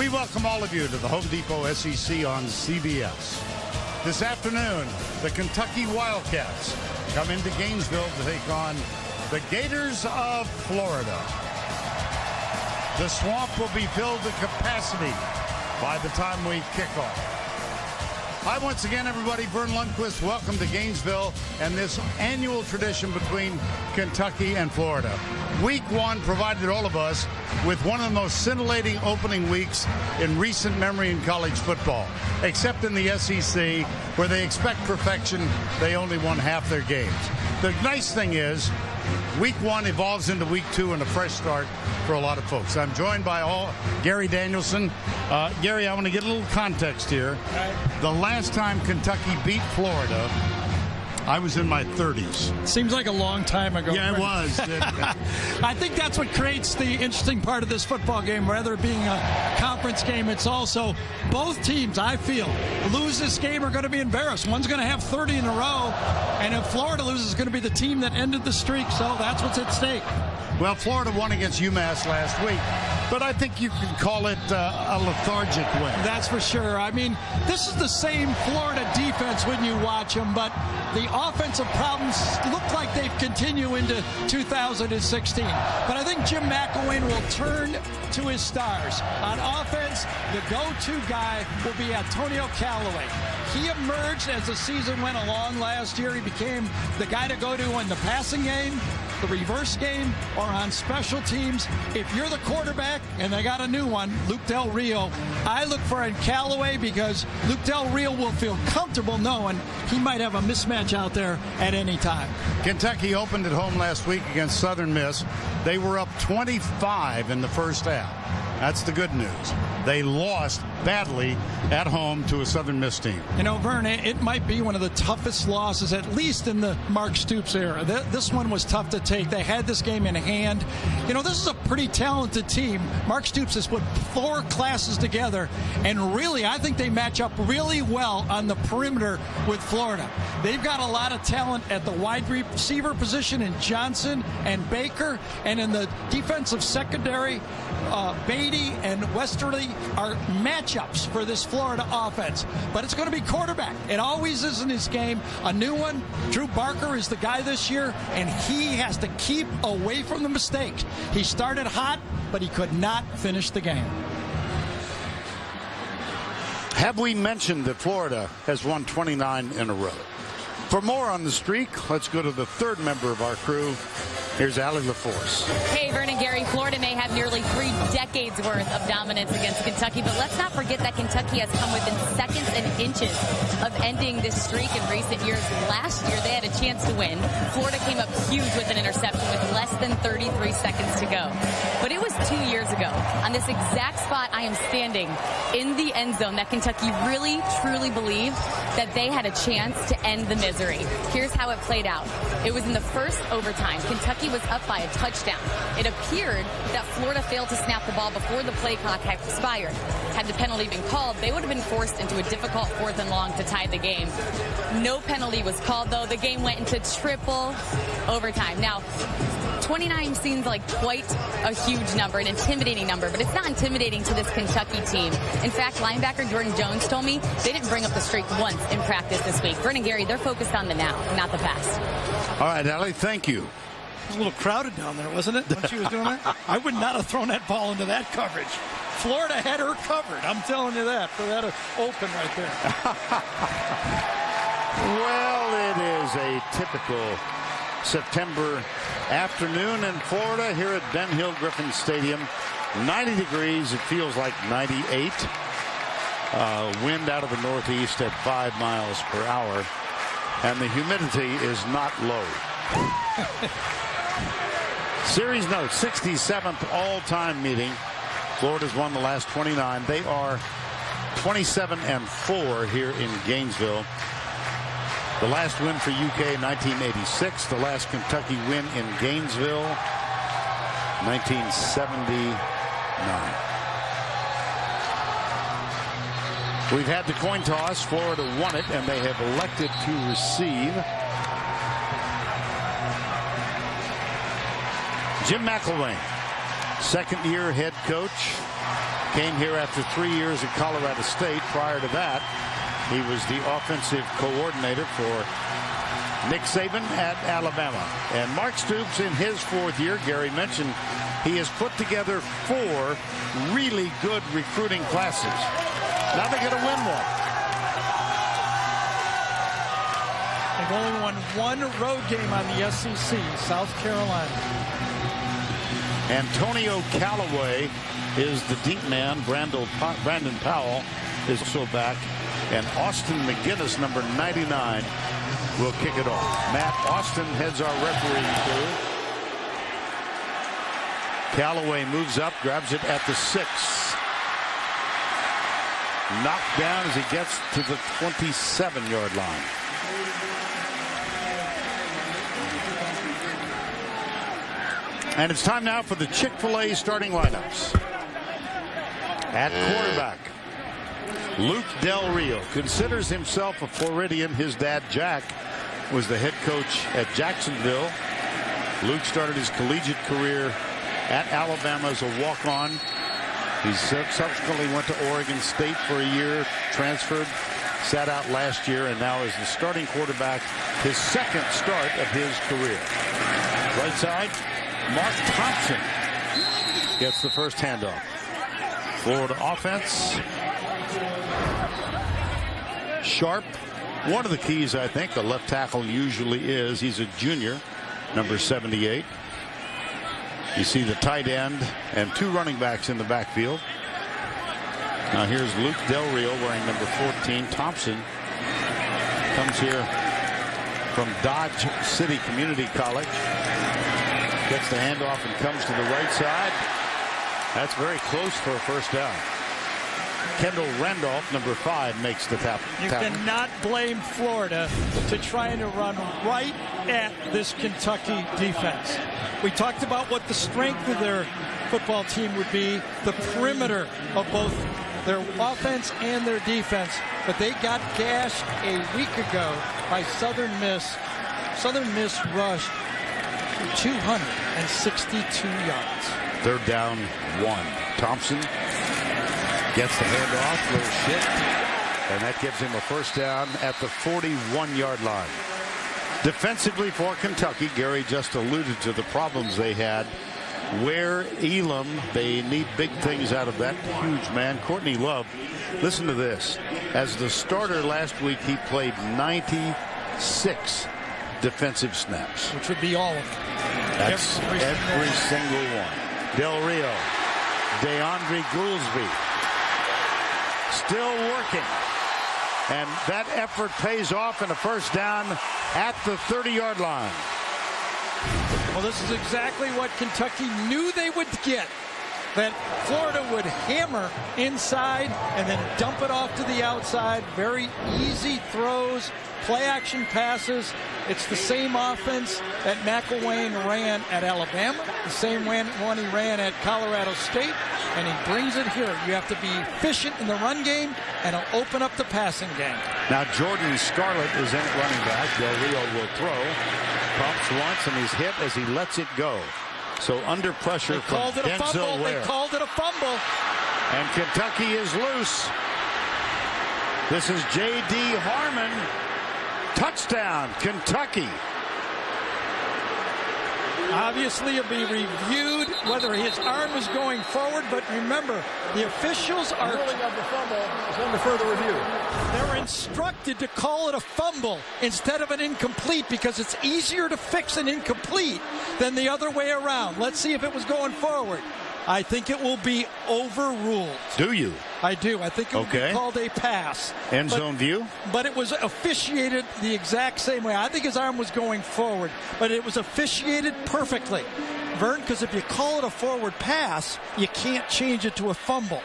We welcome all of you to the Home Depot SEC on CBS. This afternoon, the Kentucky Wildcats come into Gainesville to take on the Gators of Florida. The swamp will be filled to capacity by the time we kick off. Hi, once again, everybody. Vern Lundquist. Welcome to Gainesville and this annual tradition between Kentucky and Florida. Week one provided all of us with one of the most scintillating opening weeks in recent memory in college football, except in the SEC, where they expect perfection. They only won half their games. The nice thing is, week one evolves into week two and a fresh start for a lot of folks. I'm joined by Gary Danielson. Gary, I want to get a little context here. The last time Kentucky beat Florida, I was in my 30s. Seems like a long time ago. Yeah, it was. I think that's what creates the interesting part of this football game. Rather than being a conference game, it's also both teams, I feel, lose this game are going to be embarrassed. One's going to have 30 in a row, and if Florida loses, it's going to be the team that ended the streak. So that's what's at stake. Well, Florida won against UMass last week, but I think you can call it a lethargic win. That's for sure. I mean, this is the same Florida defense when you watch them, but the offensive problems look like they've continued into 2016. But I think Jim McElwain will turn to his stars. On offense, the go-to guy will be Antonio Callaway. He emerged as the season went along last year. He became the guy to go to in the passing game, the reverse game, or on special teams. If you're the quarterback, and they got a new one, Luke Del Rio, I look for Callaway because Luke Del Rio will feel comfortable knowing he might have a mismatch out there at any time. Kentucky opened at home last week against Southern Miss. They were up 25 in the first half. That's the good news. They lost badly at home to a Southern Miss team. You know, Vern, it might be one of the toughest losses, at least in the Mark Stoops era. This one was tough to take. They had this game in hand. You know, this is a pretty talented team. Mark Stoops has put 4 classes together, and really, I think they match up really well on the perimeter with Florida. They've got a lot of talent at the wide receiver position in Johnson and Baker, and in the defensive secondary, Beatty and Westerly are matchups for this Florida offense. But it's going to be quarterback. It always is in this game. A new one. Drew Barker is the guy this year, and he has to keep away from the mistakes. He started hot, but he could not finish the game. Have we mentioned that Florida has won 29 in a row? For more on the streak, let's go to the third member of our crew. Here's Allie LaForce. Hey, Vern and Gary, Florida may have nearly 3 decades worth of dominance against Kentucky, but let's not forget that Kentucky has come within seconds and inches of ending this streak in recent years. Last year, they had a chance to win. Florida came up huge with an interception with less than 33 seconds to go. But it was 2 years ago, on this exact spot I am standing in the end zone, that Kentucky really, truly believed that they had a chance to end the misery. Here's how it played out. It was in the first overtime. Kentucky was up by a touchdown. It appeared that Florida failed to snap the ball before the play clock had expired. Had the penalty been called, they would have been forced into a difficult 4th and long to tie the game. No penalty was called, though. The game went into triple overtime. Now, 29 seems like quite a huge number, an intimidating number, but it's not intimidating to this Kentucky team. In fact, linebacker Jordan Jones told me they didn't bring up the streak once in practice this week. Vern and Gary, they're focused on the now, not the past. All right, Allie, thank you. It was a little crowded down there, wasn't it, when she was doing that? I would not have thrown that ball into that coverage. Florida had her covered. I'm telling you that, for that open right there. Well, it is a typical September afternoon in Florida here at Ben Hill Griffin Stadium. 90 degrees. It feels like 98. Wind out of the northeast at 5 miles per hour. And the humidity is not low. Series note, 67th all-time meeting. Florida's won the last 29. They are 27-4 here in Gainesville. The last win for UK in 1986. The last Kentucky win in Gainesville, 1979. We've had the coin toss. Florida won it, and they have elected to receive. Jim McElwain, second-year head coach. Came here after 3 years at Colorado State. Prior to that, he was the offensive coordinator for Nick Saban at Alabama. And Mark Stoops in his 4th year, Gary mentioned, he has put together 4 really good recruiting classes. Now they're going to win one. They've only won 1 road game on the SEC, South Carolina. Antonio Callaway is the deep man. Brandon Powell is also back. And Austin McGinnis, number 99, will kick it off. Matt Austin heads our refereeing crew. Callaway moves up, grabs it at the 6. Knocked down as he gets to the 27-yard line. And it's time now for the Chick-fil-A starting lineups. At quarterback, Luke Del Rio considers himself a Floridian. His dad, Jack, was the head coach at Jacksonville. Luke started his collegiate career at Alabama as a walk-on. He subsequently went to Oregon State for a year, transferred, sat out last year, and now is the starting quarterback, his 2nd start of his career. Right side, Mark Thompson gets the first handoff. Florida offense. Sharp, one of the keys, I think, the left tackle usually is. He's a junior, number 78. You see the tight end and 2 running backs in the backfield. Now here's Luke Del Rio wearing number 14. Thompson comes here from Dodge City Community College. Gets the handoff and comes to the right side. That's very close for a first down. Kendall Randolph, number 5, makes the tackle. You cannot blame Florida to trying to run right at this Kentucky defense. We talked about what the strength of their football team would be, the perimeter of both their offense and their defense. But they got gashed a week ago by Southern Miss. Southern Miss rushed 262 yards. 3rd down, 1. Thompson gets the handoff, little shift, and that gives him a first down at the 41-yard line. Defensively for Kentucky, Gary just alluded to the problems they had. Where Elam, they need big things out of that huge man. Courtney Love, listen to this. As the starter last week, he played 96 defensive snaps. Which would be all of them. That's every single one. Del Rio, DeAndre Goolsby, still working. And that effort pays off in a first down at the 30-yard line. Well, this is exactly what Kentucky knew they would get. That Florida would hammer inside and then dump it off to the outside. Very easy throws, play-action passes. It's the same offense that McElwain ran at Alabama, the same one he ran at Colorado State, and he brings it here. You have to be efficient in the run game, and it'll open up the passing game. Now Jordan Scarlett is in at running back. Del Rio will throw. Pumps once, and he's hit as he lets it go. So under pressure from Denzel Ware. They called it a fumble. And Kentucky is loose. This is J.D. Harmon. Touchdown, Kentucky. Obviously, it'll be reviewed whether his arm is going forward, but remember, the officials are ruling of the fumble is under further review. They're instructed to call it a fumble instead of an incomplete because it's easier to fix an incomplete than the other way around. Let's see if it was going forward. I think it will be overruled. Do you? I do. I think it will be called a pass. End zone view? But it was officiated the exact same way. I think his arm was going forward, but it was officiated perfectly. Vern, because if you call it a forward pass, you can't change it to a fumble.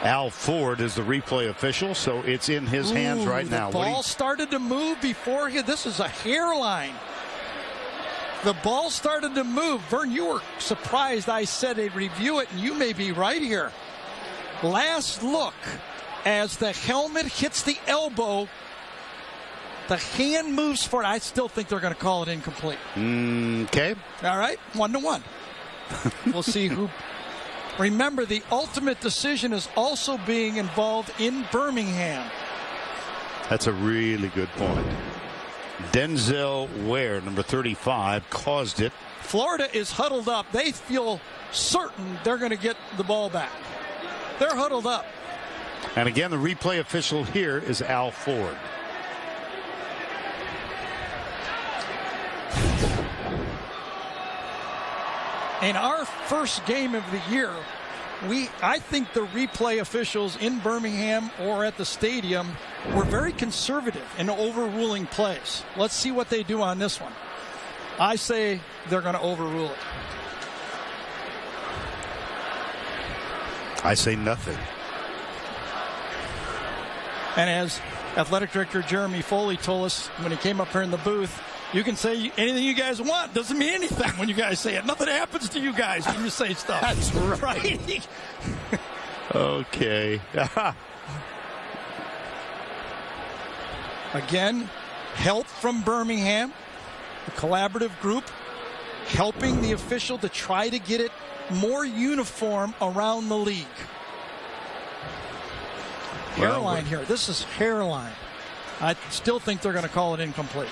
Al Ford is the replay official, so it's in his hands right now. The ball started to move before him. This is a hairline. The ball started to move. Vern, you were surprised I said they'd review it, and you may be right here. Last look, as the helmet hits the elbow, the hand moves forward. I still think they're going to call it incomplete. Okay. All right, 1-1. We'll see who Remember, the ultimate decision is also being involved in Birmingham. That's a really good point. Denzel Ware, number 35, caused it. Florida is huddled up. They feel certain they're going to get the ball back. They're huddled up. And again, the replay official here is Al Ford. In our first game of the year, I think the replay officials in Birmingham or at the stadium were very conservative in overruling plays. Let's see what they do on this one. I say they're going to overrule it. I say nothing. And as athletic director Jeremy Foley told us when he came up here in the booth, you can say anything you guys want. Doesn't mean anything when you guys say it. Nothing happens to you guys when you say stuff. That's right. Okay. Again, help from Birmingham, the collaborative group, helping the official to try to get it more uniform around the league. Hairline here. This is hairline. I still think they're going to call it incomplete.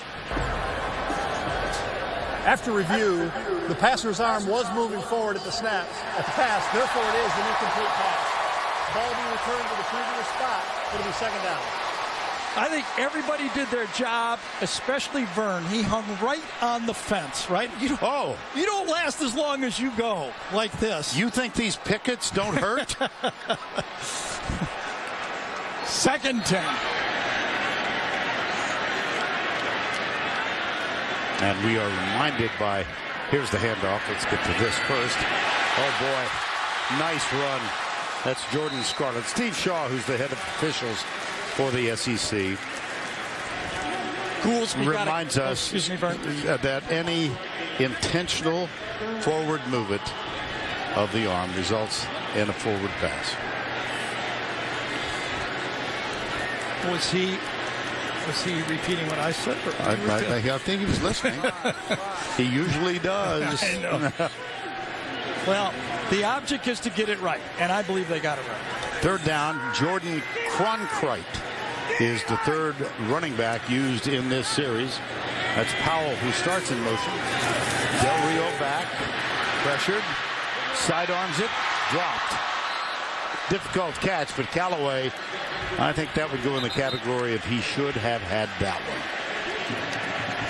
After review, the passer's arm was moving forward at the snap, at the pass. Therefore, it is an incomplete pass. Ball being returned to the previous spot. It'll be second down. I think everybody did their job, especially Vern. He hung right on the fence, right? You don't last as long as you go like this. You think these pickets don't hurt? Second 10. And we are reminded by, here's the handoff. Let's get to this first. Oh, boy. Nice run. That's Jordan Scarlett. Steve Shaw, who's the head of officials for the SEC, reminds us that any intentional forward movement of the arm results in a forward pass. Was he repeating what I said? I think he was listening. He usually does. I know. Well, the object is to get it right, and I believe they got it right. Third down, Jordan Cronkrite is the third running back used in this series. That's Powell who starts in motion. Del Rio back, pressured, sidearms it, dropped. Difficult catch, but Callaway, I think that would go in the category of he should have had that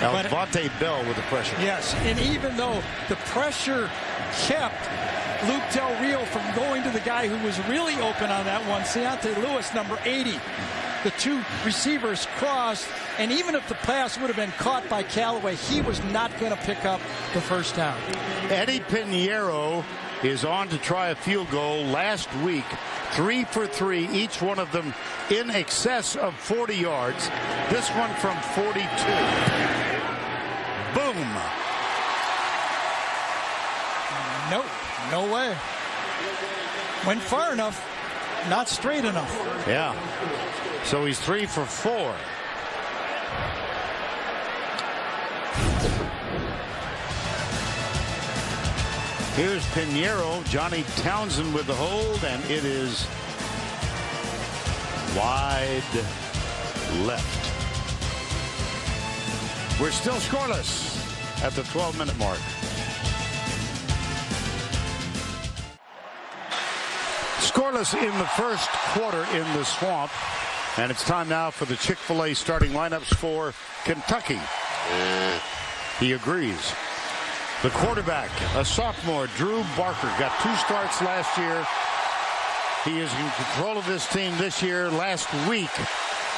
one. Alvante Bell with the pressure. Yes, and even though the pressure kept Luke Del Rio from going to the guy who was really open on that one, Seante Lewis, number 80. The two receivers crossed, and even if the pass would have been caught by Callaway, he was not going to pick up the first down. Eddie Pinheiro is on to try a field goal. Last week, 3 for 3, each one of them in excess of 40 yards. This one from 42. Boom. No way. Went far enough, not straight enough. Yeah. So he's 3 for 4. Here's Pinheiro, Johnny Townsend with the hold, and it is wide left. We're still scoreless at the 12-minute mark. Scoreless in the first quarter in the Swamp, and it's time now for the Chick-fil-A starting lineups for Kentucky. He agrees. The quarterback, a sophomore, Drew Barker, got 2 starts last year. He is in control of this team this year. Last week,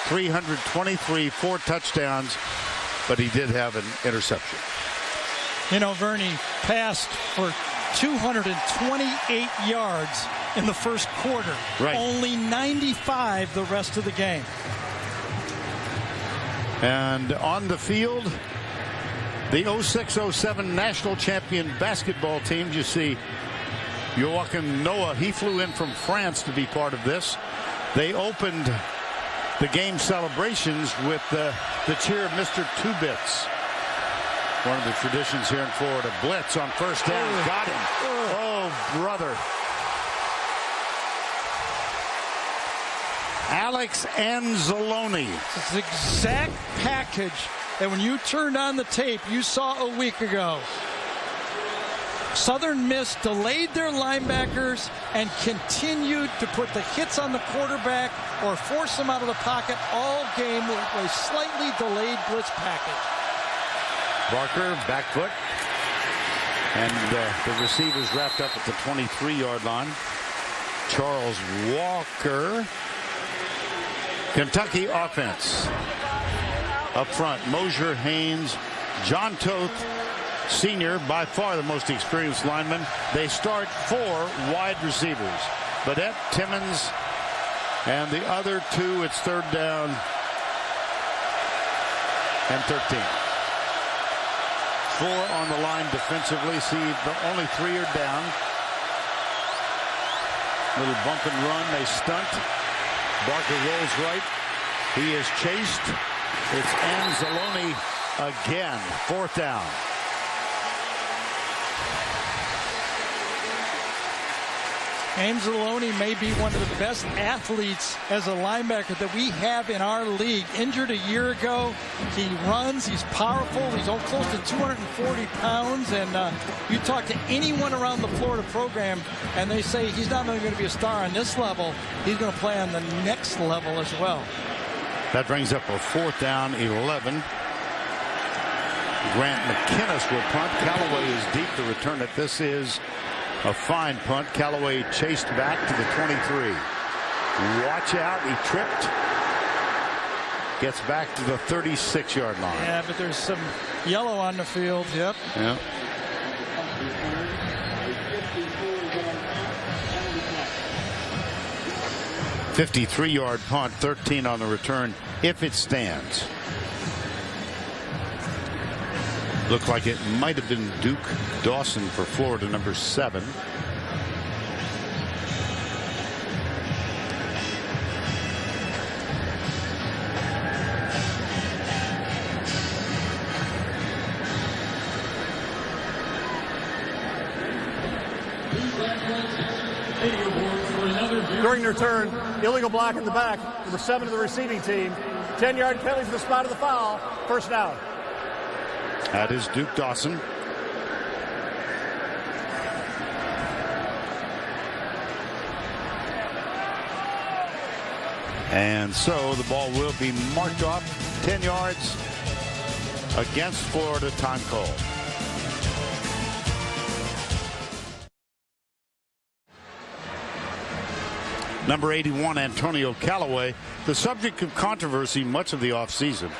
323, 4 touchdowns, but he did have an interception. You know, Vernie passed for 228 yards in the first quarter. Right. Only 95 the rest of the game. And on the field, the 06-07 national champion basketball teams. You see Joachim Noah. He flew in from France to be part of this. They opened the game celebrations with the cheer of Mr. Two Bits. One of the traditions here in Florida. Blitz on first down. Got him. Oh, brother. Alex Anzalone. It's the exact package that when you turned on the tape, you saw a week ago. Southern Miss delayed their linebackers and continued to put the hits on the quarterback or force them out of the pocket all game with a slightly delayed blitz package. Barker, back foot. And the receivers wrapped up at the 23-yard line. Charles Walker. Kentucky offense. Up front, Mosier, Haynes, John Toth, senior, by far the most experienced lineman. They start 4 wide receivers. Badette, Timmons, and the other 2, it's third down and 13. 4 on the line defensively. See, the only 3 are down. Little bump and run. They stunt. Barker rolls right. He is chased. It's Anzalone again. 4th down. Anzalone may be one of the best athletes as a linebacker that we have in our league. Injured a year ago. He runs. He's powerful. He's close to 240 pounds. And you talk to anyone around the Florida program, and they say he's not only going to be a star on this level, he's going to play on the next level as well. That brings up a 4th down, 11. Grant McInnes will punt. Callaway is deep to return it. This is a fine punt. Callaway chased back to the 23. Watch out. He tripped. Gets back to the 36-yard line. Yeah, but there's some yellow on the field. Yep. Yeah. $53-yard punt, 13 on the return, if it stands. Looked like it might have been Duke Dawson for Florida, number 7. During their turn, illegal block in the back, number 7 of the receiving team. 10-yard penalty for the spot of the foul. 1st down. That is Duke Dawson. And so the ball will be marked off 10 yards against Florida. Time call. Number 81, Antonio Callaway, the subject of controversy much of the offseason.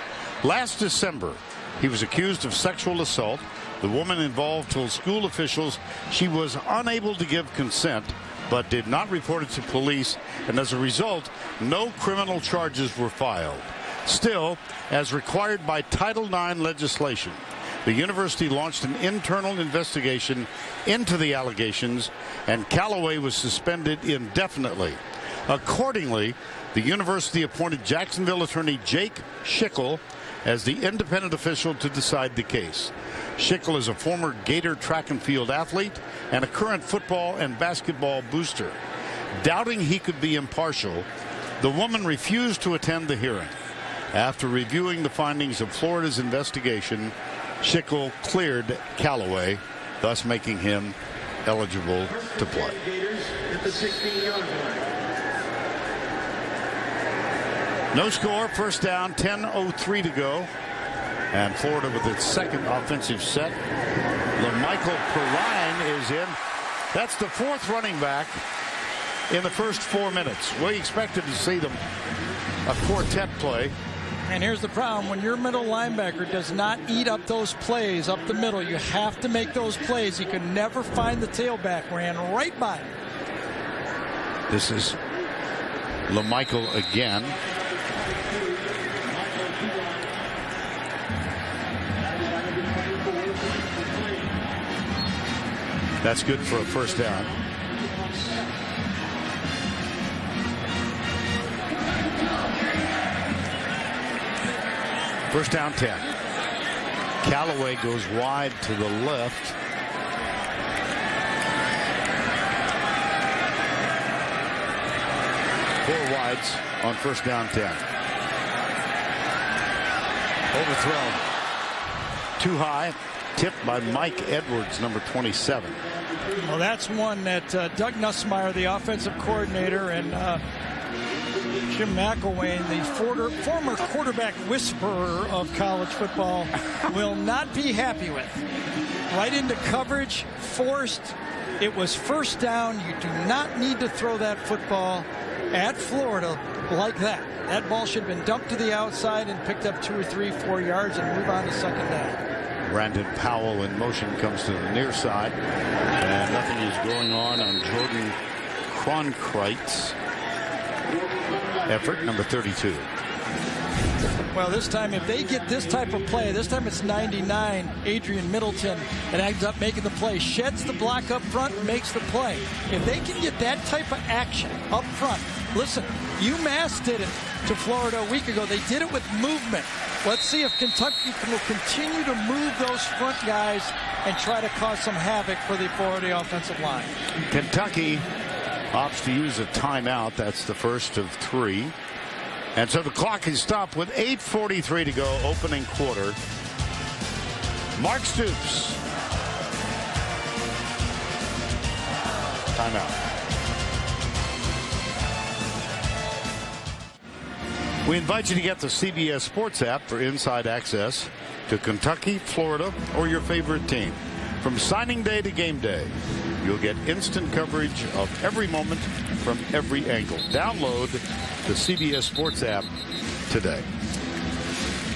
Last December, he was accused of sexual assault. The woman involved told school officials she was unable to give consent, but did not report it to police, and as a result, no criminal charges were filed. Still, as required by Title IX legislation, the university launched an internal investigation into the allegations, and Callaway was suspended indefinitely. Accordingly, the university appointed Jacksonville attorney Jake Schickel as the independent official to decide the case. Schickel is a former Gator track and field athlete and a current football and basketball booster. Doubting he could be impartial, the woman refused to attend the hearing. After reviewing the findings of Florida's investigation, Schickel cleared Callaway, thus making him eligible to play. No score, 1st down, 10:03 to go. And Florida with its second offensive set. LaMichael Perrine is in. That's the 4th running back in the first 4 minutes. We expected to see them a quartet play. And here's the problem. When your middle linebacker does not eat up those plays up the middle, you have to make those plays. You can never find the tailback. Ran right by him. This is LaMichael again. That's good for a 1st down. First down, 10. Callaway goes wide to the left. 4 wides on first down 10. Overthrown. Too high. Tipped by Mike Edwards, number 27. Well, that's one that Doug Nussmeier, the offensive coordinator, and Jim McElwain, the former quarterback whisperer of college football, will not be happy with. Right into coverage, forced. It was first down. You do not need to throw that football at Florida like that. That ball should have been dumped to the outside and picked up 2 or 3, 4 yards and move on to second down. Brandon Powell in motion comes to the near side. And nothing is going on Jordan Cronkrite's effort, number 32. Well, this time, if they get this type of play, this time it's 99, Adrian Middleton, that ends up making the play, sheds the block up front, and makes the play. If they can get that type of action up front, listen, UMass did it to Florida a week ago. They did it with movement. Let's see if Kentucky will continue to move those front guys and try to cause some havoc for the Florida offensive line. Kentucky opts to use a timeout. That's the first of 3. And so the clock is stopped with 8:43 to go, opening quarter. Mark Stoops. Timeout. We invite you to get the CBS Sports app for inside access to Kentucky, Florida, or your favorite team. From signing day to game day, you'll get instant coverage of every moment from every angle. Download the CBS Sports app today.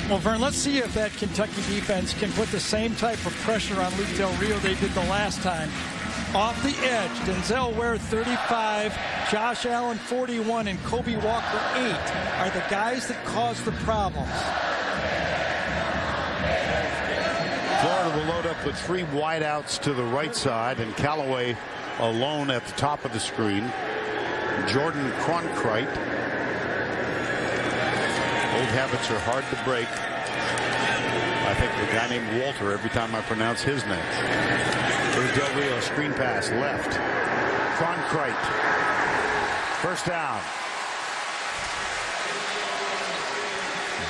Well, Vern, let's see if that Kentucky defense can put the same type of pressure on Luke Del Rio they did the last time. Off the edge, Denzel Ware 35, Josh Allen 41, and Kobe Walker 8 are the guys that cause the problems. Florida will load up with 3 wideouts to the right side, and Callaway alone at the top of the screen. Jordan Cronkrite. Old habits are hard to break. I think of a guy named Walter every time I pronounce his name. There's Del Rio, screen pass left. Cronkrite. First down.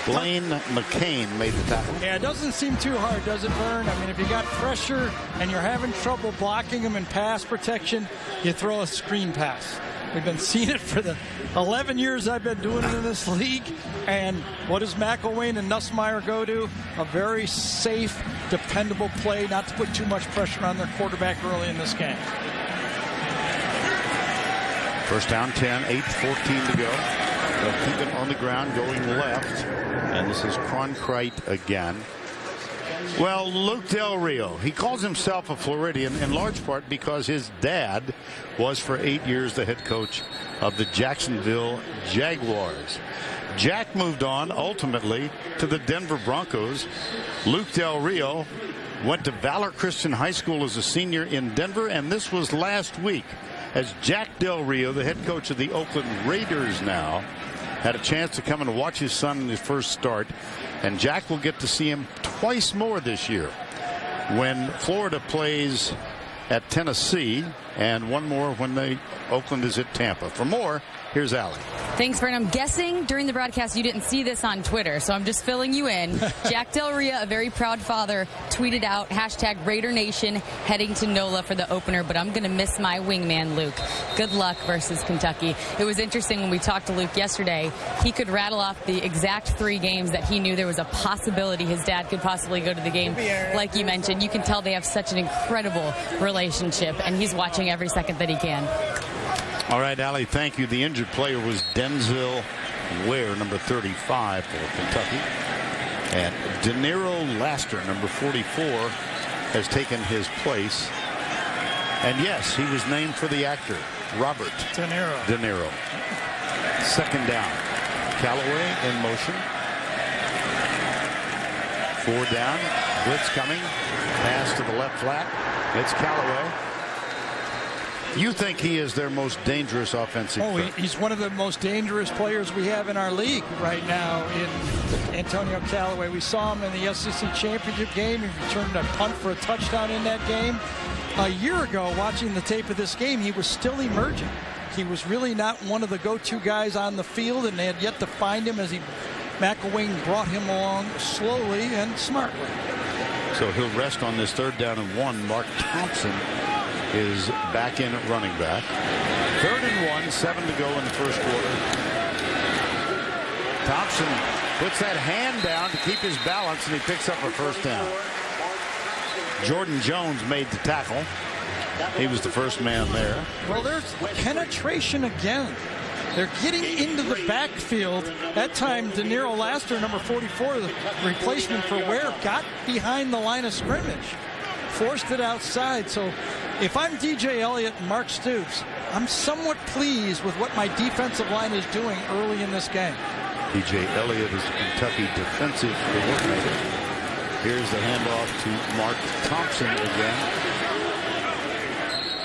Blaine McCain made the tackle. Yeah, it doesn't seem too hard, does it, Vern? I mean, if you got pressure and you're having trouble blocking them in pass protection, you throw a screen pass. We've been seeing it for the 11 years I've been doing it in this league. And what does McElwain and Nussmeier go to? A very safe, dependable play, not to put too much pressure on their quarterback early in this game. First down 10, 8:14 to go. They'll keep it on the ground going left. And this is Cronkrite again. Well, Luke Del Rio, he calls himself a Floridian in large part because his dad was for 8 years the head coach of the Jacksonville Jaguars. Jack moved on ultimately to the Denver Broncos. Luke Del Rio went to Valor Christian High School as a senior in Denver, and this was last week as Jack Del Rio, the head coach of the Oakland Raiders now, had a chance to come and watch his son in his first start. And Jack will get to see him twice more this year when Florida plays at Tennessee, and one more when Oakland is at Tampa. For more, here's Allie. Thanks, Vern. I'm guessing during the broadcast you didn't see this on Twitter, so I'm just filling you in. Jack Del Rio, a very proud father, tweeted out #Raider Nation heading to NOLA for the opener, but I'm going to miss my wingman, Luke. Good luck versus Kentucky. It was interesting when we talked to Luke yesterday. He could rattle off the exact 3 games that he knew there was a possibility his dad could possibly go to the game. Like you mentioned, you can tell they have such an incredible relationship, and he's watching every second that he can. All right, Allie, thank you. The injured player was Denzel Ware, number 35 for Kentucky. And De Niro Laster, number 44, has taken his place. And yes, he was named for the actor, Robert De Niro. De Niro. Second down. Callaway in motion. 4 down. Blitz coming. Pass to the left flat. It's Callaway. You think he is their most dangerous offensive threat? He's one of the most dangerous players we have in our league right now in Antonio Callaway. We saw him in the SEC championship game. He returned a punt for a touchdown in that game. A year ago, watching the tape of this game, he was still emerging. He was really not one of the go-to guys on the field, and they had yet to find him as McElwain brought him along slowly and smartly. So he'll rest on this 3rd down and 1. Mark Thompson is back in at running back. 3rd and 1, 7 to go in the first quarter. Thompson puts that hand down to keep his balance, and he picks up a 1st down. Jordan Jones made the tackle. He was the first man there. Well, there's penetration again. They're getting into the backfield. That time, De Niro Laster, number 44, the replacement for Ware, got behind the line of scrimmage. Forced it outside. So if I'm DJ Elliott and Mark Stoops, I'm somewhat pleased with what my defensive line is doing early in this game. DJ Elliott is the Kentucky defensive coordinator. Here's the handoff to Mark Thompson again.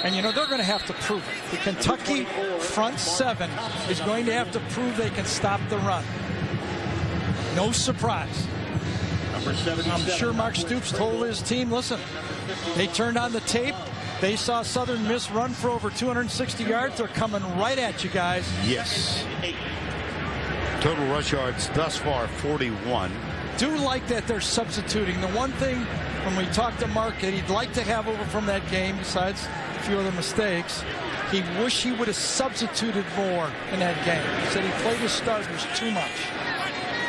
And, you know, they're going to have to prove it. The Kentucky front 7 is going to have to prove they can stop the run. No surprise. I'm sure Mark Stoops told his team, listen, they turned on the tape. They saw Southern Miss run for over 260 yards. They're coming right at you guys. Yes. Total rush yards thus far, 41. Do like that they're substituting. The one thing when we talked to Mark that he'd like to have over from that game, besides a few other mistakes, he wished he would have substituted more in that game. He said he played his starters too much.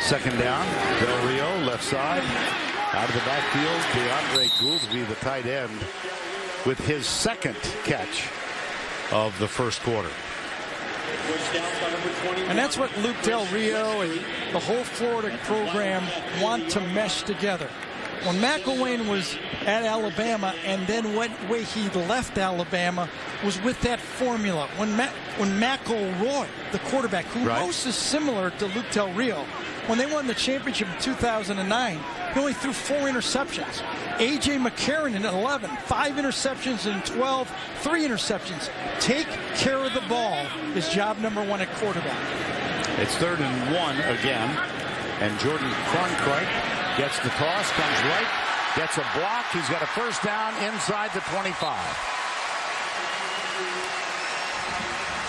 2nd down, Del Rio, left side. Out of the backfield, DeAndre Gouldsby, the tight end, with his 2nd catch of the first quarter. And that's what Luke Del Rio and the whole Florida program want to mesh together. When McElwain was at Alabama and then went way he left Alabama was with that formula. When McElroy, the quarterback, who most is similar to Luke Del Rio, when they won the championship in 2009, he only threw 4 interceptions. A.J. McCarron in 11, 5 interceptions in 12, 3 interceptions. Take care of the ball is job number 1 at quarterback. It's 3rd and 1 again, and Jordan Cronkrite gets the toss, comes right, gets a block. He's got a 1st down inside the 25.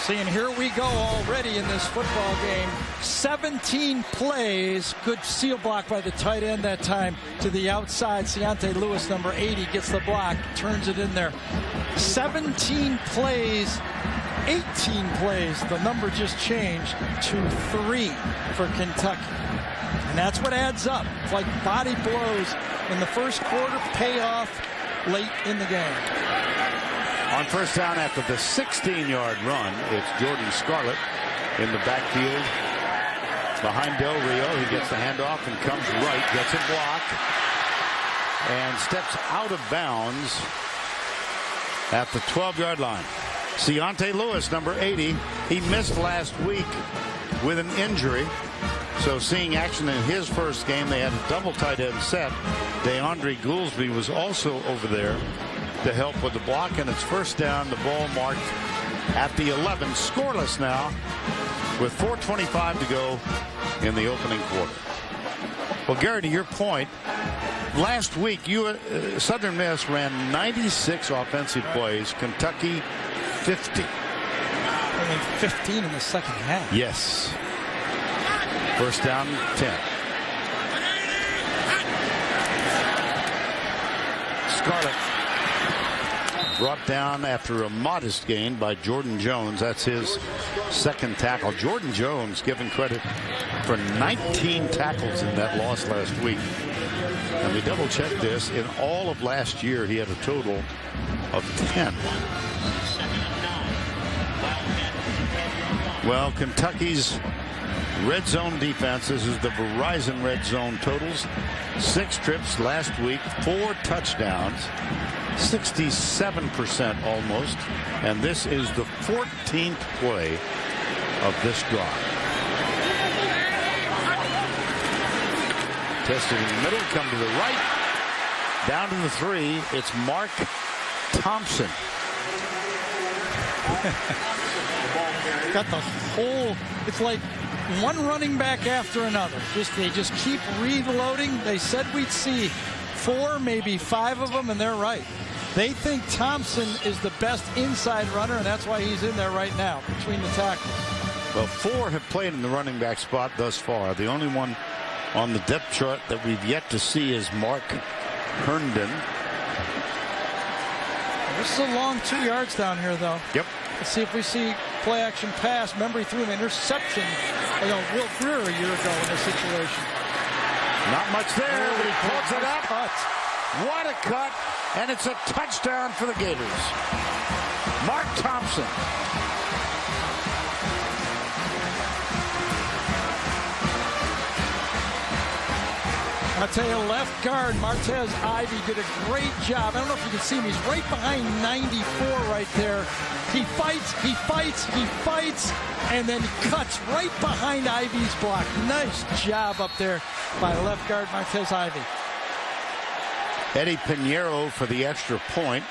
See, and here we go already in this football game. 17 plays. Good seal block by the tight end that time to the outside. Keontae Lewis, number 80, gets the block, turns it in there. 17 plays, 18 plays. The number just changed to 3 for Kentucky. And that's what adds up. It's like body blows in the first quarter, pay off late in the game. On 1st down after the 16-yard run, it's Jordan Scarlett in the backfield behind Del Rio. He gets the handoff and comes right, gets a block, and steps out of bounds at the 12-yard line. Keontae Lewis, number 80, he missed last week with an injury. So seeing action in his first game, they had a double tight end set. DeAndre Gouldsby was also over there to help with the block, and it's 1st down. The ball marked at the 11, scoreless now with 4:25 to go in the opening quarter. Well, Gary, to your point, last week Southern Miss ran 96 offensive plays, Kentucky 50. Only 15 in the second half. Yes. 1st down, 10. Scarlett brought down after a modest gain by Jordan Jones. That's his 2nd tackle. Jordan Jones given credit for 19 tackles in that loss last week. And we double-checked this. In all of last year, he had a total of 10. Well, Kentucky's red zone defense, this is the Verizon red zone totals. 6 trips last week, 4 touchdowns. 67% almost, and this is the 14th play of this drive. Tested in the middle, come to the right, down to the 3. It's Mark Thompson. Got the whole, it's like one running back after another. They just keep reloading. They said we'd see 4, maybe 5 of them, and they're right. They think Thompson is the best inside runner, and that's why he's in there right now between the tackles. Well, 4 have played in the running back spot thus far. The only one on the depth chart that we've yet to see is Mark Herndon. This is a long 2 yards down here, though. Yep. Let's see if we see play action pass. Remember, he threw an interception, Will Greer a year ago in this situation. Not much there, but he pulls it up. Cut. What a cut, and it's a touchdown for the Gators. Mark Thompson. I'll tell you, left guard Martez Ivy did a great job. I don't know if you can see him. He's right behind 94 right there. He fights, and then cuts right behind Ivy's block. Nice job up there by left guard Martez Ivy. Eddie Pinheiro for the extra point.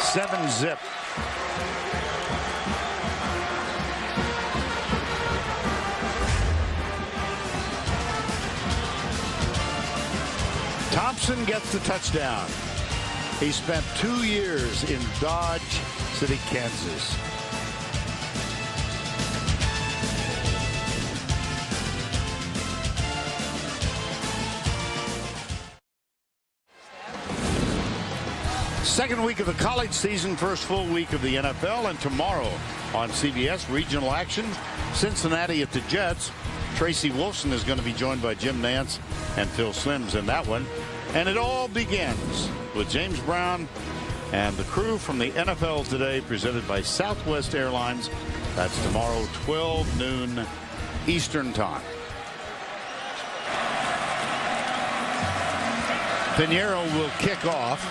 Seven zip. Thompson gets the touchdown. He spent 2 years in Dodge City, Kansas. Second week of the college season, first full week of the NFL, and tomorrow on CBS, regional action, Cincinnati at the Jets. Tracy Wolfson is going to be joined by Jim Nance and Phil Simms in that one. And it all begins with James Brown and the crew from the NFL Today, presented by Southwest Airlines. That's tomorrow, 12 noon Eastern Time. Pinheiro will kick off.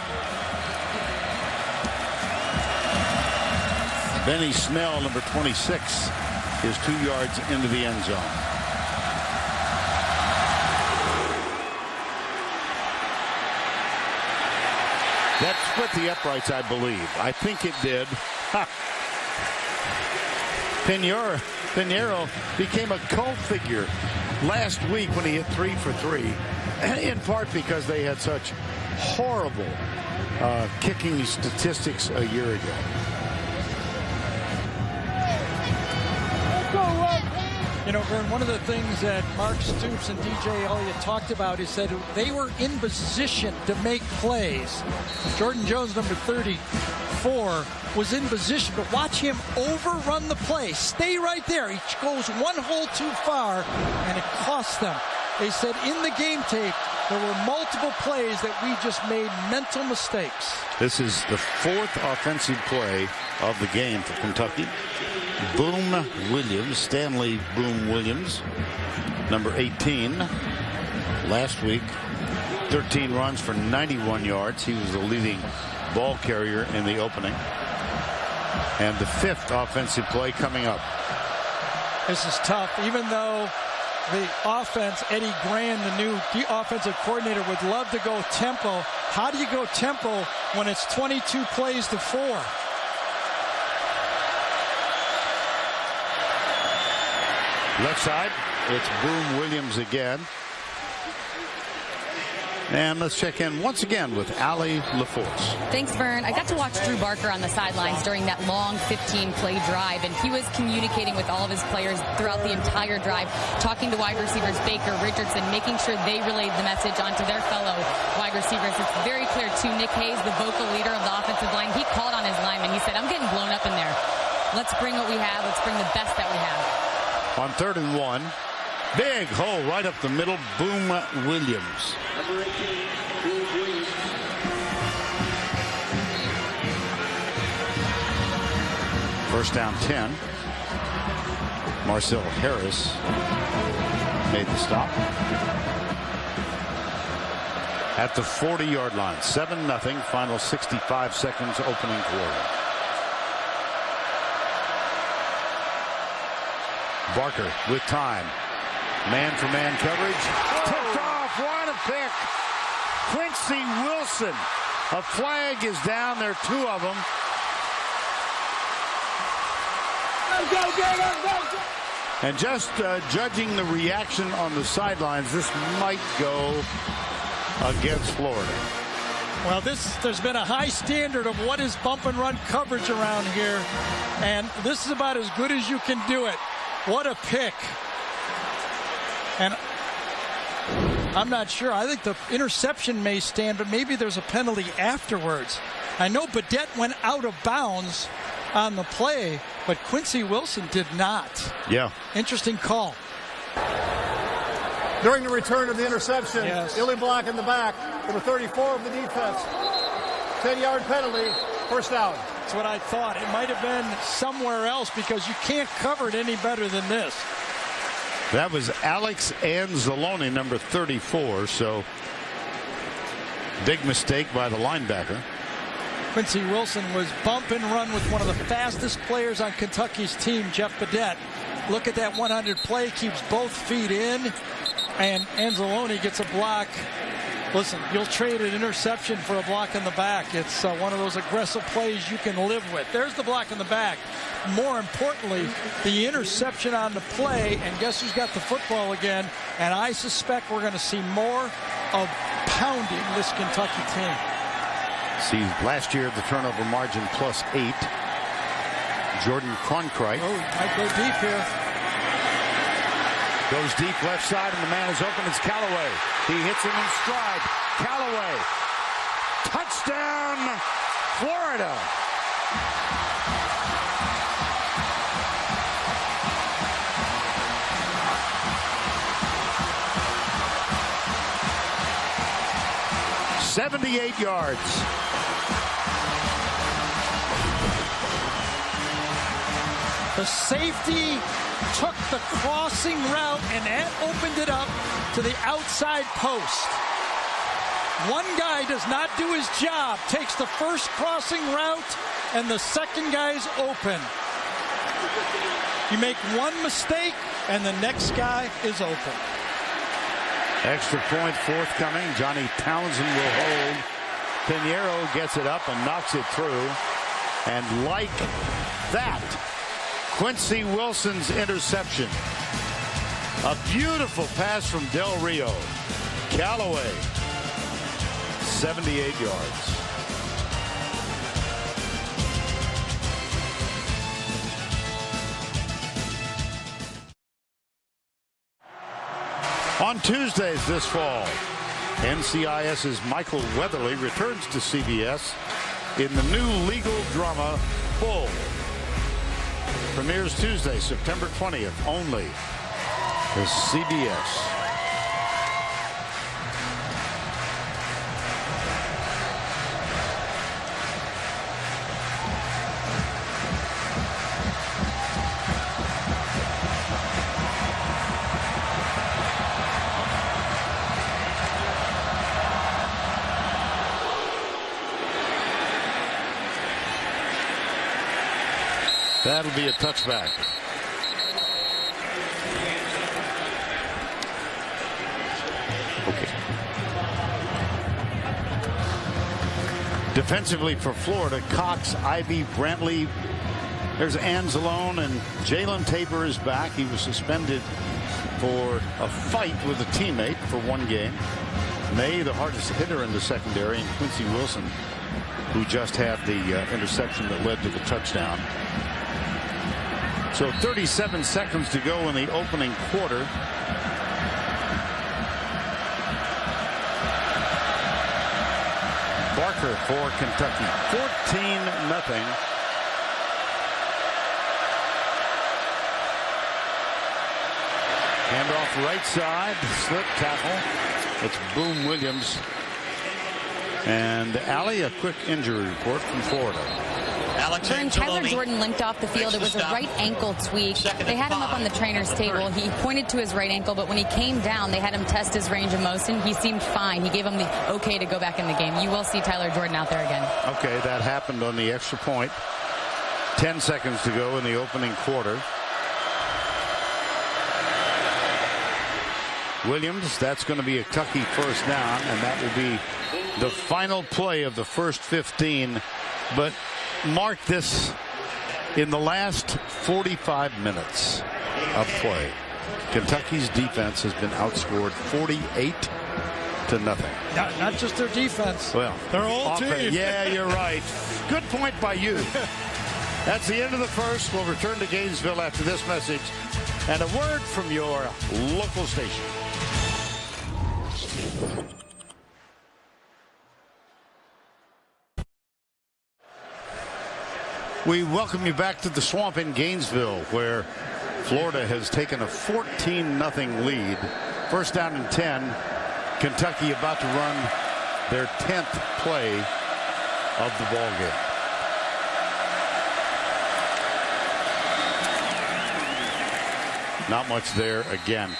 Benny Snell, number 26, is 2 yards into the end zone. That split the uprights, I believe. I think it did. Pinheiro became a cult figure last week when he hit 3 for 3, in part because they had such horrible kicking statistics a year ago. You know, Vern, one of the things that Mark Stoops and DJ Elliott talked about is that they were in position to make plays. Jordan Jones, number 34, was in position, but watch him overrun the play. Stay right there. He goes one hole too far, and it cost them. They said in the game tape, there were multiple plays that we just made mental mistakes. This is the 4th offensive play of the game for Kentucky. Boom Williams, Stanley Boom Williams, number 18. Last week, 13 runs for 91 yards. He was the leading ball carrier in the opening. And the 5th offensive play coming up. This is tough, even though the offense, Eddie Grand, the new offensive coordinator, would love to go tempo. How do you go tempo when it's 22 plays to 4? Left side, it's Boom Williams again. And let's check in once again with Allie LaForce. Thanks, Vern. I got to watch Drew Barker on the sidelines during that long 15-play drive, and he was communicating with all of his players throughout the entire drive, talking to wide receivers Baker, Richardson, making sure they relayed the message onto their fellow wide receivers. It's very clear, too. Nick Hayes, the vocal leader of the offensive line, he called on his lineman. He said, I'm getting blown up in there. Let's bring what we have. Let's bring the best that we have. On 3rd and 1, big hole right up the middle. Boom Williams. First down 10. Marcel Harris made the stop. At the 40-yard line, 7-0, final 65 seconds opening quarter. Barker with time. Man-for-man coverage. Tipped off. What a pick. Quincy Wilson. A flag is down. There are 2 of them. And just judging the reaction on the sidelines, this might go against Florida. Well, there's been a high standard of what is bump and run coverage around here, and this is about as good as you can do it. What a pick. And I'm not sure. I think the interception may stand, but maybe there's a penalty afterwards. I know Badette went out of bounds on the play, but Quincy Wilson did not. Yeah. Interesting call. During the return of the interception, yes. Illy block in the back, number 34 of the defense. 10-yard penalty, first down. That's what I thought. It might have been somewhere else because you can't cover it any better than this. That was Alex Anzalone, number 34, so big mistake by the linebacker. Quincy Wilson was bump and run with one of the fastest players on Kentucky's team, Jeff Badette. Look at that 100 play, keeps both feet in, and Anzalone gets a block. Listen, you'll trade an interception for a block in the back. It's one of those aggressive plays you can live with. There's the block in the back. More importantly, the interception on the play, and guess who's got the football again? And I suspect we're going to see more of pounding this Kentucky team. See, last year the turnover margin +8. Jordan Cronkrite. Oh, might go deep here. Goes deep left side, and the man is open. It's Callaway. He hits him in stride. Callaway. Touchdown, Florida. .78 yards. The safety took the crossing route and that opened it up to the outside post. One guy does not do his job, takes the first crossing route, and the second guy's open. You make one mistake, and the next guy is open. Extra point forthcoming. Johnny Townsend will hold. Pinheiro gets it up and knocks it through. And like that, Quincy Wilson's interception. A beautiful pass from Del Rio. Callaway, 78 yards. On Tuesdays this fall, NCIS's Michael Weatherly returns to CBS in the new legal drama Bull. Premieres Tuesday, September 20th, only as CBS. That'll be a touchback. Okay. Defensively for Florida, Cox, Ivy, Brantley. There's Anzalone, and Jalen Tabor is back. He was suspended for a fight with a teammate for one game. May, the hardest hitter in the secondary, and Quincy Wilson, who just had the interception that led to the touchdown. So 37 seconds to go in the opening quarter. Barker for Kentucky. 14-0. Handoff right side. Slip tackle. It's Boom Williams. And Allie, a quick injury report from Florida. When Tyler Jordan limped off the field, it was a right ankle tweak. They had him up on the trainer's table. He pointed to his right ankle, but when he came down, they had him test his range of motion. He seemed fine. He gave him the okay to go back in the game. You will see Tyler Jordan out there again. Okay, that happened on the extra point. 10 seconds to go in the opening quarter. Williams, that's going to be a Kentucky first down, and that will be the final play of the first 15. But mark this, in the last 45 minutes, of play. Kentucky's defense has been outscored 48-0. Not just their defense. Well, their whole team. Yeah, you're right. Good point by you. That's the end of the first. We'll return to Gainesville after this message and a word from your local station. We welcome you back to the Swamp in Gainesville, where Florida has taken a 14-0 lead. First down and 10. Kentucky about to run their 10th play of the ball game. Not much there again.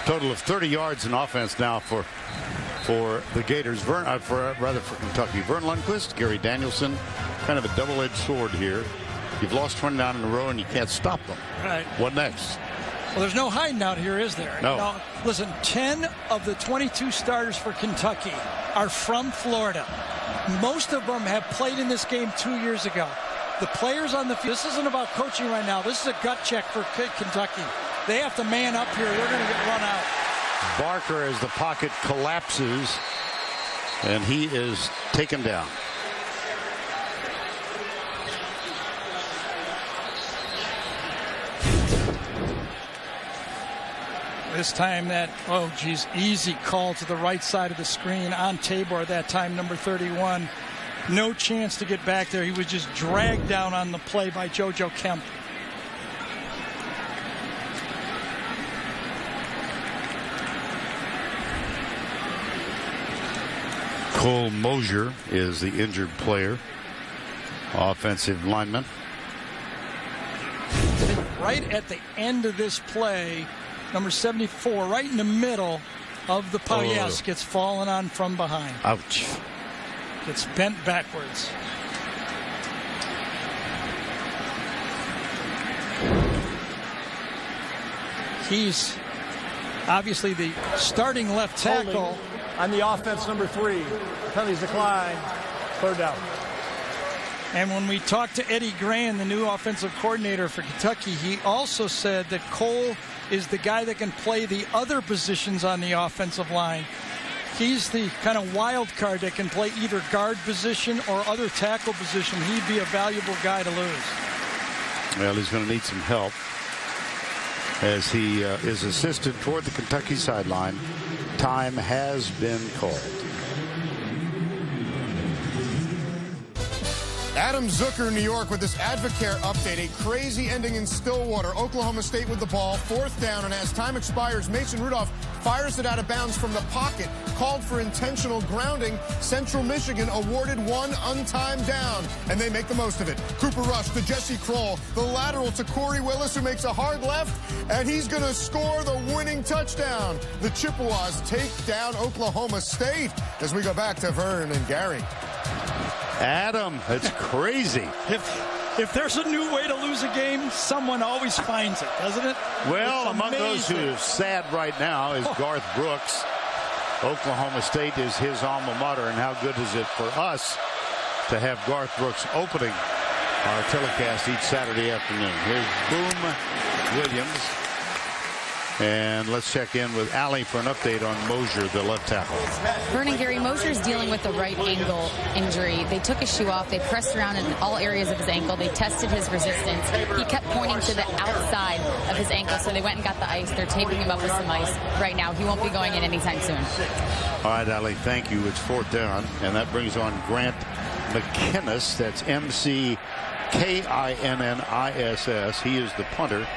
Total of 30 yards in offense now for the Gators. For Kentucky. Vern Lundquist, Gary Danielson, kind of a double-edged sword here. You've lost 29 in a row and you can't stop them. Right. What next? Well, there's no hiding out here, is there? No. You know, listen, 10 of the 22 starters for Kentucky are from Florida. Most of them have played in this game 2 years ago. The players on the field, this isn't about coaching right now. This is a gut check for Kentucky. They have to man up here. They're going to get run out. Barker, as the pocket collapses, and he is taken down. This time easy call to the right side of the screen on Tabor that time, number 31. No chance to get back there. He was just dragged down on the play by JoJo Kemp. Cole Mosier is the injured player, offensive lineman. Right at the end of this play, number 74, right in the middle of the pile. Yes, gets fallen on from behind. Ouch. Gets bent backwards. He's obviously the starting left tackle. On the offense, number 3. Penalties decline. Third down. And when we talked to Eddie Gran, the new offensive coordinator for Kentucky, he also said that Cole is the guy that can play the other positions on the offensive line. He's the kind of wild card that can play either guard position or other tackle position. He'd be a valuable guy to lose. Well, he's going to need some help as he is assisted toward the Kentucky sideline. Time has been called. Adam Zucker, New York, with this Advocare update. A crazy ending in Stillwater. Oklahoma State with the ball. 4th down, and as time expires, Mason Rudolph fires it out of bounds from the pocket. Called for intentional grounding. Central Michigan awarded 1 untimed down, and they make the most of it. Cooper Rush to Jesse Kroll. The lateral to Corey Willis, who makes a hard left, and he's going to score the winning touchdown. The Chippewas take down Oklahoma State as we go back to Vern and Gary. Adam, that's crazy. If there's a new way to lose a game, someone always finds it, doesn't it? Well, among those who are sad right now is Garth Brooks. Oklahoma State is his alma mater, and how good is it for us to have Garth Brooks opening our telecast each Saturday afternoon. Here's Boom Williams. And let's check in with Allie for an update on Mosier, the left tackle. Vernon, Gary, Mosier's dealing with the right ankle injury. They took his shoe off. They pressed around in all areas of his ankle. They tested his resistance. He kept pointing to the outside of his ankle, so they went and got the ice. They're taping him up with some ice right now. He won't be going in anytime soon. All right, Allie, thank you. It's 4th down, and that brings on Grant McKinnis. That's McKinniss. He is the punter.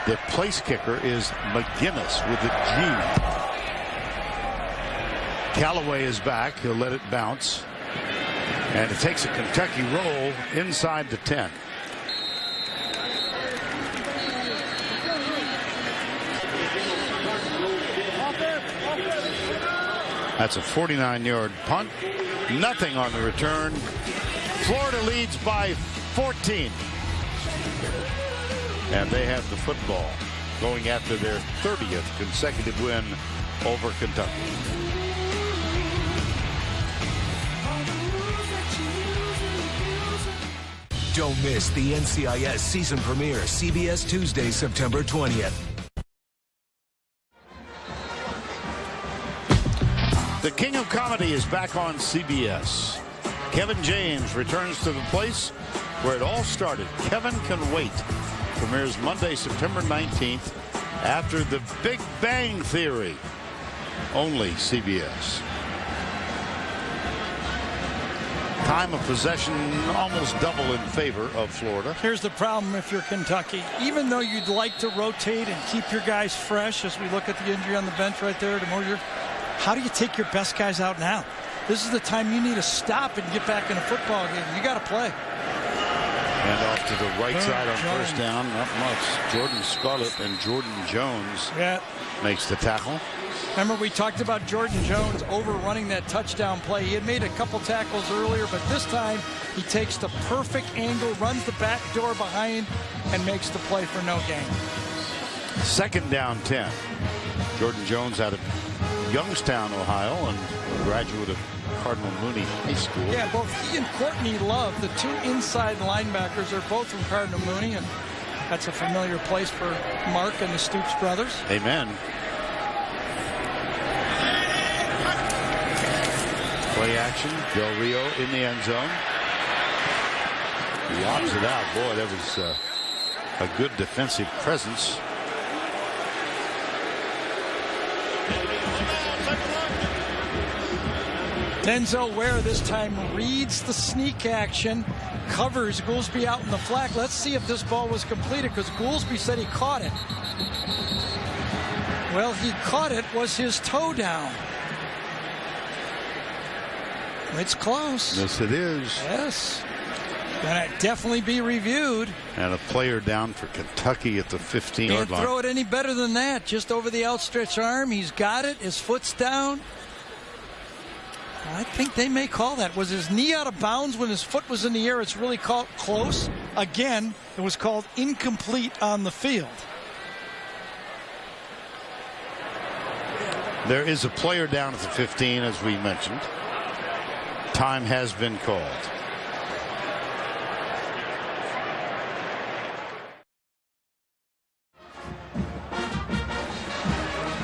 The place kicker is McGinnis with a G. Callaway is back. He'll let it bounce. And it takes a Kentucky roll inside the 10. That's a 49-yard punt. Nothing on the return. Florida leads by 14. And they have the football going after their 30th consecutive win over Kentucky. Don't miss the NCIS season premiere, CBS Tuesday, September 20th. The King of Comedy is back on CBS. Kevin James returns to the place where it all started. Kevin Can Wait premieres Monday, September 19th after The Big Bang Theory. Only CBS. Time of possession almost double in favor of Florida. Here's the problem if you're Kentucky. Even though you'd like to rotate and keep your guys fresh, as we look at the injury on the bench right there to Mosier, how do you take your best guys out now? This is the time you need to stop and get back in a football game. You got to play. And off to the right side on first down. Not much. Jordan Scarlett and Jordan Jones makes the tackle. Remember, we talked about Jordan Jones overrunning that touchdown play. He had made a couple tackles earlier, but this time he takes the perfect angle, runs the back door behind, and makes the play for no gain. Second down 10. Jordan Jones out of Youngstown, Ohio, and a graduate of Cardinal Mooney High School. Yeah, both he and Courtney Love, the two inside linebackers, are both from Cardinal Mooney, and that's a familiar place for Mark and the Stoops brothers. Amen. Play action. Del Rio in the end zone. He lobs it out. Boy, that was a good defensive presence. Denzel Ware this time reads the sneak action, covers Goolsby out in the flat. Let's see if this ball was completed, because Goolsby said he caught it. Well, he caught it. Was his toe down? It's close. Yes, it is. Yes. Gonna definitely be reviewed. And a player down for Kentucky at the 15-yard line. Can't throw it any better than that. Just over the outstretched arm. He's got it. His foot's down. I think they may call that. Was his knee out of bounds when his foot was in the air? It's really called close. Again, it was called incomplete on the field. There is a player down at the 15, as we mentioned. Time has been called.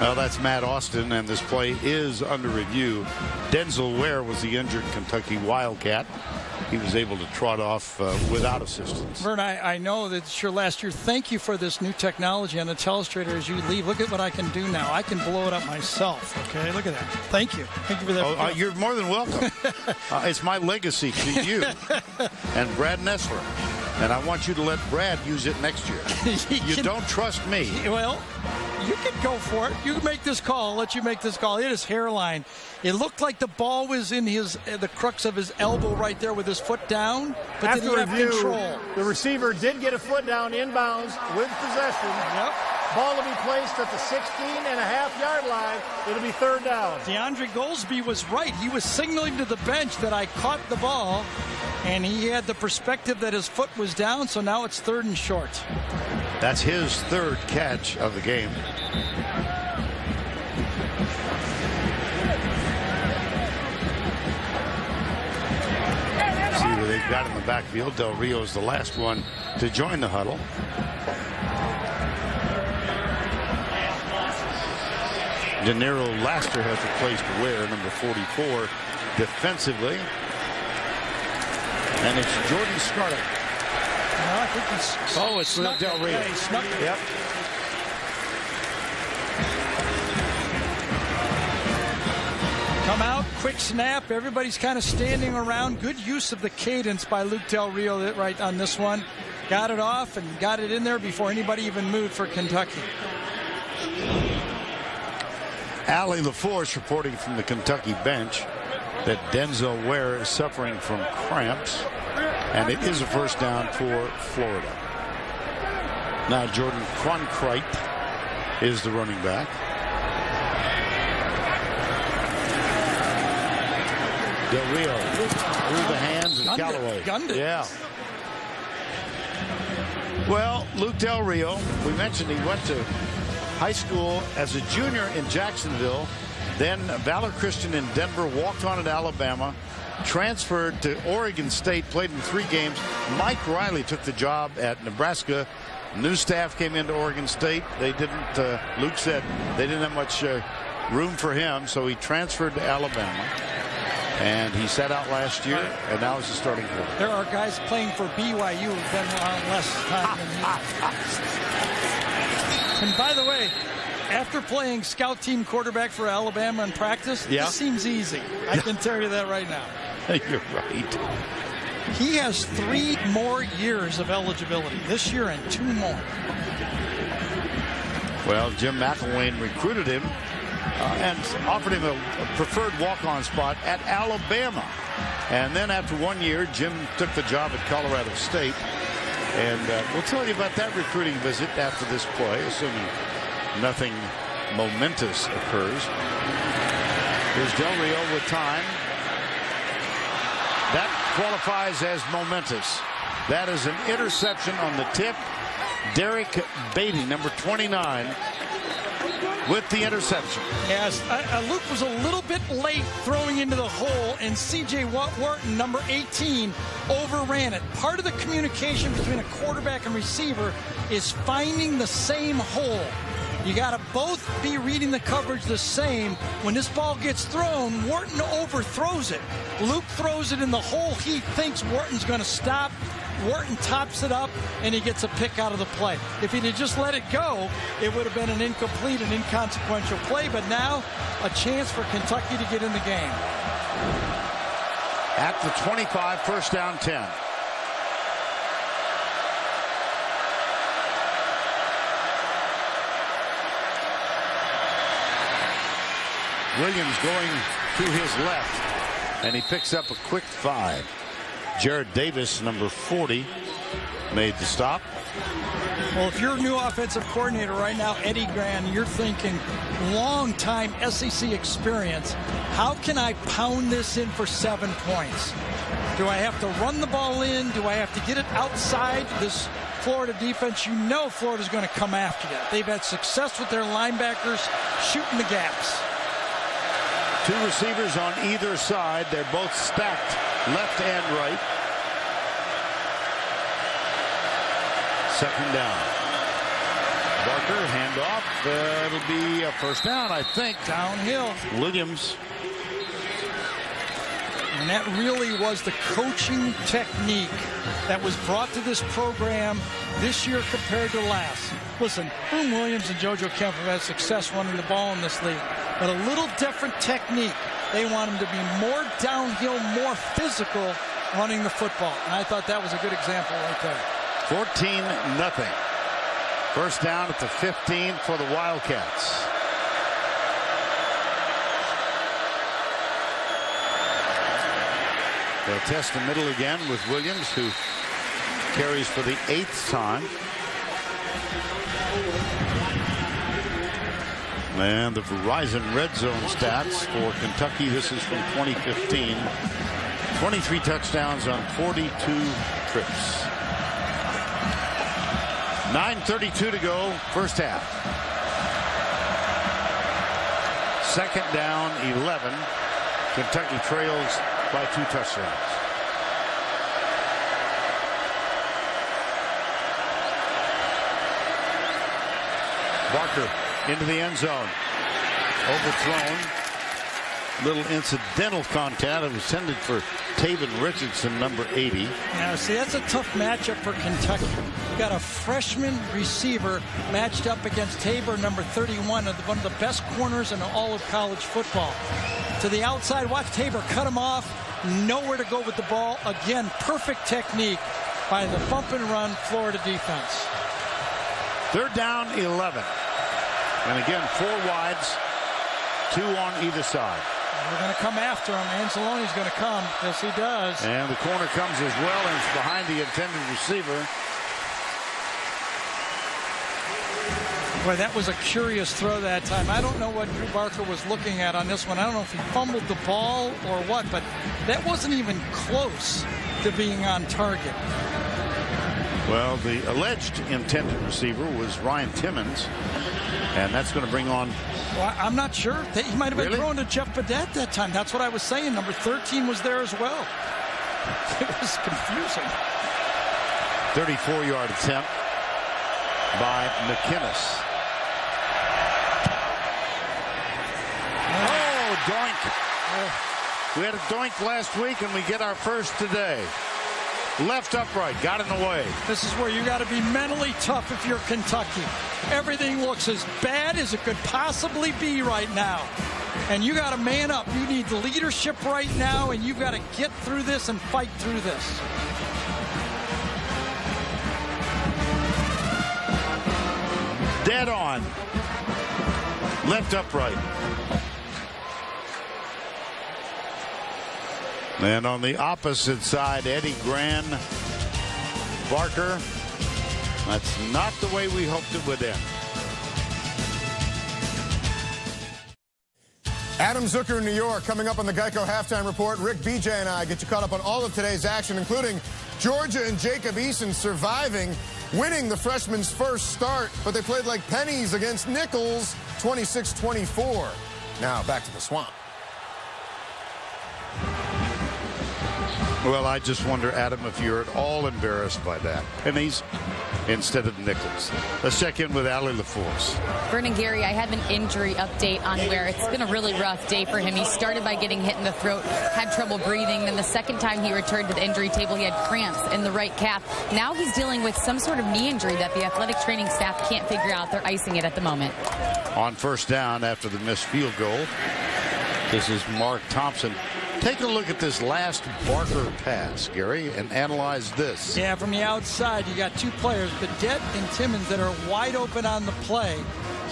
Well, that's Matt Austin, and this play is under review. Denzel Ware was the injured Kentucky Wildcat. He was able to trot off without assistance. Vern, I know that it's your last year. Thank you for this new technology on the telestrator as you leave. Look at what I can do now. I can blow it up myself. Okay, look at that. Thank you. Thank you for that. Oh, you're more than welcome. It's my legacy to you and Brad Nessler. And I want you to let Brad use it next year. You don't trust me. Well, you can go for it. You can make this call. I'll let you make this call. Hit his hairline. It looked like the ball was in the crux of his elbow right there with his foot down. But after did he have review, control? The receiver did get a foot down inbounds with possession. Yep. Ball will be placed at the 16.5-yard line. It'll be third down. DeAndre Goolsby was right. He was signaling to the bench that I caught the ball, and he had the perspective that his foot was down, so now it's third and short. That's his third catch of the game. See who they've got in the backfield. Del Rio is the last one to join the huddle. De Niro Laster has replaced Ware, number 44, defensively. And it's Jordan Scarlett. No, I think he's it's Del Rio. Yeah, he snuck it. Yep. Come out, quick snap. Everybody's kind of standing around. Good use of the cadence by Luke Del Rio right on this one. Got it off and got it in there before anybody even moved for Kentucky. Allie LaForce reporting from the Kentucky bench that Denzel Ware is suffering from cramps, and it is a first down for Florida. Now Jordan Cronkrite is the running back. Del Rio through the hands of Callaway. Gunned it. Yeah. Well, Luke Del Rio, we mentioned he went to high school as a junior in Jacksonville, then Valor Christian in Denver, walked on at Alabama, transferred to Oregon State, played in 3 games. Mike Riley took the job at Nebraska. New staff came into Oregon State. They didn't, Luke said they didn't have much room for him, so he transferred to Alabama. And he sat out last year, and now he's a starting quarterback. There are guys playing for BYU who've been on less time than he. And by the way, after playing scout team quarterback for Alabama in practice, this seems easy. I can tell you that right now. You're right. He has 3 more years of eligibility, this year and 2 more. Well, Jim McElwain recruited him and offered him a preferred walk-on spot at Alabama. And then after 1 year, Jim took the job at Colorado State. And we'll tell you about that recruiting visit after this play, assuming nothing momentous occurs. Here's Del Rio with time. That qualifies as momentous. That is an interception on the tip. Derek Beatty, number 29, with the interception. Yes, Luke was a little bit late throwing into the hole, and C.J. Wharton, number 18, overran it. Part of the communication between a quarterback and receiver is finding the same hole. You got to both be reading the coverage the same. When this ball gets thrown, Wharton overthrows it. Luke throws it in the hole he thinks Wharton's going to stop. Wharton tops it up, and he gets a pick out of the play. If he'd have just let it go, it would have been an incomplete and inconsequential play, but now a chance for Kentucky to get in the game. At the 25, first down 10. Williams going to his left, and he picks up a quick 5. Jared Davis, number 40, made the stop. Well, if you're a new offensive coordinator right now, Eddie Gran, you're thinking long-time SEC experience. How can I pound this in for 7 points? Do I have to run the ball in? Do I have to get it outside this Florida defense? You know Florida's going to come after you. They've had success with their linebackers shooting the gaps. 2 receivers on either side. They're both stacked left and right. Second down. Barker, handoff. It'll be a first down, I think. Downhill. Williams. And that really was the coaching technique that was brought to this program this year compared to last. Listen, Boone Williams and JoJo Kemp have had success running the ball in this league, but a little different technique. They want him to be more downhill, more physical running the football. And I thought that was a good example right there. 14-0. First down at the 15 for the Wildcats. They'll test the middle again with Williams, who carries for the 8th time. And the Verizon Red Zone stats for Kentucky. This is from 2015. 23 touchdowns on 42 trips. 9:32 to go, first half. Second down, 11. Kentucky trails by 2 touchdowns. Barker into the end zone. Overthrown. Little incidental contact. It was intended for Taven Richardson, number 80. Now, see, that's a tough matchup for Kentucky. You got a freshman receiver matched up against Tabor, number 31, one of the best corners in all of college football. To the outside, watch Tabor cut him off. Nowhere to go with the ball. Again, perfect technique by the bump and run Florida defense. Third down, 11. And again, 4 wides, 2 on either side. We're going to come after him. Anzalone's going to come. Yes, he does. And the corner comes as well, and it's behind the intended receiver. Boy, that was a curious throw that time. I don't know what Drew Barker was looking at on this one. I don't know if he fumbled the ball or what, but that wasn't even close to being on target. Well, the alleged intended receiver was Ryan Timmons, and that's going to bring on... Well, I'm not sure. He might have been throwing to Jeff Badette that time. That's what I was saying. Number 13 was there as well. It was confusing. 34-yard attempt by McInnes. doink. We had a doink last week, and we get our first today. Left upright, got in the way. This is where you got to be mentally tough if you're Kentucky. Everything looks as bad as it could possibly be right now. And you got to man up. You need leadership right now, and you've got to get through this and fight through this. Dead on. Left upright. And on the opposite side, Eddie Gran, Barker. That's not the way we hoped it would end. Adam Zucker in New York coming up on the Geico Halftime Report. Rick, BJ, and I get you caught up on all of today's action, including Georgia and Jacob Eason surviving, winning the freshman's first start, but they played like pennies against Nichols, 26-24. Now back to the Swamp. Well, I just wonder, Adam, if you're at all embarrassed by that. Pennies instead of Nichols. Let's check in with Allie LaForce. Vernon Gary, I have an injury update on Ware. It's been a really rough day for him. He started by getting hit in the throat, had trouble breathing. Then the second time he returned to the injury table, he had cramps in the right calf. Now he's dealing with some sort of knee injury that the athletic training staff can't figure out. They're icing it at the moment. On first down after the missed field goal, this is Mark Thompson. Take a look at this last Barker pass, Gary, and analyze this. Yeah, from the outside, you got two players, Badette and Timmons, that are wide open on the play.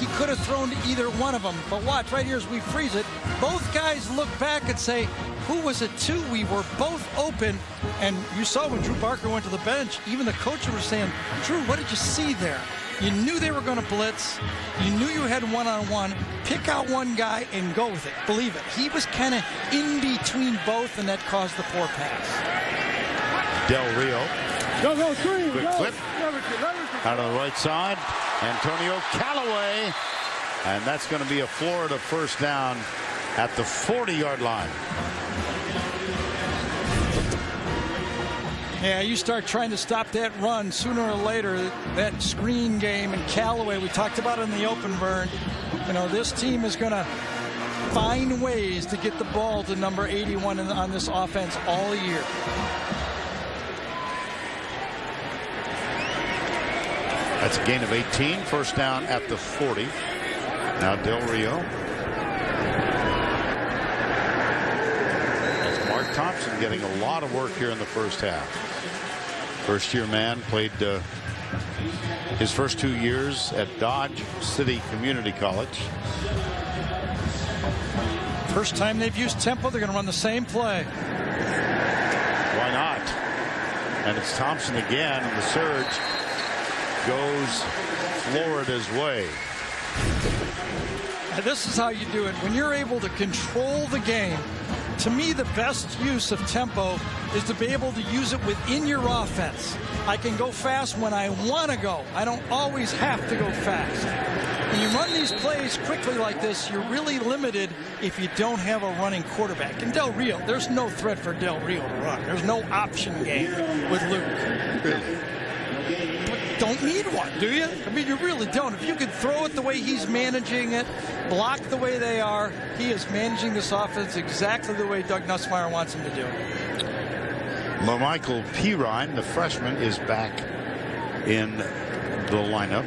He could have thrown to either one of them, but watch, right here as we freeze it, both guys look back and say, who was it to? We were both open, and you saw when Drew Barker went to the bench, even the coaches were saying, Drew, what did you see there? You knew they were going to blitz. You knew you had one-on-one. Pick out one guy and go with it. Believe it. He was kind of in between both, and that caused the poor pass. Del Rio. Go, three. Quick flip. Out on the right side. Antonio Callaway. And that's going to be a Florida first down at the 40-yard line. Yeah, you start trying to stop that run sooner or later. That screen game and Callaway, we talked about it in the open, Vern. You know, this team is going to find ways to get the ball to number 81 on this offense all year. That's a gain of 18. First down at the 40. Now Del Rio. That's Mark Thompson getting a lot of work here in the first half. First-year man, played his first 2 years at Dodge City Community College. First time they've used tempo, they're going to run the same play. Why not? And it's Thompson again, and the surge goes Florida's way. And this is how you do it. When you're able to control the game, to me, the best use of tempo is to be able to use it within your offense. I can go fast when I want to go. I don't always have to go fast. When you run these plays quickly like this, you're really limited if you don't have a running quarterback. And Del Rio, there's no threat for Del Rio to run. There's no option game with Luke. Really? Don't need one, do you? I mean, you really don't. If you could throw it the way he's managing it, block the way they are, he is managing this offense exactly the way Doug Nussmeier wants him to do it. LaMichael Pirine, the freshman, is back in the lineup.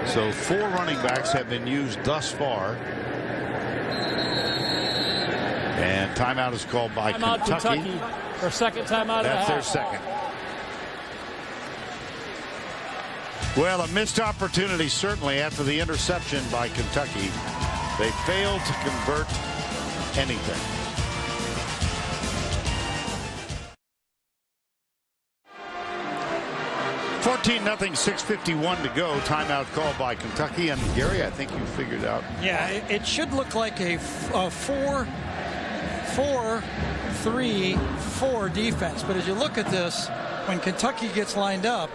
So 4 running backs have been used thus far. And timeout is called by Kentucky. Their second timeout. That's their second. Well, a missed opportunity certainly after the interception by Kentucky. They failed to convert anything. (14-0), 6:51 to go. Timeout called by Kentucky. And Gary, I think you figured out. Yeah, it should look like a 4-4-3-4 defense. But as you look at this, when Kentucky gets lined up,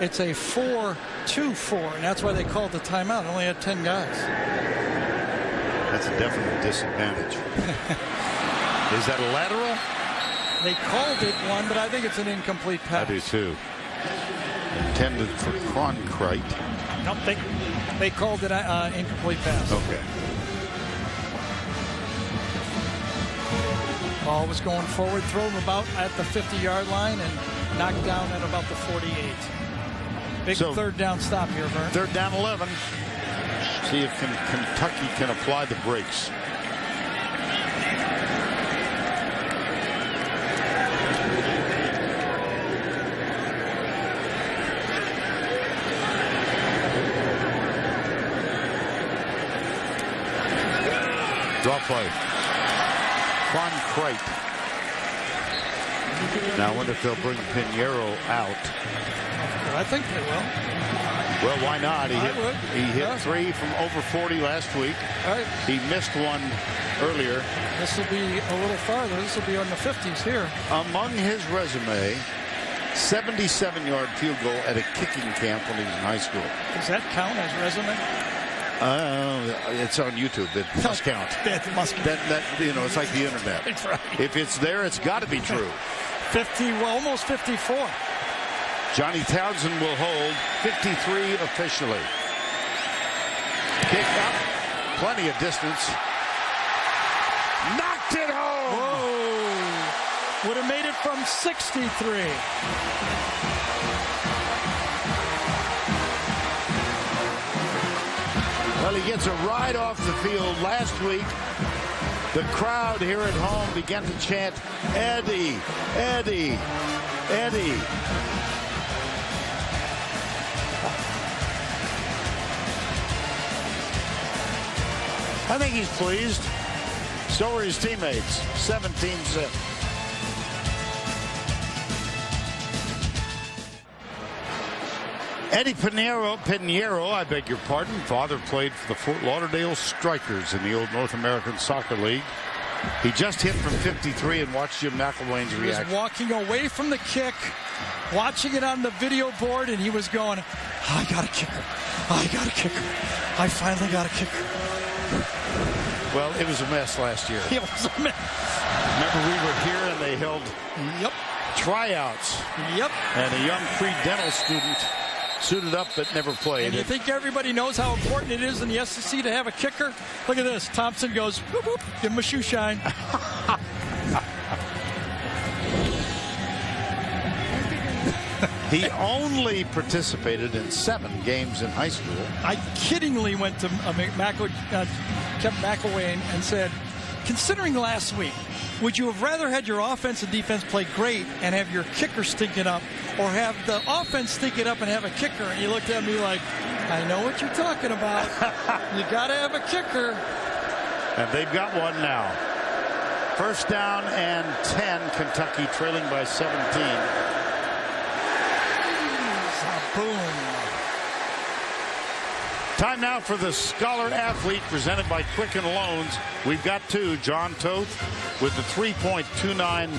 it's a 4-2-4, and that's why they called the timeout. It only had 10 guys. That's a definite disadvantage. Is that a lateral? They called it one, but I think it's an incomplete pass. I do too. Intended for Cronkrite. Nope, they called it an incomplete pass. Okay. Ball was going forward, throw him about at the 50-yard line and knocked down at about the 48. Big third down stop here, Vern. Third down 11. See if Kentucky can apply the brakes. Draw play. Von Crate. Now I wonder if they'll bring Pinheiro out. I think they will. Well, why not? He hit 3 from over 40 last week. Right. He missed one earlier. This will be a little farther. This will be on the 50s here. Among his resume, 77-yard field goal at a kicking camp when he was in high school. Does that count as resume? It's on YouTube. It must count. It must count. That it's like the internet. That's right. If it's there, it's got to be true. 50, well, almost 54. Johnny Townsend will hold 53 officially. Kick up, plenty of distance. Knocked it home. Whoa! Would have made it from 63. Well, he gets a ride off the field. Last week, the crowd here at home began to chant, Eddie, Eddie, Eddie. I think he's pleased. So are his teammates. 17-zip. Eddie Pinheiro, I beg your pardon, father played for the Fort Lauderdale Strikers in the old North American Soccer League. He just hit from 53 and watched Jim McElwain's reaction. He was walking away from the kick, watching it on the video board, and he was going, I got a kicker. I got a kicker. I finally got a kicker. Well, it was a mess last year. It was a mess. Remember, we were here and they held tryouts. Yep. And a young pre-dental student suited up but never played. And you think everybody knows how important it is in the SEC to have a kicker? Look at this. Thompson goes, whoop, whoop, give him a shoe shine. He only participated in 7 games in high school. I kiddingly went to Kevin McElwain and said, considering last week, would you have rather had your offense and defense play great and have your kicker stink it up, or have the offense stink it up and have a kicker? And he looked at me like, I know what you're talking about. You got to have a kicker. And they've got one now. First down and 10, Kentucky trailing by 17. Boom. Time now for the Scholar Athlete presented by Quicken Loans. We've got 2. John Toth with the 3.29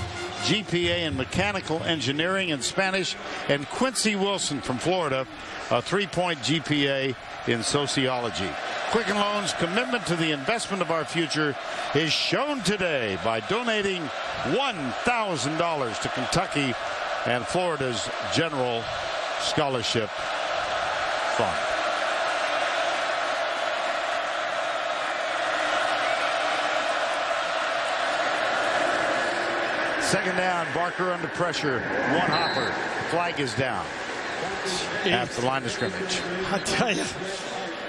GPA in mechanical engineering and Spanish, and Quincy Wilson from Florida, a 3-point GPA in sociology. Quicken Loans' commitment to the investment of our future is shown today by donating $1,000 to Kentucky and Florida's General Scholarship Fund. Second down, Barker under pressure. One hopper. Flag is down at the line of scrimmage. I tell you,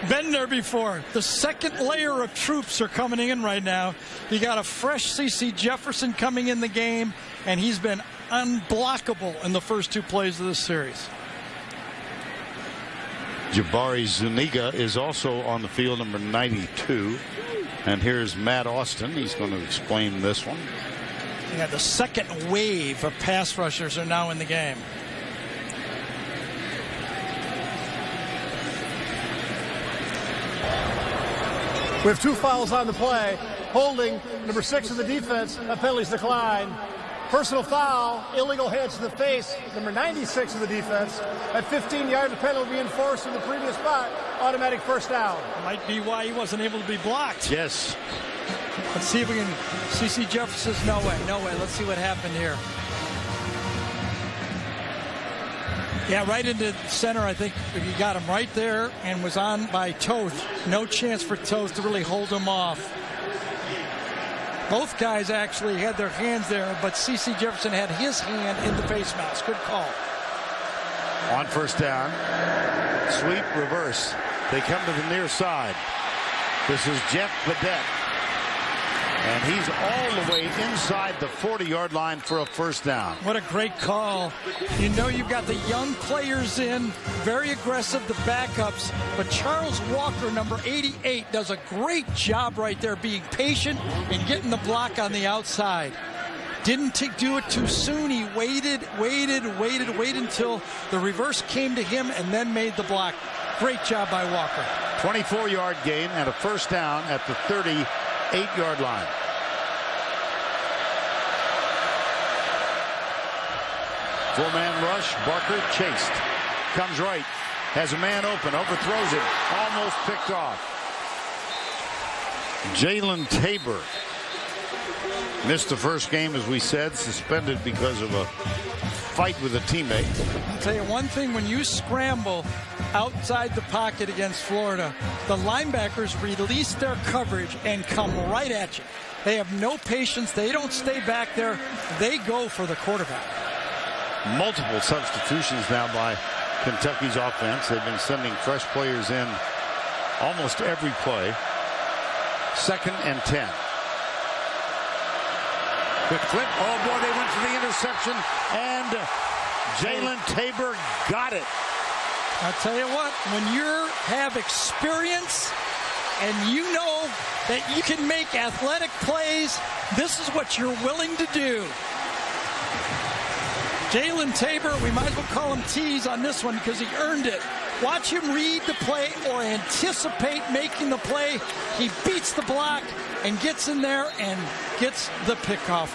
been there before. The second layer of troops are coming in right now. You got a fresh C.C. Jefferson coming in the game, and he's been unblockable in the first 2 plays of this series. Jabari Zuniga is also on the field, number 92. And here's Matt Austin. He's going to explain this one. Yeah, the second wave of pass rushers are now in the game. We have 2 fouls on the play. Holding, number 6 of the defense. That penalty's declined. Personal foul, illegal hands to the face, number 96 of the defense. At 15 yards, the penalty will be enforced in the previous spot. Automatic first down. Might be why he wasn't able to be blocked. Yes. Let's see if we can. C.C. Jefferson says no way. Let's see what happened here. Yeah, right into center. I think he got him right there and was on by Toth. No chance for Toth to really hold him off. Both guys actually had their hands there, but C.C. Jefferson had his hand in the face mask. Good call. On first down, sweep, reverse. They come to the near side. This is Jeff Badette. And he's all the way inside the 40-yard line for a first down. What a great call. You know you've got the young players in, very aggressive, the backups. But Charles Walker, number 88, does a great job right there being patient and getting the block on the outside. Didn't do it too soon. He waited until the reverse came to him and then made the block. Great job by Walker. 24-yard gain and a first down at the 38-yard line. Four-man rush. Barker chased. Comes right. Has a man open. Overthrows it. Almost picked off. Jalen Tabor missed the first game, as we said, suspended because of a fight with a teammate. I'll tell you one thing, when you scramble outside the pocket against Florida, the linebackers release their coverage and come right at you. They have no patience. They don't stay back there. They go for the quarterback. Multiple substitutions now by Kentucky's offense. They've been sending fresh players in almost every play. 2nd and 10. Quick flip. Oh, boy, they went for the interception, and Jalen Tabor got it. I'll tell you what, when you have experience and you know that you can make athletic plays, this is what you're willing to do. Jalen Tabor, we might as well call him Tease on this one because he earned it. Watch him read the play or anticipate making the play. He beats the block and gets in there and gets the pickoff.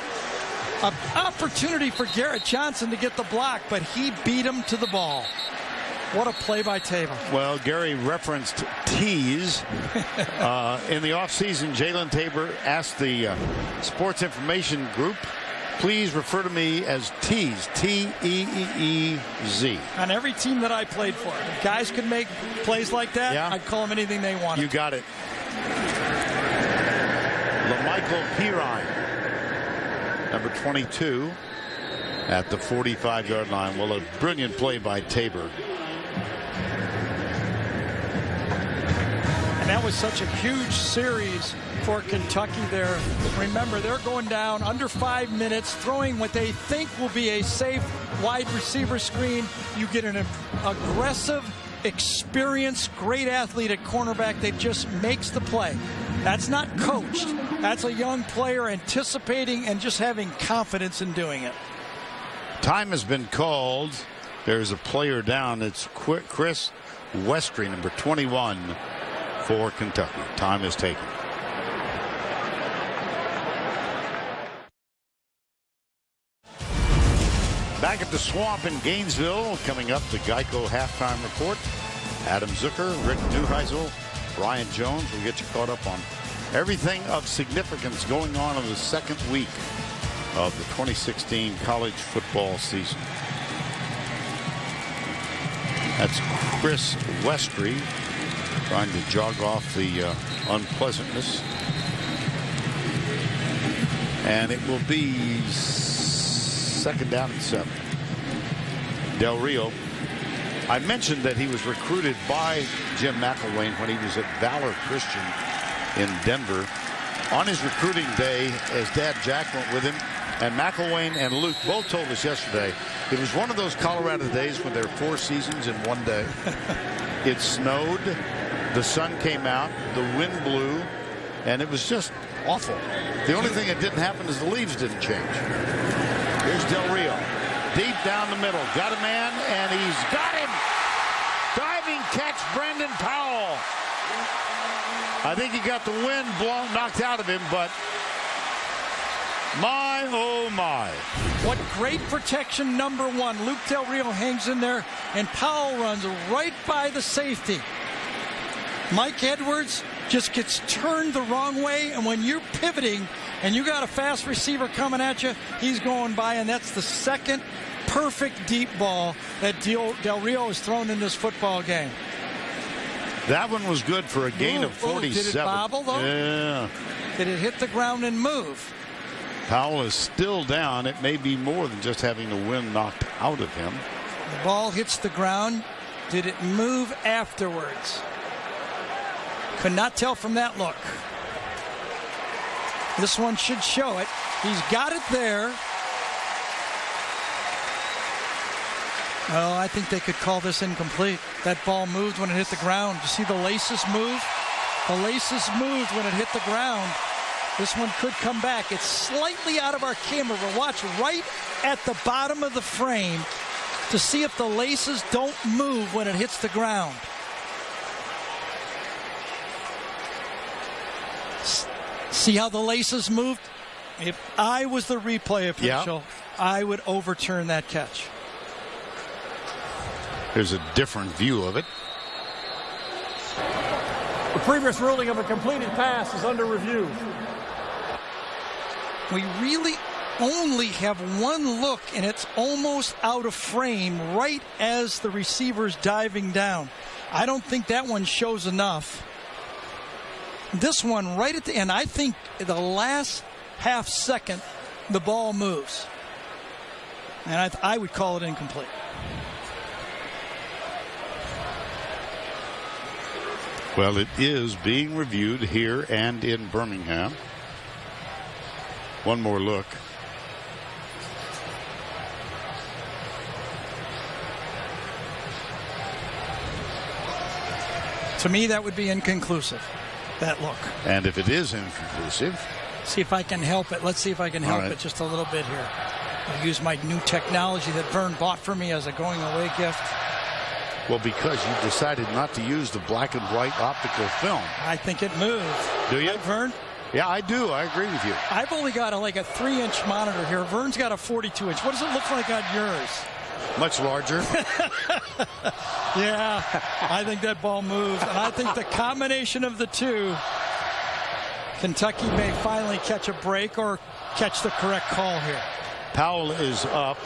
An opportunity for Garrett Johnson to get the block, but he beat him to the ball. What a play by Tabor. Well, Gary referenced Tease. In the offseason, Jalen Tabor asked the sports information group, please refer to me as Tease, T-E-E-E-Z. On every team that I played for, if guys could make plays like that, yeah, I'd call them anything they wanted. You got it. LaMichael Pirine, number 22, at the 45-yard line. Well, a brilliant play by Tabor. And that was such a huge series for Kentucky there. Remember, they're going down under 5 minutes, throwing what they think will be a safe wide receiver screen. You get an aggressive, experienced, great athlete at cornerback that just makes the play. That's not coached. That's a young player anticipating and just having confidence in doing it. Time has been called. There's a player down. It's Chris Westry, number 21 for Kentucky. Time is taken. Back at the Swamp in Gainesville, coming up, the Geico halftime report. Adam Zucker, Rick Neuheisel, Brian Jones will get you caught up on everything of significance going on in the second week of the 2016 college football season. That's Chris Westry trying to jog off the unpleasantness. And it will be 2nd down and 7. Del Rio. I mentioned that he was recruited by Jim McElwain when he was at Valor Christian in Denver. On his recruiting day, his dad Jack went with him, and McElwain and Luke both told us yesterday it was one of those Colorado days when there are 4 seasons in one day. It snowed, the sun came out, the wind blew, and it was just awful. The only thing that didn't happen is the leaves didn't change. Here's Del Rio. Deep down the middle. Got a man, and he's got him. Diving catch, Brendan Powell. I think he got the wind knocked out of him, but my, oh my. What great protection, number 1. Luke Del Rio hangs in there, and Powell runs right by the safety. Mike Edwards just gets turned the wrong way, and when you're pivoting and you got a fast receiver coming at you, he's going by, and that's the second perfect deep ball that Del Rio has thrown in this football game. That one was good for a gain of 47. Did it bobble, though? Yeah. Did it hit the ground and move? Powell is still down. It may be more than just having the wind knocked out of him. The ball hits the ground. Did it move afterwards? Could not tell from that look. This one should show it. He's got it there. Oh, I think they could call this incomplete. That ball moved when it hit the ground. You see the laces move? The laces moved when it hit the ground. This one could come back. It's slightly out of our camera, but watch right at the bottom of the frame to see if the laces don't move when it hits the ground. See how the laces moved? If I was the replay official, I would overturn that catch. There's a different view of it. The previous ruling of a completed pass is under review. We really only have one look, and it's almost out of frame right as the receiver's diving down. I don't think that one shows enough. This one right at the end, I think the last half second, the ball moves. And I would call it incomplete. Well, it is being reviewed here and in Birmingham. One more look. To me, that would be inconclusive, that look. And if it is inconclusive. See if I can help it. Let's see if I can help it just a little bit here. I'll use my new technology that Vern bought for me as a going away gift. Well, because you decided not to use the black and white optical film. I think it moved. Do you? Right, Vern? Yeah, I do. I agree with you. I've only got like a 3-inch monitor here. Vern's got a 42-inch. What does it look like on yours? Much larger. Yeah, I think that ball moved. And I think the combination of the two, Kentucky may finally catch a break or catch the correct call here. Powell is up.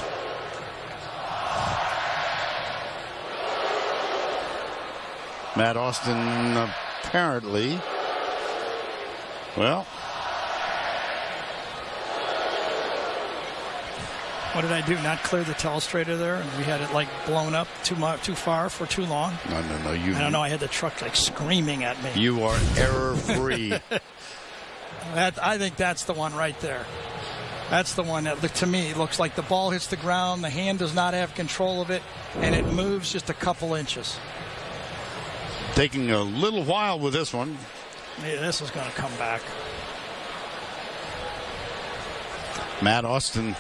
Matt Austin apparently, well. What did I do? Not clear the telestrator there? And we had it like blown up too far for too long? No. I don't know. I had the truck like screaming at me. You are error-free. I think that's the one right there. That's the one that, to me, looks like the ball hits the ground, the hand does not have control of it, and it moves just a couple inches. Taking a little while with this one. Yeah, this is going to come back. Matt Austin.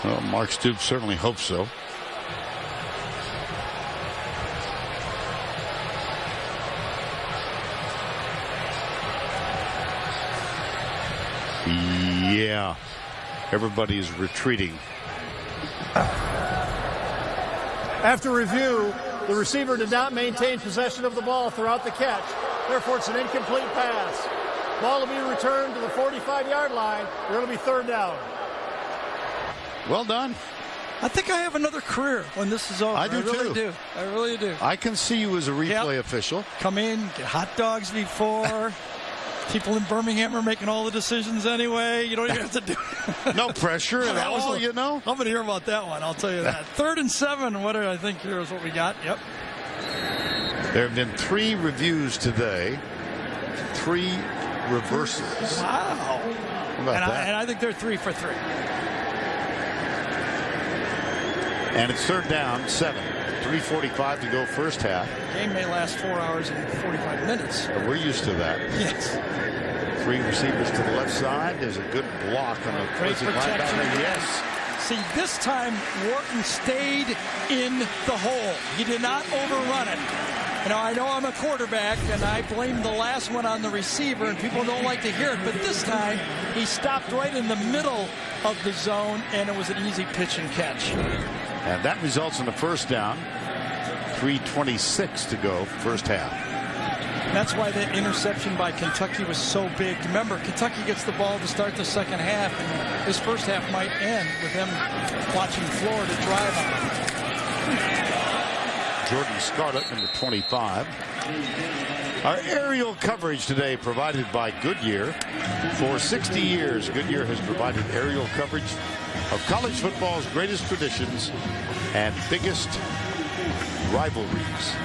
Well, Mark Stoops certainly hopes so. Yeah. Everybody is retreating. After review, the receiver did not maintain possession of the ball throughout the catch. Therefore, it's an incomplete pass. Ball will be returned to the 45-yard line. They're going to be third down. Well done. I think I have another career when this is over. I do, too. I really do. I can see you as a replay official. Come in, get hot dogs before. People in Birmingham are making all the decisions anyway. You don't even have to do it. No pressure at all, you know. I'm going to hear about that one. I'll tell you that. 3rd and 7. What do I think here is what we got? Yep. There have been 3 reviews today. 3 reversals. Wow. How about that? And I think they're 3 for 3. And it's 3rd down, 7. 3:45 to go first half. The game may last 4 hours and 45 minutes. We're used to that. Yes. 3 receivers to the left side. There's a good block on the Great protection. Yes. See, this time Wharton stayed in the hole. He did not overrun it. You know, I know I'm a quarterback, and I blame the last one on the receiver, and people don't like to hear it, but this time he stopped right in the middle of the zone, and it was an easy pitch and catch. And that results in a first down. 3:26 to go first half. That's why that interception by Kentucky was so big. Remember, Kentucky gets the ball to start the second half, and this first half might end with them watching Florida drive on it. Jordan Scarlett, number 25. Our aerial coverage today provided by Goodyear. For 60 years, Goodyear has provided aerial coverage of college football's greatest traditions and biggest rivalries.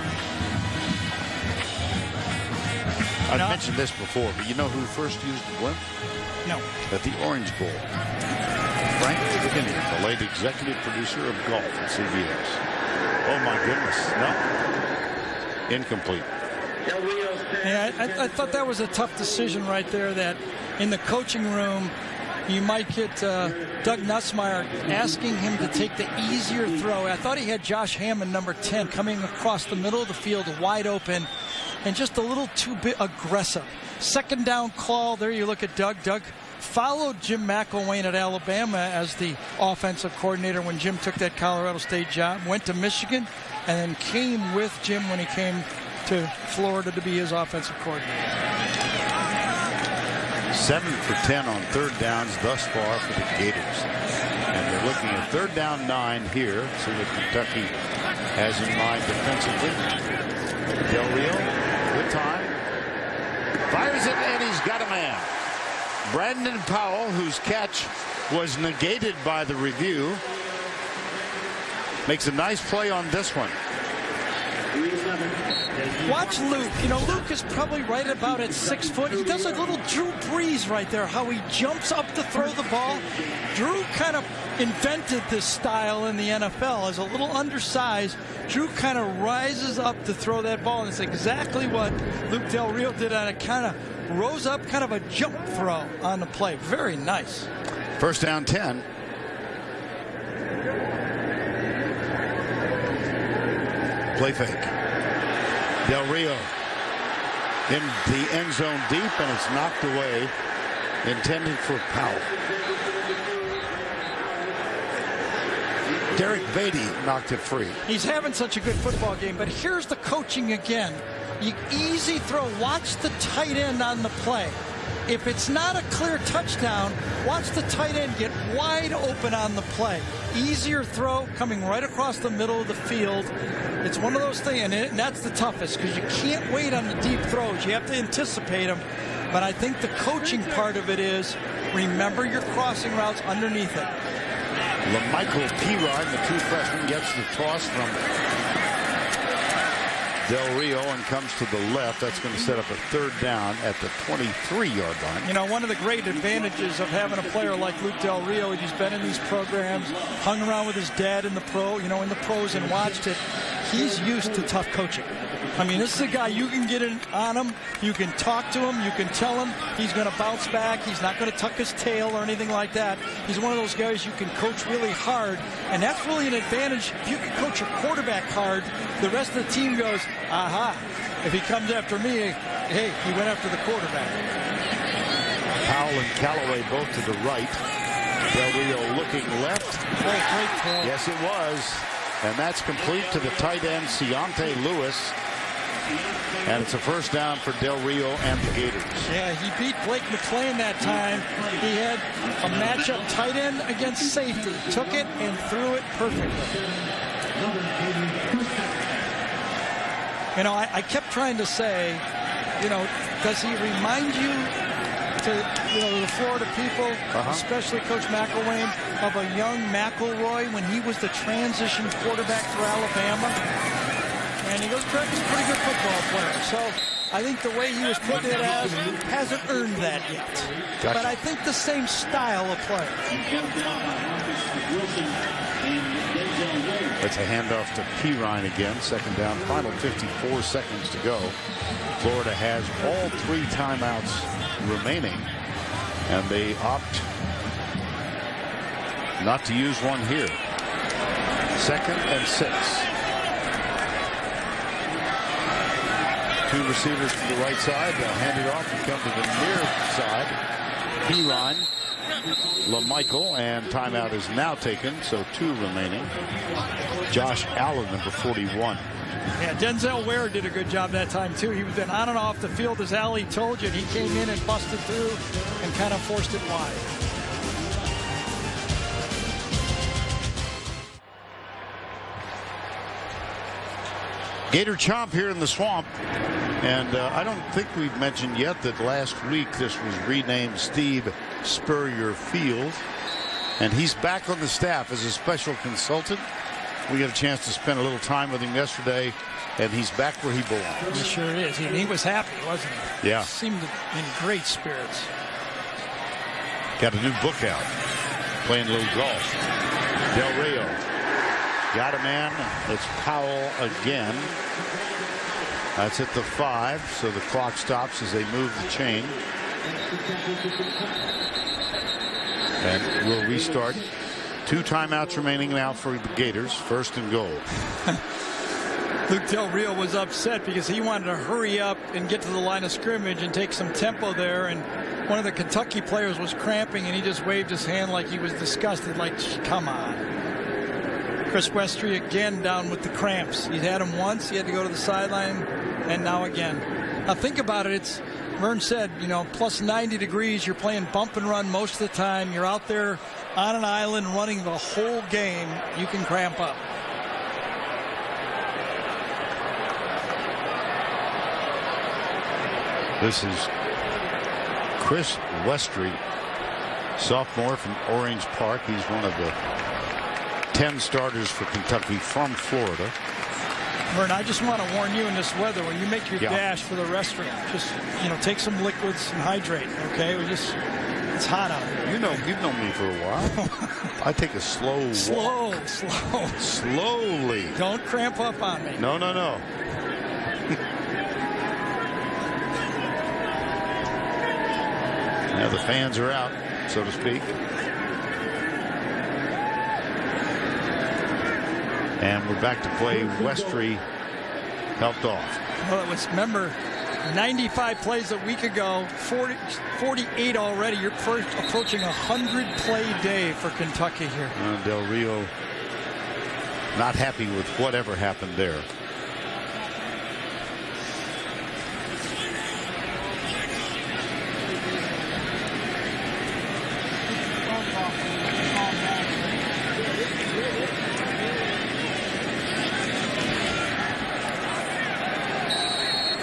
I've mentioned this before, but you know who first used the blimp? No. At the Orange Bowl. Frank Kinney, the late executive producer of golf at CBS. Oh my goodness. No. Incomplete. Yeah, I thought that was a tough decision right there, that in the coaching room you might get Doug Nussmeier asking him to take the easier throw. I thought he had Josh Hammond, number 10, coming across the middle of the field wide open and just a little too aggressive. Second down call. There you look at Doug. Doug followed Jim McElwain at Alabama as the offensive coordinator when Jim took that Colorado State job. Went to Michigan and then came with Jim when he came to Florida to be his offensive coordinator. 7 for 10 on third downs thus far for the Gators. And they're looking at third down 9 here. See what Kentucky has in mind defensively. Del Rio, good time. Fires it, and he's got a man. Brandon Powell, whose catch was negated by the review, makes a nice play on this one. Watch Luke. You know, Luke is probably right about at 6 foot. He does a little Drew Brees right there, how he jumps up to throw the ball. Drew kind of invented this style in the NFL. As a little undersized, Drew kind of rises up to throw that ball, and it's exactly what Luke Del Rio did on a kind of rose up, kind of a jump throw on the play. Very nice. First down 10. Play fake. Del Rio in the end zone deep, and it's knocked away, intended for Powell. Derek Beatty knocked it free. He's having such a good football game, but here's the coaching again. Easy throw. Watch the tight end on the play. If it's not a clear touchdown, watch the tight end get wide open on the play. Easier throw coming right across the middle of the field. It's one of those things, and that's the toughest because you can't wait on the deep throws. You have to anticipate them. But I think the coaching part of it is remember your crossing routes underneath it. LaMichael Pirard, the true freshman, gets the toss from Del Rio and comes to the left. That's going to set up a third down at the 23-yard line. You know, one of the great advantages of having a player like Luke Del Rio, he's been in these programs, hung around with his dad in the pros and watched it. He's used to tough coaching. I mean, this is a guy you can get in on him, you can talk to him, you can tell him he's going to bounce back, he's not going to tuck his tail or anything like that. He's one of those guys you can coach really hard, and that's really an advantage. If you can coach your quarterback hard, the rest of the team goes, aha, if he comes after me, hey, he went after the quarterback. Powell and Callaway both to the right. Del Rio looking left. Oh, great throw. Yes, it was. And that's complete to the tight end, Ciante Lewis. And it's a first down for Del Rio and the Gators. Yeah, he beat Blake McClain that time. He had a matchup tight end against safety. Took it and threw it perfectly. You know, I kept trying to say, you know, does he remind you to, you know, the Florida people, especially Coach McElwain, of a young McElroy when he was the transition quarterback for Alabama? And he goes, Craig's a pretty good football player. So I think the way he was putting it as hasn't earned that yet. Gotcha. But I think the same style of play. It's a handoff to Pirine again. Second down, final 54 seconds to go. Florida has all 3 timeouts remaining, and they opt not to use one here. 2nd and 6. 2 receivers to the right side. They'll hand it off and come to the near side. Pirine, LaMichael, and timeout is now taken, so 2 remaining. Josh Allen, number 41. Yeah, Denzel Ware did a good job that time, too. He was been on and off the field, as Ali told you, and he came in and busted through and kind of forced it wide. Gator Chomp here in the swamp. And I don't think we've mentioned yet that last week this was renamed Steve Spurrier Field. And he's back on the staff as a special consultant. We got a chance to spend a little time with him yesterday, and he's back where he belongs. He sure is. He was happy, wasn't he? Yeah. He seemed in great spirits. Got a new book out. Playing a little golf. Del Rio. Got a man. It's Powell again. That's at the 5, so the clock stops as they move the chain. And we'll restart. 2 timeouts remaining now for the Gators. 1st and goal. Luke Del Rio was upset because he wanted to hurry up and get to the line of scrimmage and take some tempo there. And one of the Kentucky players was cramping, and he just waved his hand like he was disgusted, like, come on. Chris Westry again down with the cramps. He had him once. He had to go to the sideline, and now again. Now think about it. It's Vern said, you know, plus 90 degrees. You're playing bump and run most of the time. You're out there on an island running the whole game. You can cramp up. This is Chris Westry, sophomore from Orange Park. He's one of the 10 starters for Kentucky from Florida. Vern, I just want to warn you in this weather, when you make your dash for the restroom, just, you know, take some liquids and hydrate, okay? It's hot out here. You know, you've known me for a while. I take a slow walk. Slowly. Don't cramp up on me. No. Now the fans are out, so to speak. And we're back to play. Westry helped off. Well, it was, remember, 95 plays a week ago, 48 already. You're approaching 100-play day for Kentucky here. Del Rio not happy with whatever happened there.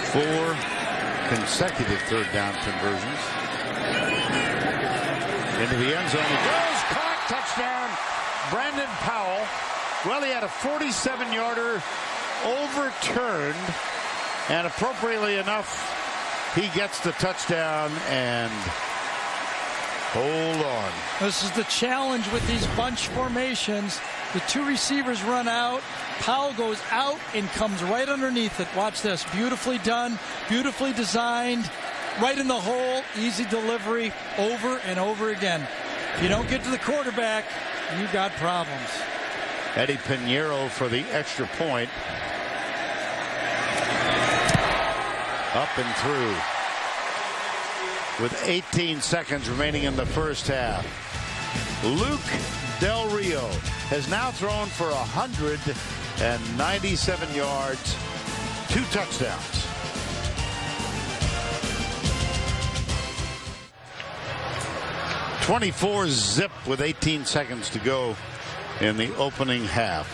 Four consecutive third down conversions. Into the end zone. He goes. Caught. Touchdown. Brandon Powell. Well, he had a 47-yarder overturned. And appropriately enough, he gets the touchdown and hold on. This is the challenge with these bunch formations. The 2 receivers run out. Powell goes out and comes right underneath it. Watch this. Beautifully done. Beautifully designed. Right in the hole. Easy delivery over and over again. If you don't get to the quarterback, you got problems. Eddie Pinheiro for the extra point. Up and through. With 18 seconds remaining in the first half. Luke Del Rio has now thrown for 197 yards, 2 touchdowns. .24-zip with 18 seconds to go in the opening half.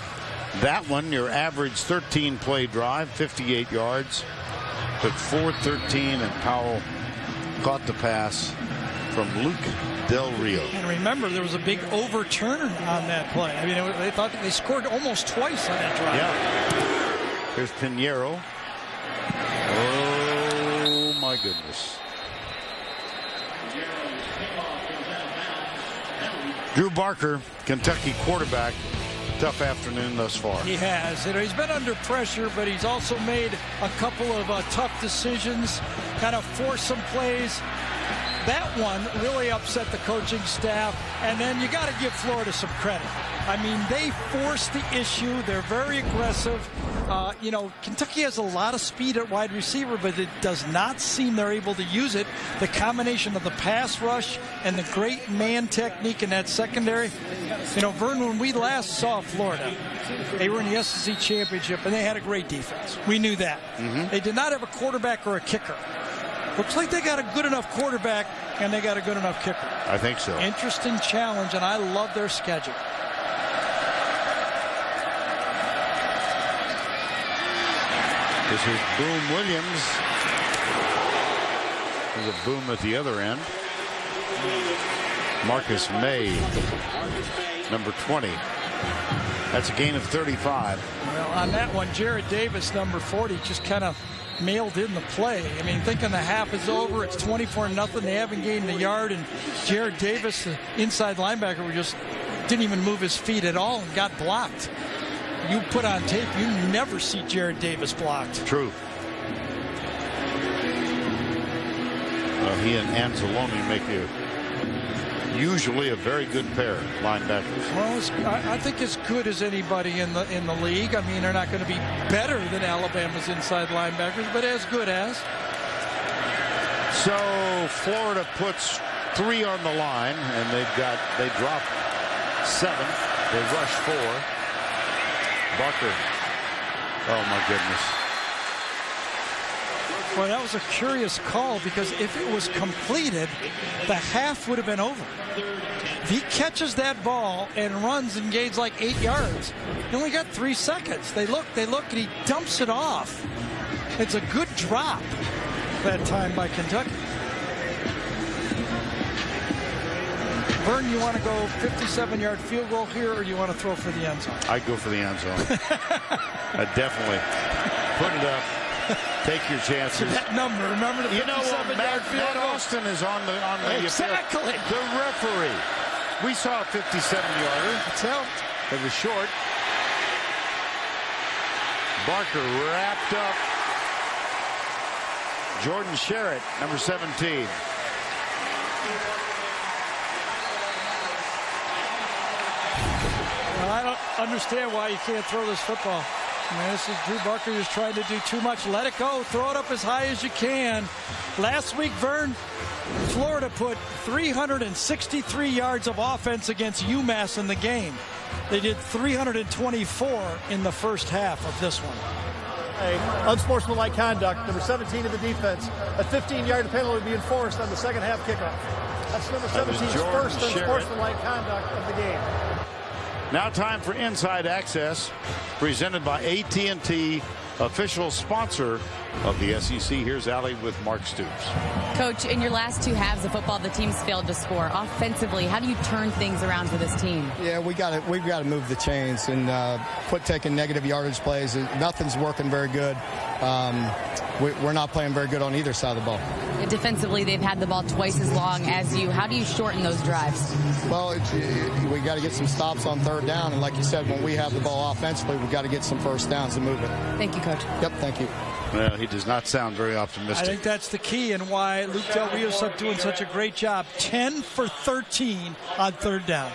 That one, your average 13-play drive, 58 yards. Took 4:13, and Powell caught the pass from Luke Del Rio. And remember, there was a big overturn on that play. I mean, they thought they scored almost twice on that drive. Yeah. Here's Pinheiro. Oh, my goodness. Drew Barker, Kentucky quarterback. Tough afternoon thus far. He has. You know, he's been under pressure, but he's also made a couple of tough decisions, kind of forced some plays. That one really upset the coaching staff. And then you got to give Florida some credit. I mean, they forced the issue. They're very aggressive. You know, Kentucky has a lot of speed at wide receiver, but it does not seem they're able to use it. The combination of the pass rush and the great man technique in that secondary. You know, Vern, when we last saw Florida, they were in the SEC championship, and they had a great defense. We knew that. They did not have a quarterback or a kicker. Looks like they got a good enough quarterback, and they got a good enough kicker. I think so. Interesting challenge, and I love their schedule. This is Boom Williams. There's a boom at the other end. Marcus May, number 20. That's a gain of 35. Well, on that one, Jared Davis, number 40, just kind of mailed in the play. I mean, thinking the half is over, it's 24-0. They haven't gained a yard, and Jared Davis, the inside linebacker, just didn't even move his feet at all and got blocked. You put on tape, you never see Jared Davis blocked. True. He and Anzalone make usually a very good pair, linebackers. Well, I think as good as anybody in the league. I mean, they're not going to be better than Alabama's inside linebackers, but as good as. So Florida puts 3 on the line, and they drop 7. They rush 4. Barker. Oh my goodness. Well, that was a curious call, because if it was completed, the half would have been over. If he catches that ball and runs and gains like 8 yards, he only got 3 seconds. They look, and he dumps it off. It's a good drop that time by Kentucky. Vern, you want to go 57-yard field goal here, or do you want to throw for the end zone? I go for the end zone. I definitely put it up. Take your chances. That number, remember the 57-yard field goal? Matt Austin is on the exactly. The referee. We saw a 57-yarder. It's helped. It was short. Barker wrapped up. Jordan Sherritt, number 17. Well, I don't understand why you can't throw this football. I mean, this is Drew Barker just trying to do too much. Let it go. Throw it up as high as you can. Last week, Vern, Florida put 363 yards of offense against UMass in the game. They did 324 in the first half of this one. Unsportsmanlike conduct, number 17 of the defense. A 15-yard penalty would be enforced on the second half kickoff. That's number 17's first unsportsmanlike conduct of the game. Now time for Inside Access, presented by AT&T, official sponsor of the SEC. Here's Allie with Mark Stoops. Coach, in your last 2 halves of football, the team's failed to score. Offensively, how do you turn things around for this team? Yeah, we've got to move the chains and quit taking negative yardage plays. Nothing's working very good. We're not playing very good on either side of the ball. Defensively, they've had the ball twice as long as you. How do you shorten those drives? Well, we got to get some stops on third down, and like you said, when we have the ball offensively, we've got to get some first downs to move it. Thank you, Coach. Yep, thank you. Well, he does not sound very optimistic. I think that's the key, and why Luke Del Rio's doing such a great job. 10 for 13 on third down.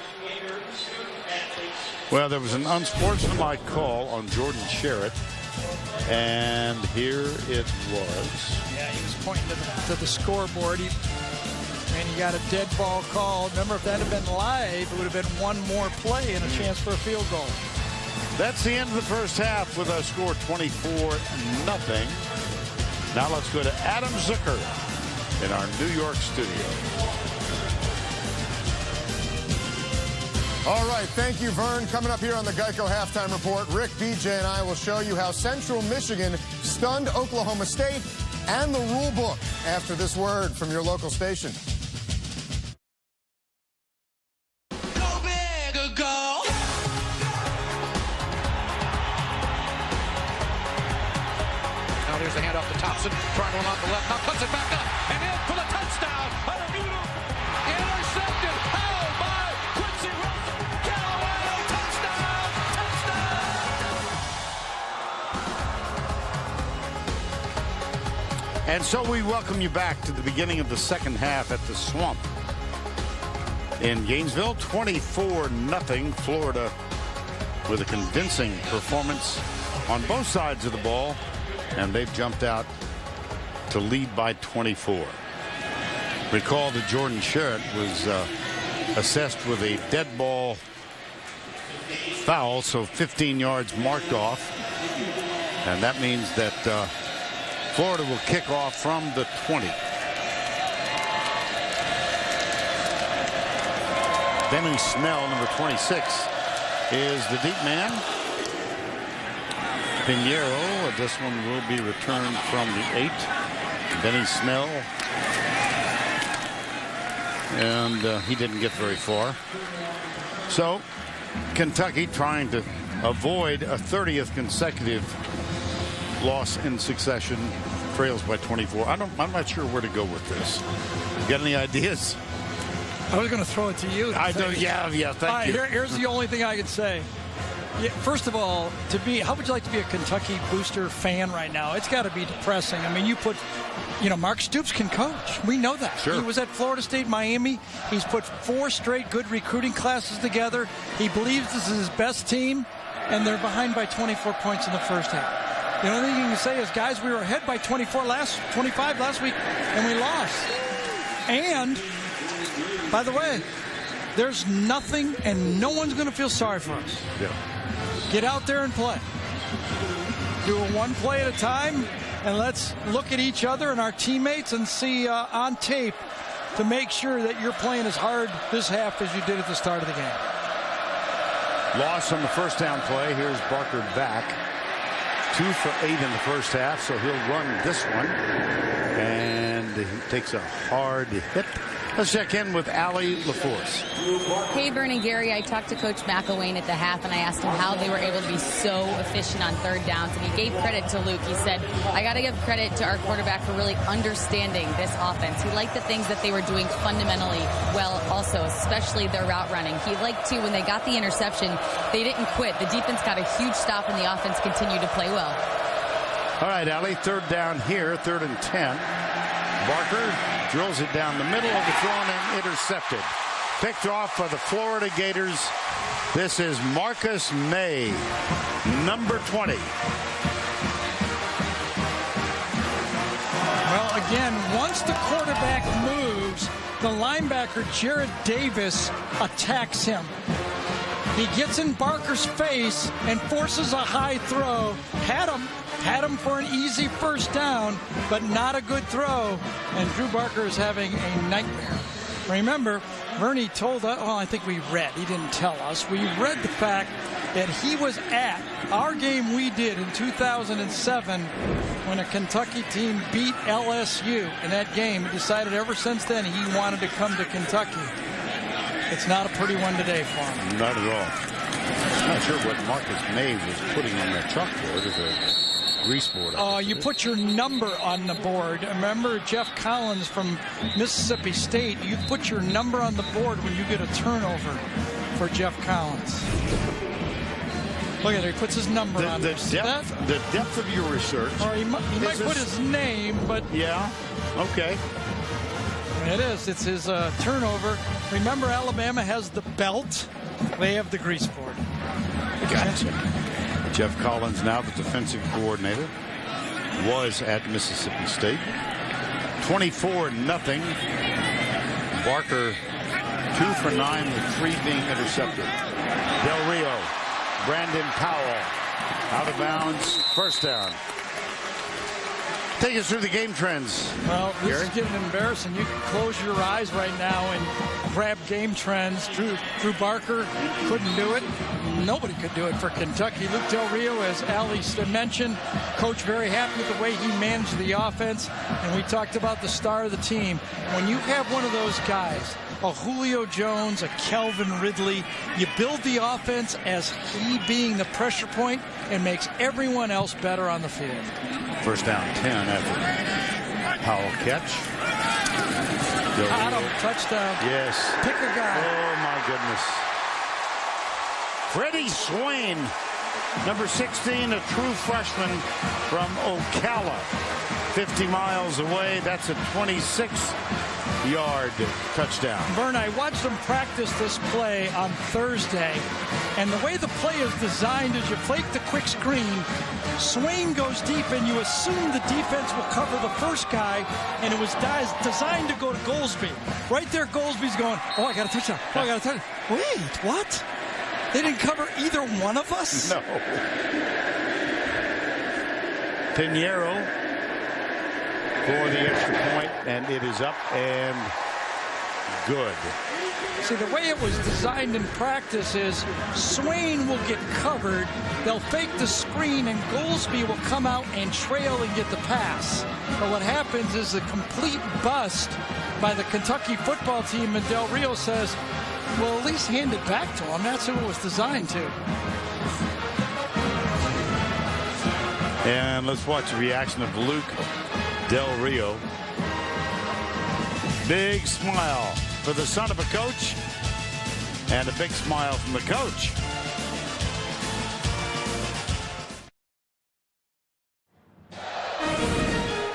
Well, there was an unsportsmanlike call on Jordan Sherritt, and here it was. Yeah, he was pointing to the scoreboard, and he got a dead ball call. Remember, if that had been live, it would have been one more play and a chance for a field goal. That's the end of the first half with our score 24-0. Now let's go to Adam Zucker in our New York studio. All right, thank you, Vern. Coming up here on the Geico Halftime Report, Rick, BJ, and I will show you how Central Michigan stunned Oklahoma State and the rule book after this word from your local station. Go big or go. Now here's the handoff to Thompson, trying one on the left, now cuts it back up, and in for the touchdown. Intercepted. How by Quincy Wilson. Callaway, touchdown, touchdown. And so we welcome you back to the beginning of the second half at the Swamp in Gainesville. 24-0 Florida, with a convincing performance on both sides of the ball, and they've jumped out to lead by 24. Recall that Jordan Sherritt was assessed with a dead ball foul, so 15 yards marked off, and that means that Florida will kick off from the 20. Benny Snell, number 26, is the deep man. Pinheiro, this one will be returned from the 8. Benny Snell. And he didn't get very far. So Kentucky trying to avoid a 30th consecutive loss in succession, trails by 24. I'm not sure where to go with this. Got any ideas? I was going to throw it to you. I do. Yeah. Thank you. Here's the only thing I can say. Yeah, first of all, how would you like to be a Kentucky Booster fan right now? It's got to be depressing. I mean, Mark Stoops can coach. We know that. Sure. He was at Florida State, Miami. He's put 4 straight good recruiting classes together. He believes this is his best team, and they're behind by 24 points in the first half. The only thing you can say is, guys, we were ahead by 25 last week, and we lost. And, by the way, there's nothing, and no one's going to feel sorry for us. Yeah. Get out there and play. Do it one play at a time, and let's look at each other and our teammates and see on tape to make sure that you're playing as hard this half as you did at the start of the game. Loss on the first down play. Here's Barker back. 2 for 8 in the first half, so he'll run this one. And he takes a hard hit. Let's check in with Allie LaForce. Hey, Vern and Gary, I talked to Coach McElwain at the half, and I asked him how they were able to be so efficient on third downs, and he gave credit to Luke. He said, I got to give credit to our quarterback for really understanding this offense. He liked the things that they were doing fundamentally well also, especially their route running. He liked, too, when they got the interception, they didn't quit. The defense got a huge stop, and the offense continued to play well. All right, Allie, third down here, 3rd and 10. Barker drills it down the middle, overthrown and intercepted. Picked off by the Florida Gators. This is Marcus May, number 20. Well, again, once the quarterback moves, the linebacker, Jared Davis, attacks him. He gets in Barker's face and forces a high throw. Had him for an easy first down, but not a good throw. And Drew Barker is having a nightmare. Remember, Bernie told us, I think we read, he didn't tell us, we read the fact that he was at our game we did in 2007 when a Kentucky team beat LSU in that game. He decided ever since then he wanted to come to Kentucky. It's not a pretty one today for him. Not at all. I'm not sure what Marcus May was putting on that chalkboard as a grease board. You put your number on the board. Remember Jeff Collins from Mississippi State? You put your number on the board when you get a turnover for Jeff Collins. Look at it. He puts his number on the depth of your research. Or he might put his name, but... Yeah, okay. It is. It's his turnover. Remember, Alabama has the belt. They have the grease board. Gotcha. Jeff Collins, now the defensive coordinator, was at Mississippi State. 24-0. Barker 2 for 9 with 3 being intercepted. Del Rio, Brandon Powell, out of bounds, first down. Take us through the game trends. Well, this is getting embarrassing. You can close your eyes right now and grab game trends. Drew Barker couldn't do it. Nobody could do it for Kentucky. Luke Del Rio, as Ali mentioned, coach very happy with the way he managed the offense. And we talked about the star of the team. When you have one of those guys, a Julio Jones, a Calvin Ridley, you build the offense as he being the pressure point and makes everyone else better on the field. First down 10 after Powell catch. Got him, touchdown. Yes. Pick a guy. Oh, my goodness. Freddie Swain, number 16, a true freshman from Ocala. 50 miles away. That's a 26-yard touchdown. Vern, I watched them practice this play on Thursday, and the way the play is designed is you flake the quick screen, Swain goes deep, and you assume the defense will cover the first guy, and it was designed to go to Goldsby. Right there, Goldsby's going, oh, I got a touchdown. Oh, I got a touchdown. Wait, what? They didn't cover either one of us? No. Pinheiro for the extra point, and it is up and good. See, the way it was designed in practice is Swain will get covered, they'll fake the screen, and Goolsby will come out and trail and get the pass. But what happens is a complete bust by the Kentucky football team, and Del Rio says, well, at least hand it back to him. That's who it was designed to. And let's watch the reaction of Luke Del Rio. Big smile for the son of a coach, and a big smile from the coach.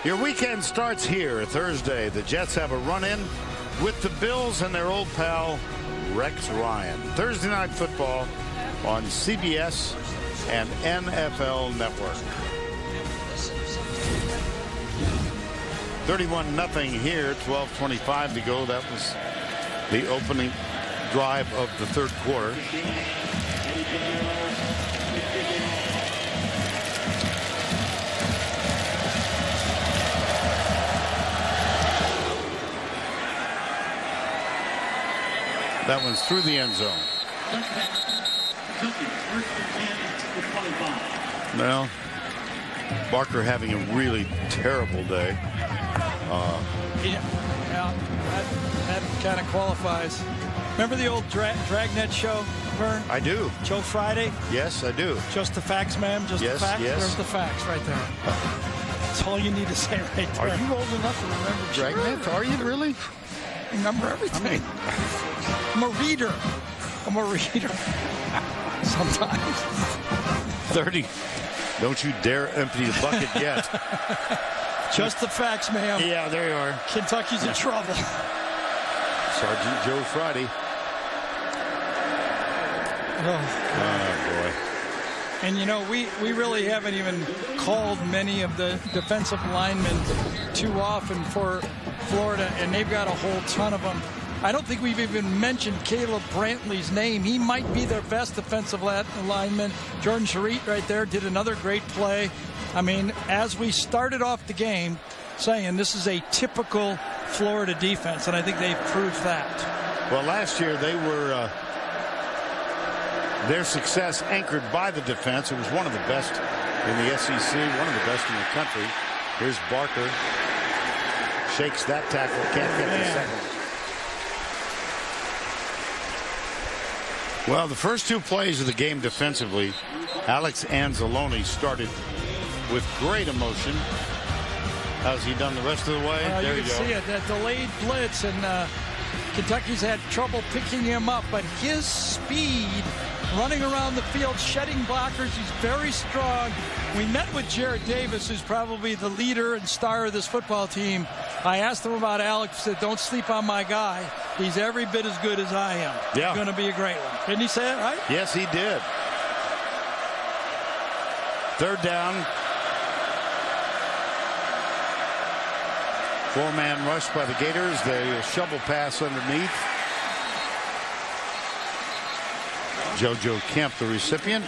Your weekend starts here Thursday. The Jets have a run-in with the Bills and their old pal Rex Ryan. Thursday Night Football on CBS and NFL Network. 31-0 here, 12:25 to go. That was the opening drive of the third quarter. That one's through the end zone. Well, Barker having a really terrible day. That kind of qualifies. Remember the old Dragnet show, Vern? I do. Joe Friday? Yes, I do. Just the facts, ma'am. Just the facts. Yes. There's the facts right there. That's all you need to say right there. Are you old enough to remember Dragnet? Are you really? Remember everything. I'm a reader. Sometimes. 30. Don't you dare empty the bucket yet. Just the facts, ma'am. Yeah, there you are. Kentucky's in trouble. Sergeant Joe Friday. Oh, boy. And, you know, we really haven't even called many of the defensive linemen too often for Florida, and they've got a whole ton of them. I don't think we've even mentioned Caleb Brantley's name. He might be their best defensive lineman. Jordan Charit right there did another great play. I mean, as we started off the game saying this is a typical Florida defense, and I think they've proved that. Well, last year they were their success anchored by the defense. It was one of the best in the SEC, one of the best in the country. Here's Barker. Shakes that tackle, can't get the second. Well, the first two plays of the game defensively, Alex Anzalone started with great emotion. How's he done the rest of the way? There you can see it, that delayed blitz, and Kentucky's had trouble picking him up, but his speed running around the field, shedding blockers, he's very strong. We met with Jared Davis, who's probably the leader and star of this football team. I asked him about Alex, said, don't sleep on my guy. He's every bit as good as I am. Yeah. He's going to be a great one. Didn't he say it right? Yes, he did. Third down. Four-man rush by the Gators. They shovel pass underneath. JoJo Kemp, the recipient.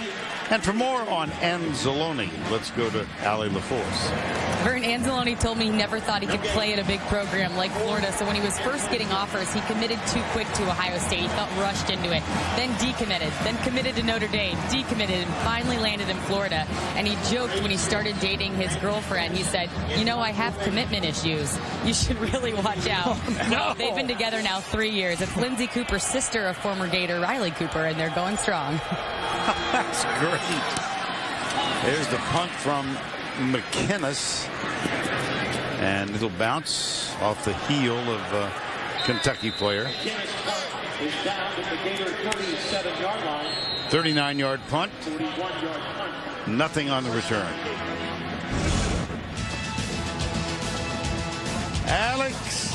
And for more on Anzalone, let's go to Allie LaForce. Vern, Anzalone told me he never thought he could play at a big program like Florida. So when he was first getting offers, he committed too quick to Ohio State. He felt rushed into it. Then decommitted. Then committed to Notre Dame. Decommitted and finally landed in Florida. And he joked when he started dating his girlfriend. He said, you know, I have commitment issues. You should really watch out. Oh, no. Well, they've been together now 3 years. It's Lindsey Cooper's sister of former Gator Riley Cooper, and they're going strong. That's great. There's the punt from McInnes. And it'll bounce off the heel of a Kentucky player. 39-yard punt. Nothing on the return. Alex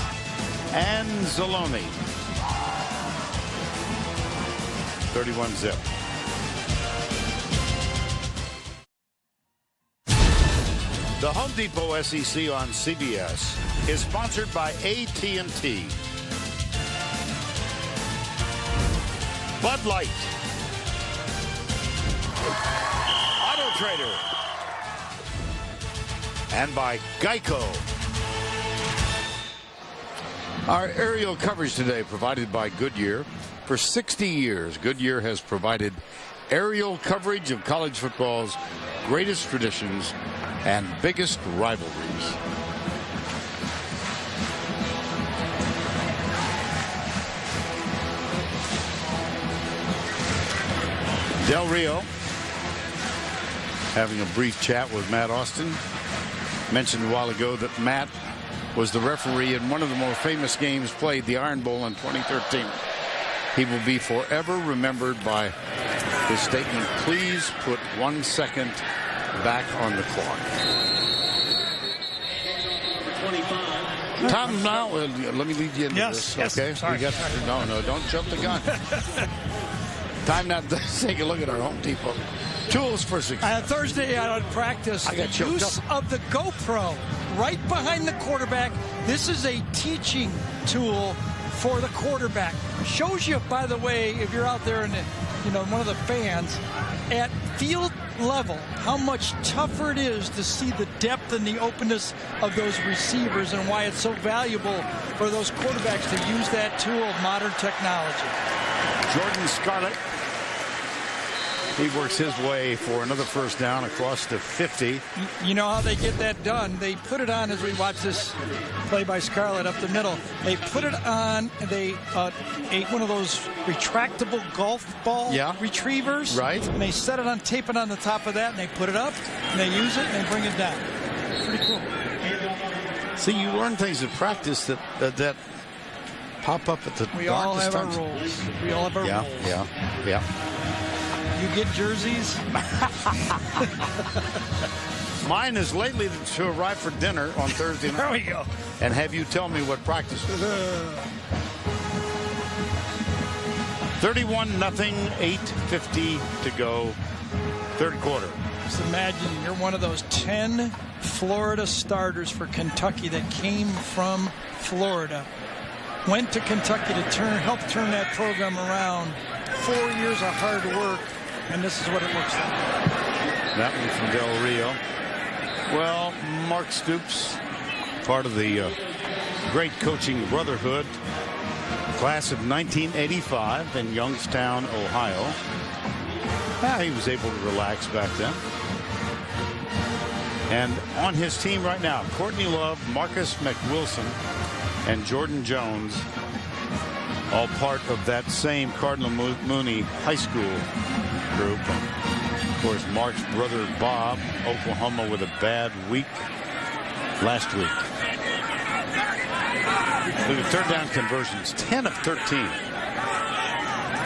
Anzalone. 31-zip. The Home Depot SEC on CBS is sponsored by AT&T. Bud Light. Auto Trader. And by Geico. Our aerial coverage today provided by Goodyear. For 60 years, Goodyear has provided aerial coverage of college football's greatest traditions and biggest rivalries. Del Rio having a brief chat with Matt Austin. Mentioned a while ago that Matt was the referee in one of the more famous games played, the Iron Bowl in 2013. He will be forever remembered by his statement, "Please put 1 second back on the clock." Tom, now let me lead you into this. Yes, okay? sorry. No, don't jump the gun. Time now to take a look at our Home Depot tools for success. Thursday on practice, I got the choked use of the GoPro right behind the quarterback. This is a teaching tool for the quarterback. Shows you, by the way, if you're out there and one of the fans, at field level, how much tougher it is to see the depth and the openness of those receivers and why it's so valuable for those quarterbacks to use that tool of modern technology. Jordan Scarlett. He works his way for another first down across the 50. You know how they get that done? They put it on as we watch this play by Scarlett up the middle. They put it on, they ate one of those retractable golf ball retrievers. Right. And they set it on, tape it on the top of that, and they put it up, and they use it, and they bring it down. Pretty cool. See, you learn things at practice that pop up at the We all have our times. roles. We all have our roles. Yeah. You get jerseys? Mine is lately to arrive for dinner on Thursday night. There we go. And have you tell me what practice was. 31-0, 8:50 to go, third quarter. Just imagine you're one of those 10 Florida starters for Kentucky that came from Florida. Went to Kentucky to help turn that program around. 4 years of hard work, and this is what it looks like. That one from Del Rio. Well, Mark Stoops, part of the great coaching brotherhood, class of 1985 in Youngstown, Ohio. He was able to relax back then. And on his team right now, Courtney Love, Marcus McWilson, and Jordan Jones, all part of that same Cardinal Mooney High School group. And of course, Mark's brother Bob, Oklahoma, with a bad week last week. Look at third down conversions, 10 of 13.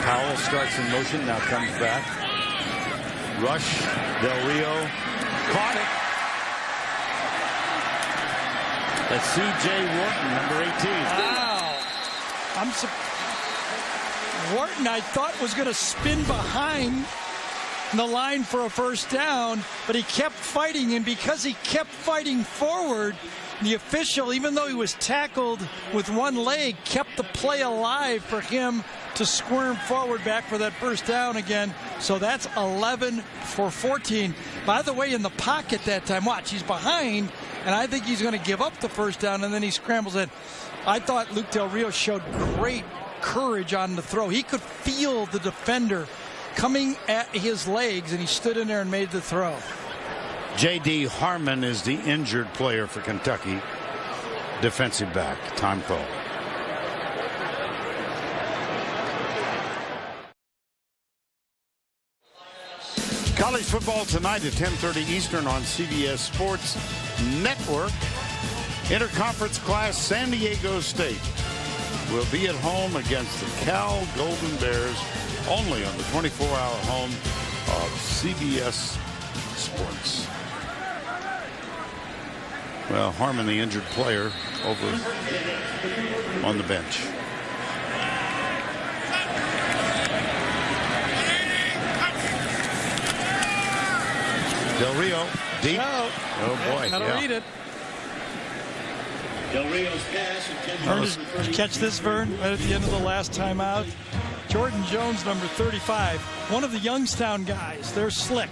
Powell starts in motion, now comes back. Rush, Del Rio, caught it. That's C.J. Wharton, number 18. Wow. Wharton, I thought, was going to spin behind the line for a first down, but he kept fighting, and because he kept fighting forward, the official, even though he was tackled with one leg, kept the play alive for him to squirm forward back for that first down again. So that's 11 for 14. By the way, in the pocket that time, watch, he's behind, and I think he's going to give up the first down, and then he scrambles in. I thought Luke Del Rio showed great courage on the throw. He could feel the defender coming at his legs, and he stood in there and made the throw. J.D. Harmon is the injured player for Kentucky. Defensive back. Time call. College football tonight at 10:30 Eastern on CBS Sports Network. Interconference class San Diego State will be at home against the Cal Golden Bears, only on the 24-hour home of CBS Sports. Well, Harmon, the injured player, over on the bench. Del Rio, deep. Oh, boy. Gotta read it. Del Rio's pass Vern, did you catch this, Vern, right at the end of the last timeout? Jordan Jones, number 35, one of the Youngstown guys. They're slick.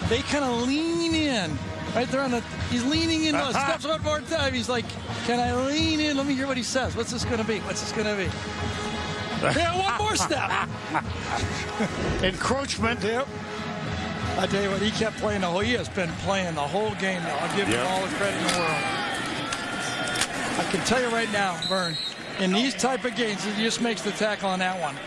They kind of lean in Right there on the, he's leaning in. Steps one more time. He's like, can I lean in? Let me hear what he says. What's this going to be? What's this going to be? Yeah, one more step. Encroachment. Yep. I tell you what, he kept playing the whole. He has been playing the whole game now. I'll give him all the credit in the world. I can tell you right now, Vern, in these type of games, he just makes the tackle on that one.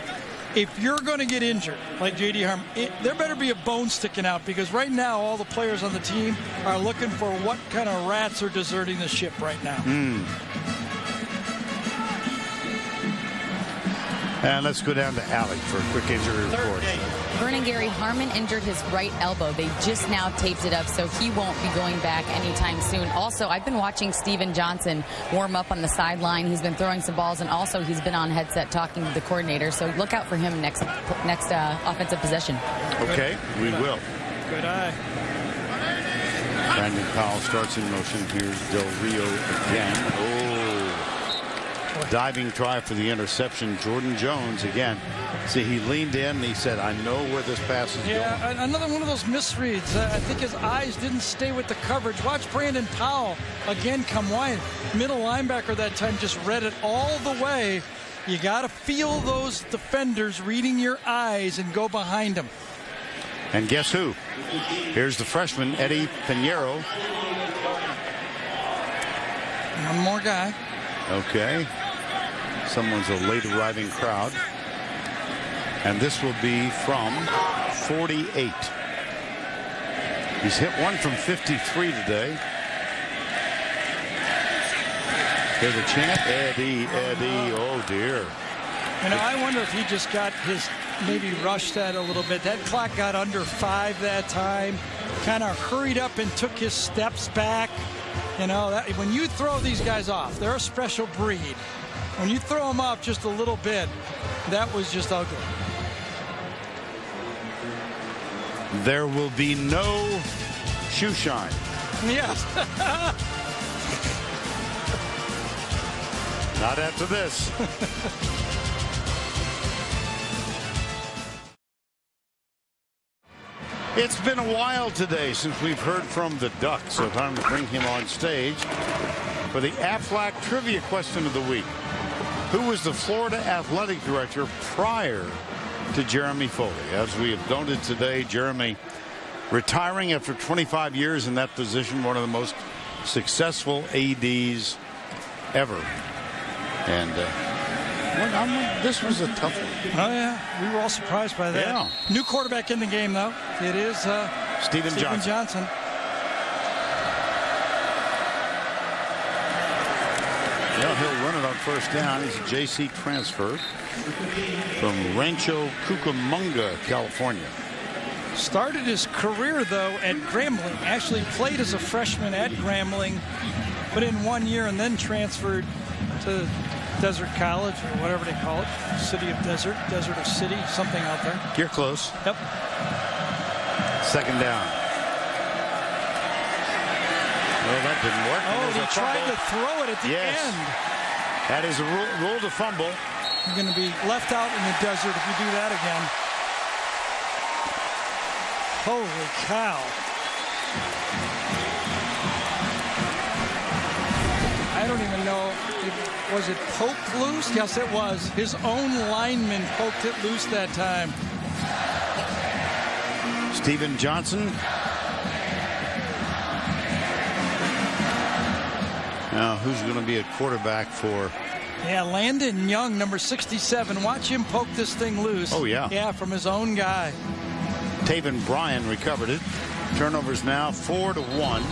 If you're going to get injured, like J.D. Harmon, there better be a bone sticking out, because right now all the players on the team are looking for what kind of rats are deserting the ship right now. And let's go down to Allie for a quick injury report. Vernon Gary Harmon injured his right elbow. They just now taped it up, so he won't be going back anytime soon. Also, I've been watching Steven Johnson warm up on the sideline. He's been throwing some balls, and also he's been on headset talking to the coordinator. So look out for him next offensive possession. Okay, we will. Good eye. Brandon Powell starts in motion. Here's Del Rio again. Diving try for the interception. Jordan Jones again. See, he leaned in and he said, I know where this pass is going. Yeah, another one of those misreads. I think his eyes didn't stay with the coverage. Watch Brandon Powell again come wide. Middle linebacker that time just read it all the way. You got to feel those defenders reading your eyes and go behind them. And guess who? Here's the freshman, Eddie Pinheiro. One more guy. Okay. Someone's a late arriving crowd. And this will be from 48. He's hit one from 53 today. Here's a chant. Eddie, oh dear. You know, I wonder if he just got his, maybe rushed that a little bit. That clock got under 5 that time. Kind of hurried up and took his steps back. You know, when you throw these guys off, they're a special breed. When you throw them off just a little bit, that was just ugly. There will be no shoe shine. Yes. Not after this. It's been a while today since we've heard from the Duck, so time to bring him on stage for the Aflac Trivia Question of the Week. Who was the Florida Athletic Director prior to Jeremy Foley? As we have noted today, Jeremy retiring after 25 years in that position, one of the most successful ADs ever. And this was a tough one. Oh, yeah. We were all surprised by that. Yeah. New quarterback in the game, though. It is Steven Johnson. Well, he'll run it on first down. He's a JC transfer from Rancho Cucamonga, California. Started his career, though, at Grambling. Actually played as a freshman at Grambling, but in 1 year, and then transferred to Desert College, or whatever they call it. City of Desert, Desert of City, something out there. You're close. Yep. Second down. Well, that didn't work. Oh, he tried to throw it at the end. That is a rule to fumble. You're going to be left out in the desert if you do that again. Holy cow. I don't even know. Was it poked loose? Yes, it was. His own lineman poked it loose that time. Steven Johnson. Now, who's going to be a quarterback for? Yeah, Landon Young, number 67. Watch him poke this thing loose. Oh, yeah. Yeah, from his own guy. Taven Bryan recovered it. Turnovers now 4-1.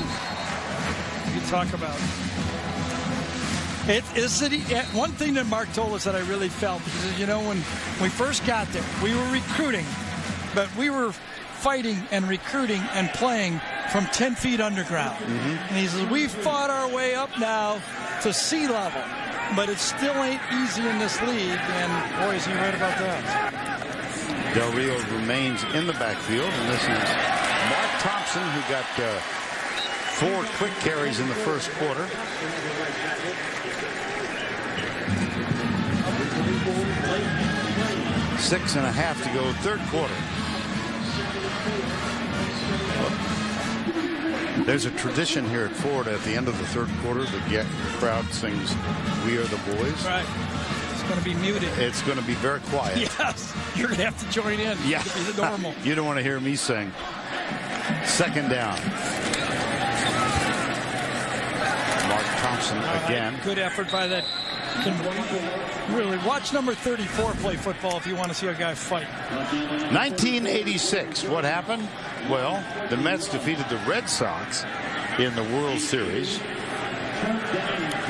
You talk about it. One thing that Mark told us that I really felt, because, you know, when we first got there, we were recruiting, but we were fighting and recruiting and playing from 10 feet underground. And he says, we've fought our way up now to sea level, but it still ain't easy in this league. And boy, is he right about that. Del Rio remains in the backfield, and this is Mark Thompson, who got 4 quick carries in the first quarter. $6.5 to go, third quarter. There's a tradition here at Florida at the end of the third quarter. The crowd sings "We Are the Boys." Right. It's going to be muted. It's going to be very quiet. Yes. You're going to have to join in. Yeah. To be the normal. You don't want to hear me sing. Second down. Mark Thompson again. Good effort by that. Really, watch number 34 play football if you want to see a guy fight. 1986. What happened? Well, the Mets defeated the Red Sox in the World Series.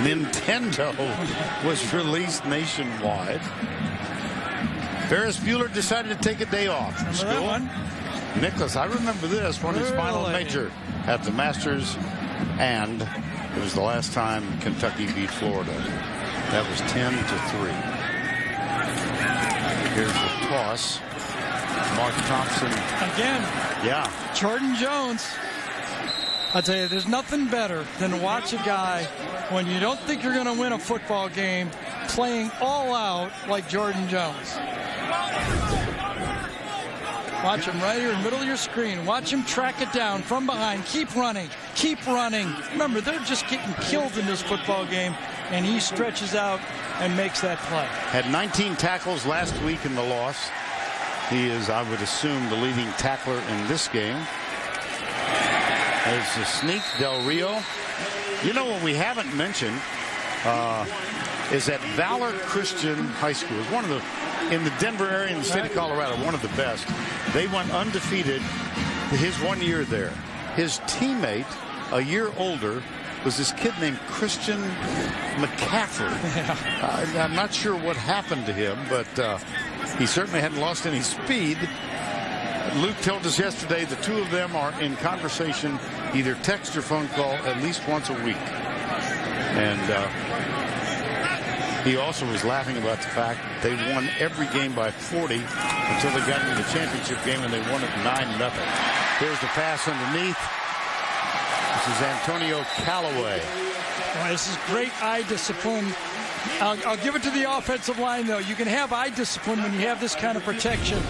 Nintendo was released nationwide. Ferris Bueller decided to take a day off from school. That one? Nicholas, I remember this, won his final major at the Masters, and it was the last time Kentucky beat Florida. That was 10-3. Here's the toss. Mark Thompson. Again. Yeah. Jordan Jones. I tell you, there's nothing better than to watch a guy when you don't think you're going to win a football game playing all out like Jordan Jones. Watch him right here in the middle of your screen. Watch him track it down from behind. Keep running. Keep running. Remember, they're just getting killed in this football game, and he stretches out and makes that play. Had 19 tackles last week in the loss. He is, I would assume, the leading tackler in this game. There's the sneak, Del Rio. You know what we haven't mentioned is that Valor Christian High School is one of the, in the Denver area in the state of Colorado, one of the best. They went undefeated his 1 year there. His teammate, a year older, was this kid named Christian McCaffrey. Yeah. I'm not sure what happened to him, but he certainly hadn't lost any speed. Luke told us yesterday the two of them are in conversation, either text or phone call, at least once a week. And he also was laughing about the fact that they won every game by 40 until they got into the championship game, and they won it 9-0. Here's the pass underneath. This is Antonio Callaway. Well, this is great eye discipline. I'll give it to the offensive line, though. You can have eye discipline when you have this kind of protection.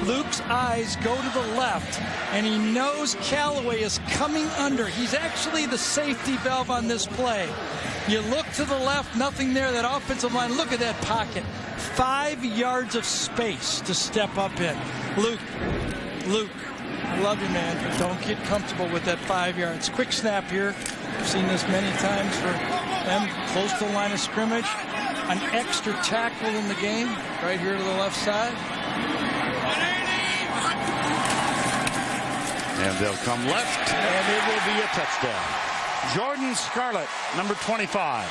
Luke's eyes go to the left, and he knows Callaway is coming under. He's actually the safety valve on this play. You look to the left, nothing there. That offensive line, look at that pocket. 5 yards of space to step up in. Luke, I love you, man. Don't get comfortable with that 5 yards. Quick snap here. I've seen this many times for them close to the line of scrimmage. An extra tackle in the game, right here to the left side. And they'll come left, and it will be a touchdown. Jordan Scarlett, number 25.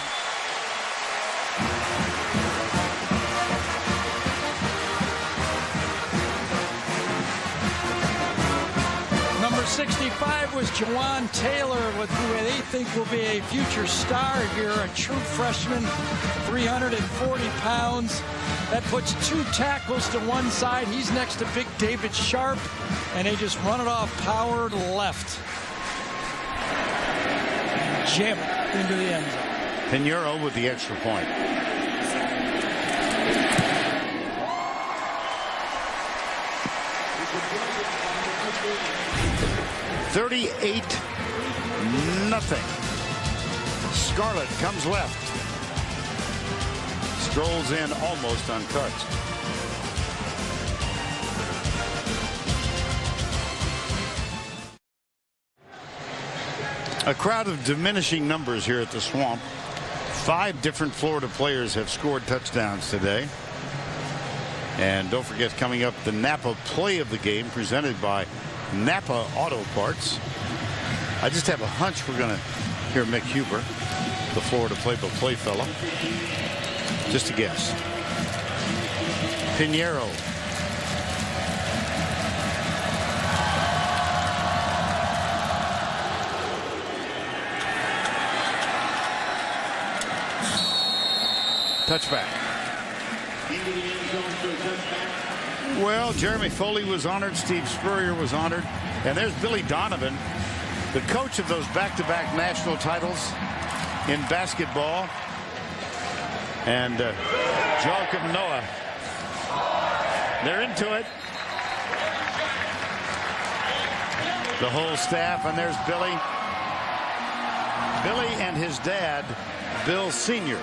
Number 65 was Jawan Taylor, who they think will be a future star here, a true freshman, 340 pounds. That puts 2 tackles to one side. He's next to big David Sharp, and they just run it off power left. Jam it into the end zone. Pinheiro with the extra point. $38-0. Scarlett comes left. Strolls in almost untouched. A crowd of diminishing numbers here at the Swamp. 5 different Florida players have scored touchdowns today. And don't forget, coming up, the Napa play of the game presented by Napa Auto Parts. I just have a hunch we're going to hear Mick Huber, the Florida play-by-play fellow. Just a guess. Pinheiro. Touchback. Well, Jeremy Foley was honored. Steve Spurrier was honored. And there's Billy Donovan, the coach of those back-to-back national titles in basketball. And Joakim Noah. They're into it. the whole staff, and there's Billy. Billy and his dad, Bill Sr.,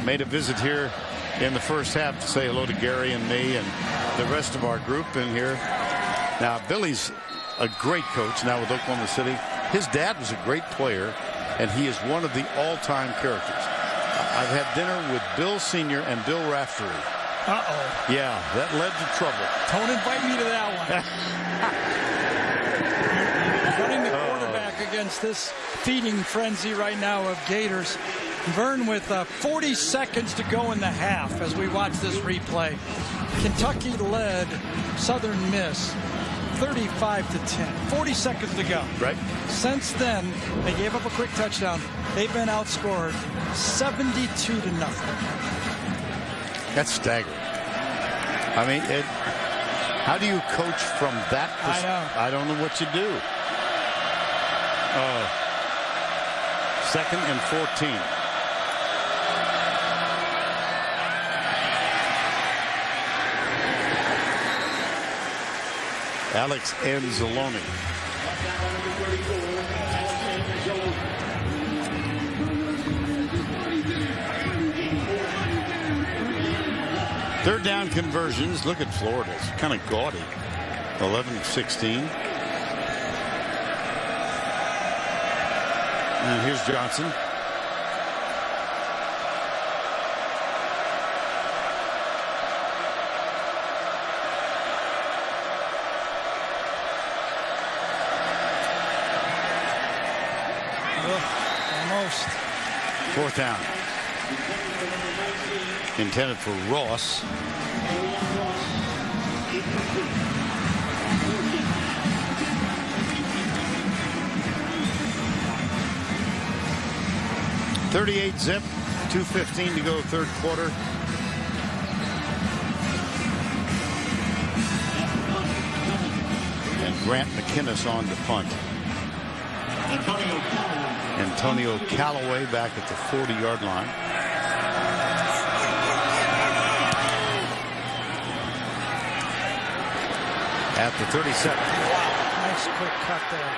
made a visit here in the first half to say hello to Gary and me and the rest of our group in here. Now, Billy's a great coach now with Oklahoma City. His dad was a great player, and he is one of the all-time characters. I've had dinner with Bill Sr. and Bill Raftery. Uh-oh. Yeah, that led to trouble. Don't invite me to that one. Running the quarterback against this feeding frenzy right now of Gators. Vern with 40 seconds to go in the half as we watch this replay. Kentucky led Southern Miss 35-10. 40 seconds to go. Right. Since then, they gave up a quick touchdown. They've been outscored 72-0. That's staggering. I mean, how do you coach from that perspective? I don't know what you do. 2nd and 14. Alex Anzalone. Third down conversions. Look at Florida. It's kind of gaudy. 11-16. And here's Johnson. Almost. 4th down. Intended for Ross. .38 2:15 to go, third quarter. And Grant McInnes on to punt. Antonio Callaway back at the 40-yard line. At the 37. Wow, nice quick cut there.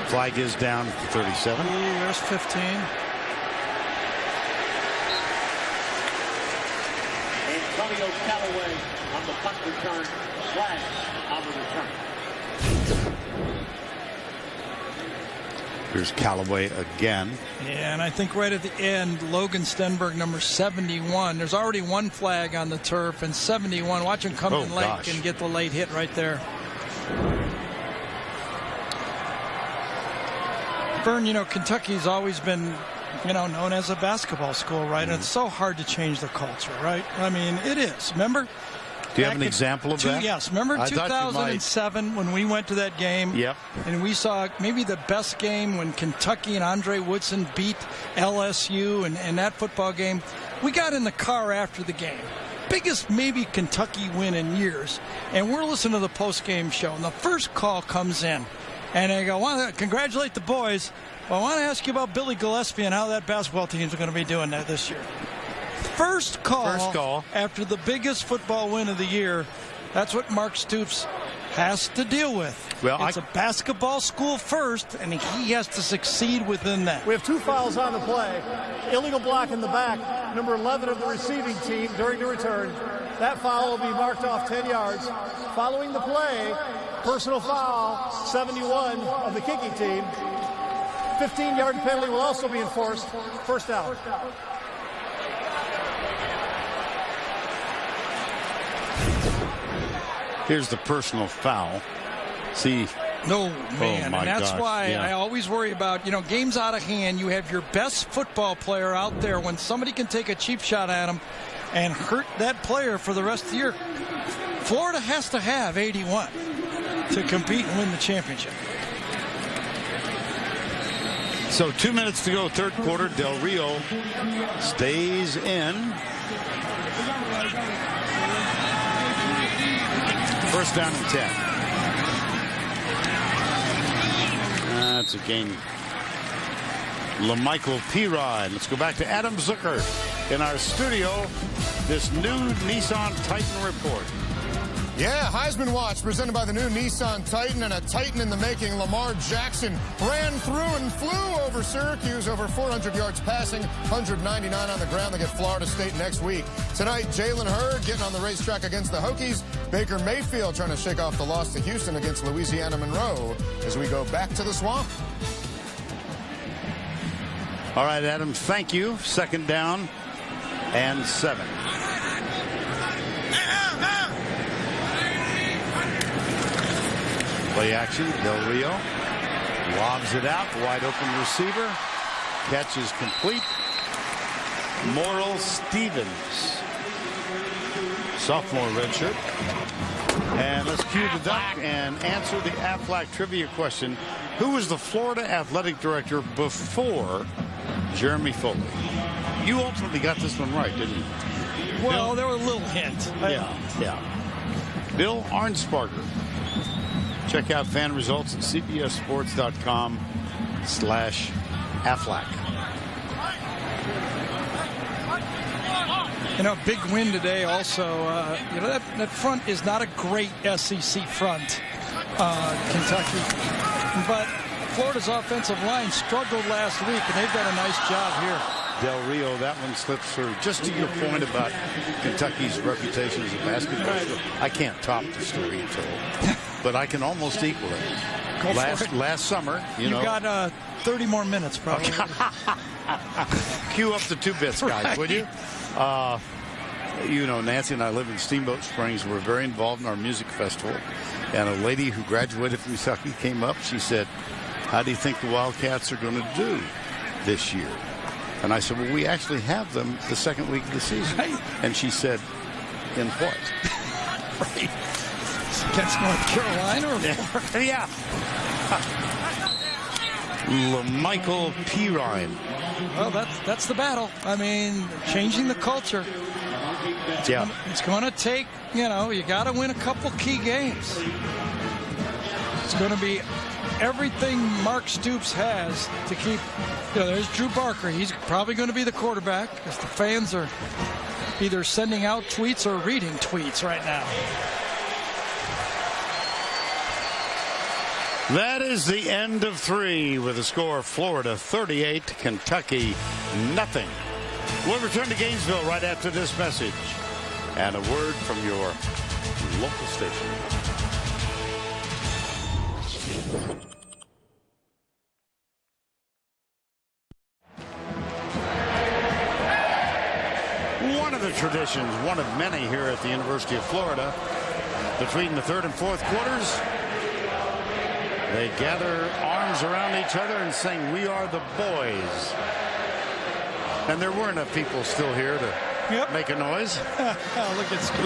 Flag is down at the 37. There's 15. Antonio Callaway on the punt return. Flag on the return. Here's Callaway again. Yeah, and I think right at the end, Logan Stenberg, number 71. There's already one flag on the turf, and 71. Watch him come in late and get the late hit right there. Vern, you know, Kentucky's always been, you know, known as a basketball school, right? And it's so hard to change the culture, right? I mean, it is. Remember? Do you have an example of that? Yes. Remember 2007 when we went to that game? Yep. And we saw maybe the best game when Kentucky and Andre Woodson beat LSU and that football game. We got in the car after the game. Biggest maybe Kentucky win in years. And we're listening to the post-game show. And the first call comes in. And I go, I want to congratulate the boys. Well, I want to ask you about Billy Gillespie and how that basketball team is going to be doing that this year. First call after the biggest football win of the year. That's what Mark Stoops has to deal with. Well, it's a basketball school first, and he has to succeed within that. We have 2 fouls on the play. Illegal block in the back, number 11 of the receiving team during the return. That foul will be marked off 10 yards. Following the play, personal foul, 71 of the kicking team. 15-yard penalty will also be enforced. First down. Here's the personal foul. See. No, man. Oh, and that's why I always worry about, you know, games out of hand. You have your best football player out there. When somebody can take a cheap shot at him and hurt that player for the rest of the year, Florida has to have 81 to compete and win the championship. So 2 minutes to go, third quarter. Del Rio stays in. First down and 10. That's a gain. LaMichael Piride. Let's go back to Adam Zucker in our studio. This new Nissan Titan report. Yeah, Heisman Watch presented by the new Nissan Titan, and a Titan in the making. Lamar Jackson ran through and flew over Syracuse, over 400 yards passing, 199 on the ground. They get Florida State next week. Tonight, Jalen Hurd getting on the racetrack against the Hokies. Baker Mayfield trying to shake off the loss to Houston against Louisiana Monroe as we go back to the Swamp. All right, Adam, thank you. 2nd down and 7. Play action. Del Rio lobs it out. Wide open receiver. Catch is complete. Morrill Stevens, sophomore redshirt. And let's cue the duck and answer the Aflac trivia question. Who was the Florida athletic director before Jeremy Foley? You ultimately got this one right, didn't you? Well, there was a little hint. Yeah. Bill Arnsparger. Check out fan results at cbssports.com/Aflac. You know, big win today also. You know, that front is not a great SEC front, Kentucky. But Florida's offensive line struggled last week, and they've done a nice job here. Del Rio, that one slips through. Just to your point about Kentucky's reputation as a basketball school, I can't top the story you told, but I can almost equal it. Last summer, you know. got 30 more minutes, probably. Cue up the 2 bits, guys, right. Would you? You know, Nancy and I live in Steamboat Springs. We're very involved in our music festival. And a lady who graduated from Kentucky came up. She said, how do you think the Wildcats are going to do this year? And I said, well, we actually have them the 2nd week of the season. Right. And she said, in what? Right. Against North Carolina or Florida? Yeah. Michael Pirine. Well, that's the battle. I mean, changing the culture. It's going to take, you know, you got to win a couple key games. It's going to be everything Mark Stoops has to keep. You know, there's Drew Barker. He's probably going to be the quarterback because the fans are either sending out tweets or reading tweets right now. That is the end of 3 with a score of Florida 38, Kentucky nothing. We'll return to Gainesville right after this message and a word from your local station. One of the traditions, one of many here at the University of Florida, between the 3rd and 4th quarters, they gather arms around each other and sing, "We are the boys." And there were enough people still here to make a noise.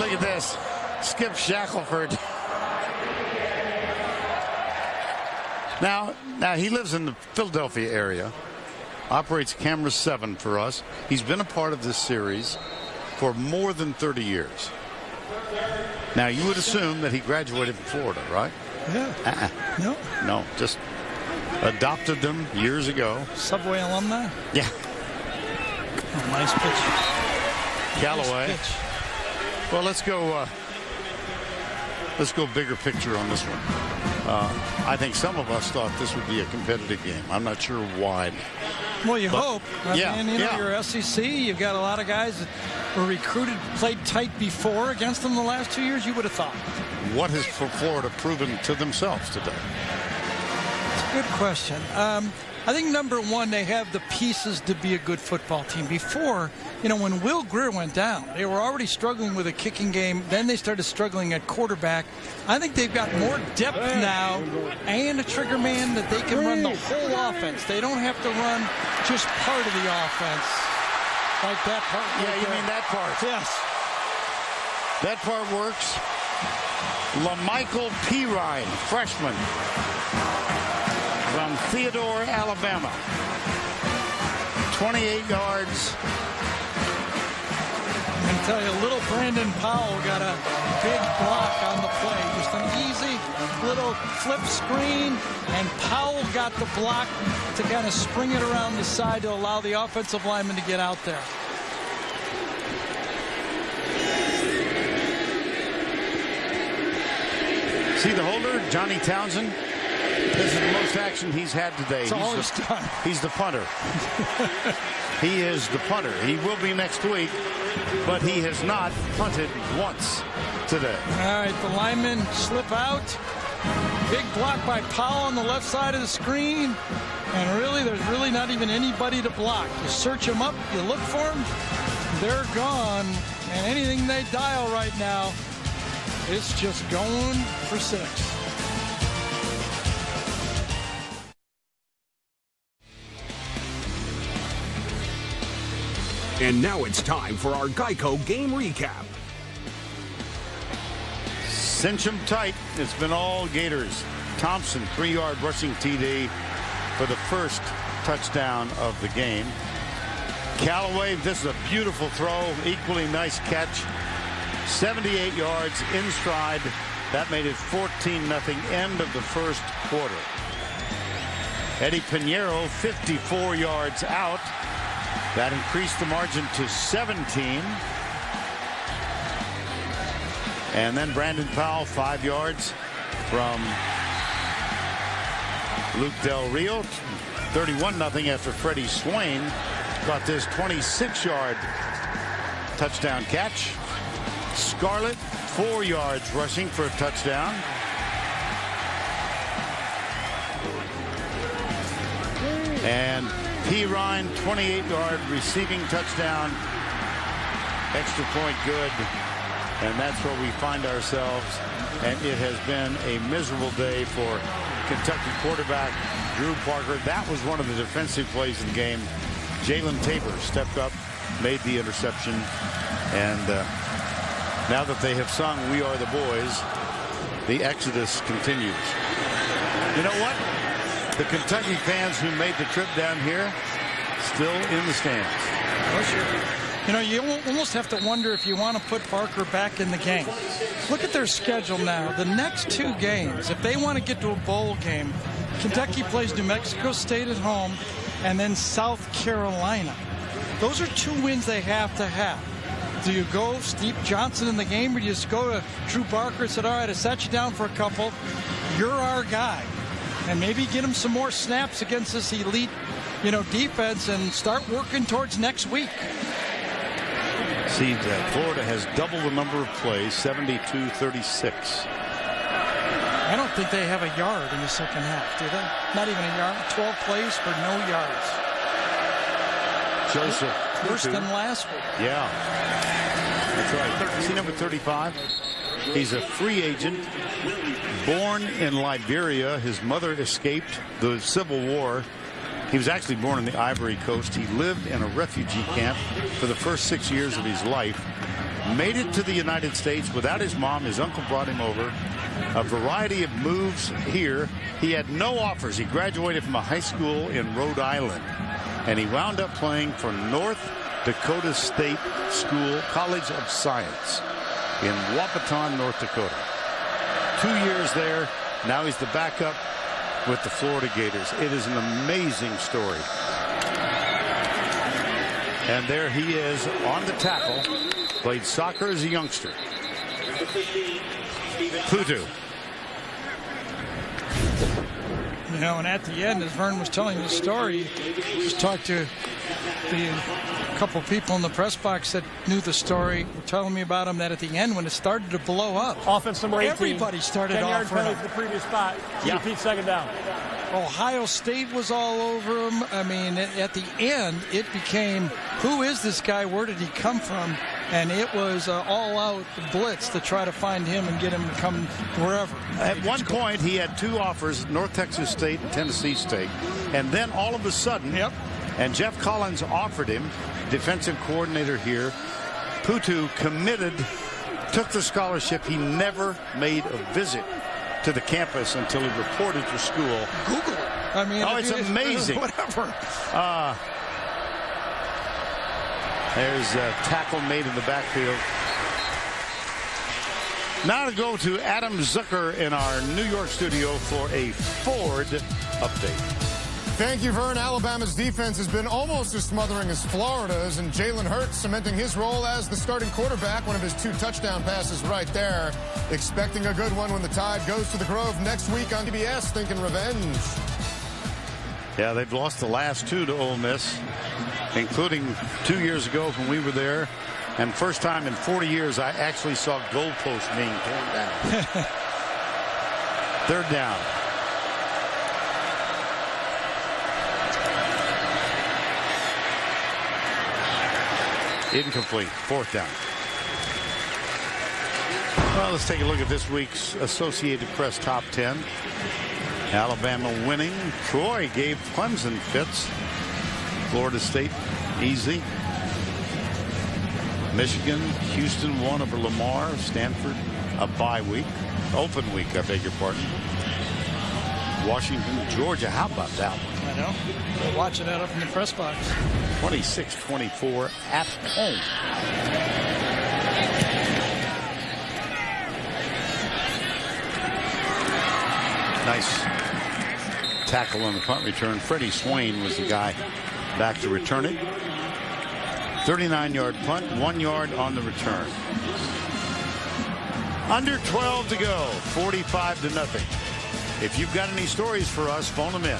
Look at this. Skip Shackelford. Now he lives in the Philadelphia area, operates Camera 7 for us. He's been a part of this series for more than 30 years. Now, you would assume that he graduated from Florida, right? Yeah. No, just adopted them years ago. Subway alumni? Yeah. Oh, nice pitch. Callaway. Nice pitch. Well, let's go bigger picture on this one. I think some of us thought this would be a competitive game. I'm not sure why. Well, you hope. I mean, you know, yeah. You're SEC. You've got a lot of guys that were recruited, played tight before against them the last 2 years. You would have thought. What has Florida proven to themselves today? It's a good question. I think number one, they have the pieces to be a good football team. Before, you know, when Will Greer went down, they were already struggling with a kicking game. Then they started struggling at quarterback. I think they've got more depth now and a trigger man that they can run the whole offense. They don't have to run just part of the offense. Like that part. Yeah, you mean that part. Yes. That part works. LaMichael Pirine, freshman from Theodore, Alabama. 28 yards. I can tell you, little Brandon Powell got a big block on the play. Just an easy little flip screen, and Powell got the block to kind of spring it around the side to allow the offensive lineman to get out there. See the holder, Johnny Townsend? This is the most action he's had today. He's the punter. He is the punter. He will be next week, but he has not punted once today. All right, the linemen slip out. Big block by Powell on the left side of the screen. And really, there's really not even anybody to block. You search them up, you look for them, they're gone. And anything they dial right now, it's just going for 6. And now it's time for our Geico game recap. Cinch 'em tight. It's been all Gators. Thompson, 3-yard rushing TD for the first touchdown of the game. Callaway, this is a beautiful throw. Equally nice catch. 78 yards in stride. That made it 14-0 end of the first quarter. Eddie Pinheiro, 54 yards out. That increased the margin to 17. And then Brandon Powell, 5 yards from Luke Del Rio. 31-0 after Freddie Swain caught this 26-yard touchdown catch. Scarlett, 4 yards rushing for a touchdown. And P. Ryan, 28-yard receiving touchdown. Extra point good. And that's where we find ourselves. And it has been a miserable day for Kentucky quarterback Drew Parker. That was one of the defensive plays in the game. Jalen Tabor stepped up, made the interception. And now that they have sung "We Are the Boys," the exodus continues. You know what? The Kentucky fans who made the trip down here still in the stands. You know, you almost have to wonder if you want to put Parker back in the game. Look at their schedule now. The next 2 games, if they want to get to a bowl game, Kentucky plays New Mexico State at home and then South Carolina. Those are 2 wins they have to have. Do you go Steve Johnson in the game, or do you just go to Drew Parker and say, all right, I sat you down for a couple. You're our guy. And maybe get him some more snaps against this elite, defense and start working towards next week. See, Florida has double the number of plays, 72-36. I don't think they have a yard in the second half, do they? Not even a yard. 12 plays for no yards. Joseph. Worse than last week. Yeah. That's right. See number 35? He's a free agent. Born in Liberia. His mother escaped the Civil War. He was actually born on the Ivory Coast. He lived in a refugee camp for the first 6 years of his life. Made it to the United States without his mom. His uncle brought him over. A variety of moves here. He had no offers. He graduated from a high school in Rhode Island. And he wound up playing for North Dakota State School College of Science in Wapaton, North Dakota. 2 years there. Now he's the backup with the Florida Gators. It is an amazing story. And there he is on the tackle. Played soccer as a youngster. Putu. And at the end, as Vern was telling the story, just talked to a couple people in the press box that knew the story, were telling me about him, that at the end, when it started to blow up, offense number 18, everybody started off for the previous spot. Yeah. Repeat second down. Ohio State was all over him. I mean, at the end, it became, who is this guy? Where did he come from? And it was all-out blitz to try to find him and get him to come wherever. At one point, he had 2 offers, North Texas State and Tennessee State. And then all of a sudden, and Jeff Collins offered him, defensive coordinator here. Putu committed, took the scholarship. He never made a visit to the campus until he reported to school. Google it. I mean, it's amazing. Whatever. There's a tackle made in the backfield. Now to go to Adam Zucker in our New York studio for a Ford update. Thank you, Vern. Alabama's defense has been almost as smothering as Florida's, and Jalen Hurts cementing his role as the starting quarterback. One of his 2 touchdown passes right there. Expecting a good one when the Tide goes to the Grove next week on CBS, thinking revenge. Yeah, they've lost the last 2 to Ole Miss, including 2 years ago when we were there. And first time in 40 years, I actually saw goalposts being torn down. 3rd down. Incomplete. 4th down. Well, let's take a look at this week's Associated Press top 10. Alabama winning. Troy gave Clemson fits. Florida State easy. Michigan, Houston won over Lamar. Stanford a bye week. Open week, I beg your pardon. Washington, Georgia. How about that one? I know. We're watching that up in the press box. 26-24 at home. Nice tackle on the punt return. Freddie Swain was the guy back to return it. 39-yard punt, 1 yard on the return. Under 12 to go, 45-0. If you've got any stories for us, phone them in.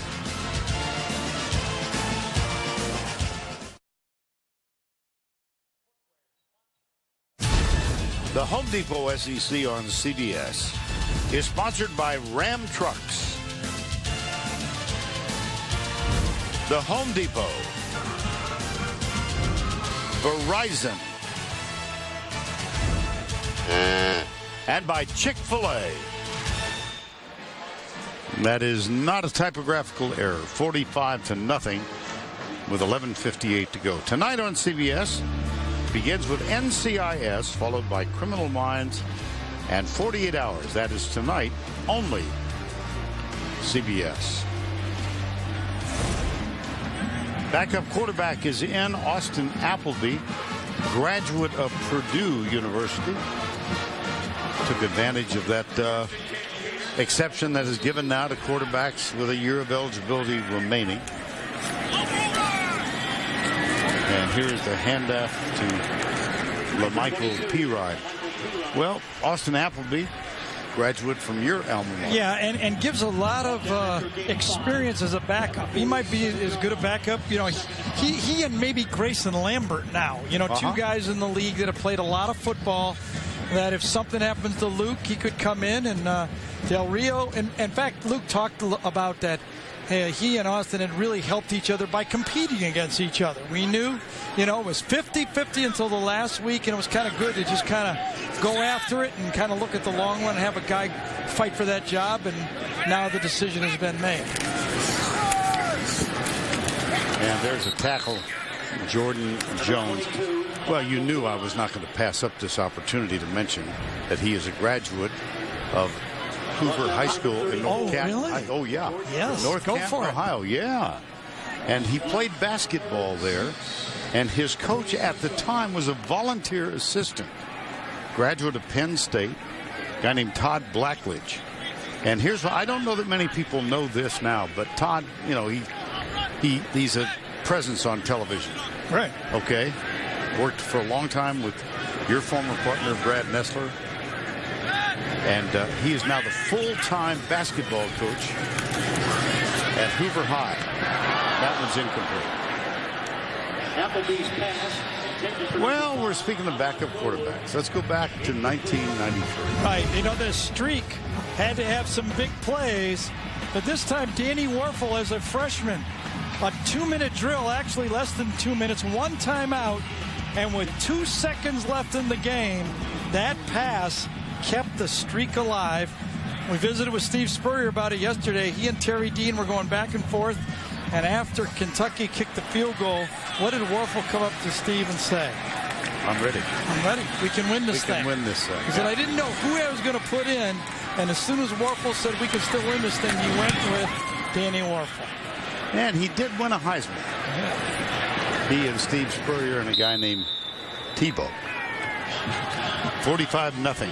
The Home Depot SEC on CBS is sponsored by Ram Trucks. The Home Depot, Verizon, and by Chick-fil-A. That is not a typographical error. 45-0 with 11:58 to go. Tonight on CBS begins with NCIS, followed by Criminal Minds and 48 Hours. That is tonight only. CBS. Backup quarterback is in. Austin Appleby, graduate of Purdue University. Took advantage of that exception that is given now to quarterbacks with a year of eligibility remaining. And here's the handoff to LaMichael Piride. Well, Austin Appleby, graduate from your alma mater. Yeah, and gives a lot of experience as a backup. He might be as good a backup. You know, he and maybe Grayson Lambert now. You know, 2 guys in the league that have played a lot of football. That if something happens to Luke, he could come in and Del Rio. And in fact, Luke talked about that. He and Austin had really helped each other by competing against each other. We knew, you know, it was 50-50 until the last week, and it was kind of good to just kind of go after it and kind of look at the long run and have a guy fight for that job, and now the decision has been made. And there's a tackle, Jordan Jones. Well, you knew I was not going to pass up this opportunity to mention that he is a graduate of Hoover High School in North Canton. Really? Oh, yeah. Yes, North go Canton, for it. Ohio. Yeah. And he played basketball there. And his coach at the time was a volunteer assistant, graduate of Penn State, a guy named Todd Blackledge. And here's what I don't know that many people know this now, but Todd, you know, he's a presence on television. Right. Okay. Worked for a long time with your former partner, Brad Nessler. And he is now the full-time basketball coach at Hoover High. That one's incomplete. Applebee's pass. Well, we're speaking of backup quarterbacks. Let's go back to 1993. Right. You know, the streak had to have some big plays, but this time Danny Warfel as a freshman. A 2-minute drill, actually less than 2 minutes, 1 timeout, and with 2 seconds left in the game, that pass kept the streak alive. We visited with Steve Spurrier about it yesterday. He and Terry Dean were going back and forth, and after Kentucky kicked the field goal, what did Warfel come up to Steve and say? I'm ready. I'm ready. We can win this thing. We can win this thing. He said, I didn't know who I was going to put in, and as soon as Warfel said we can still win this thing, he went with Danny Warfel. And he did win a Heisman. Yeah. He and Steve Spurrier and a guy named Tebow. 45-0.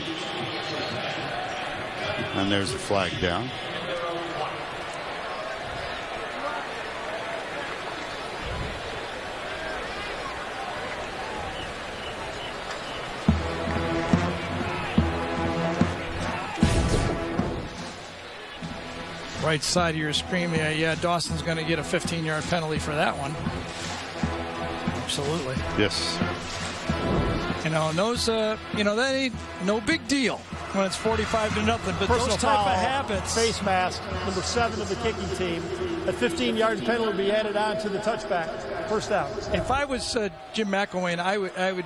And there's a flag down. right side of your screen. Yeah, Dawson's going to get a 15-yard penalty for that one. Absolutely. Yes. And those, that ain't no big deal when it's 45-0. But Personal those type foul, of habits. Face mask, number 7 of the kicking team. A 15-yard penalty will be added on to the touchback. First down. If I was Jim McElwain, I would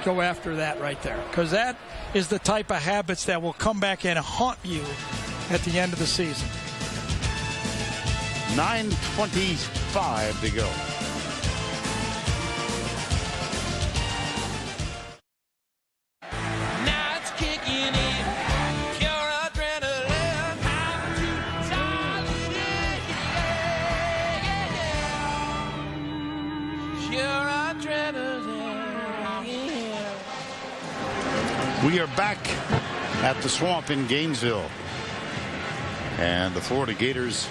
go after that right there, because that is the type of habits that will come back and haunt you at the end of the season. 9:25 to go. Now it's kicking in. Pure adrenaline. I'm too tired. Pure adrenaline. We are back at the Swamp in Gainesville. And the Florida Gators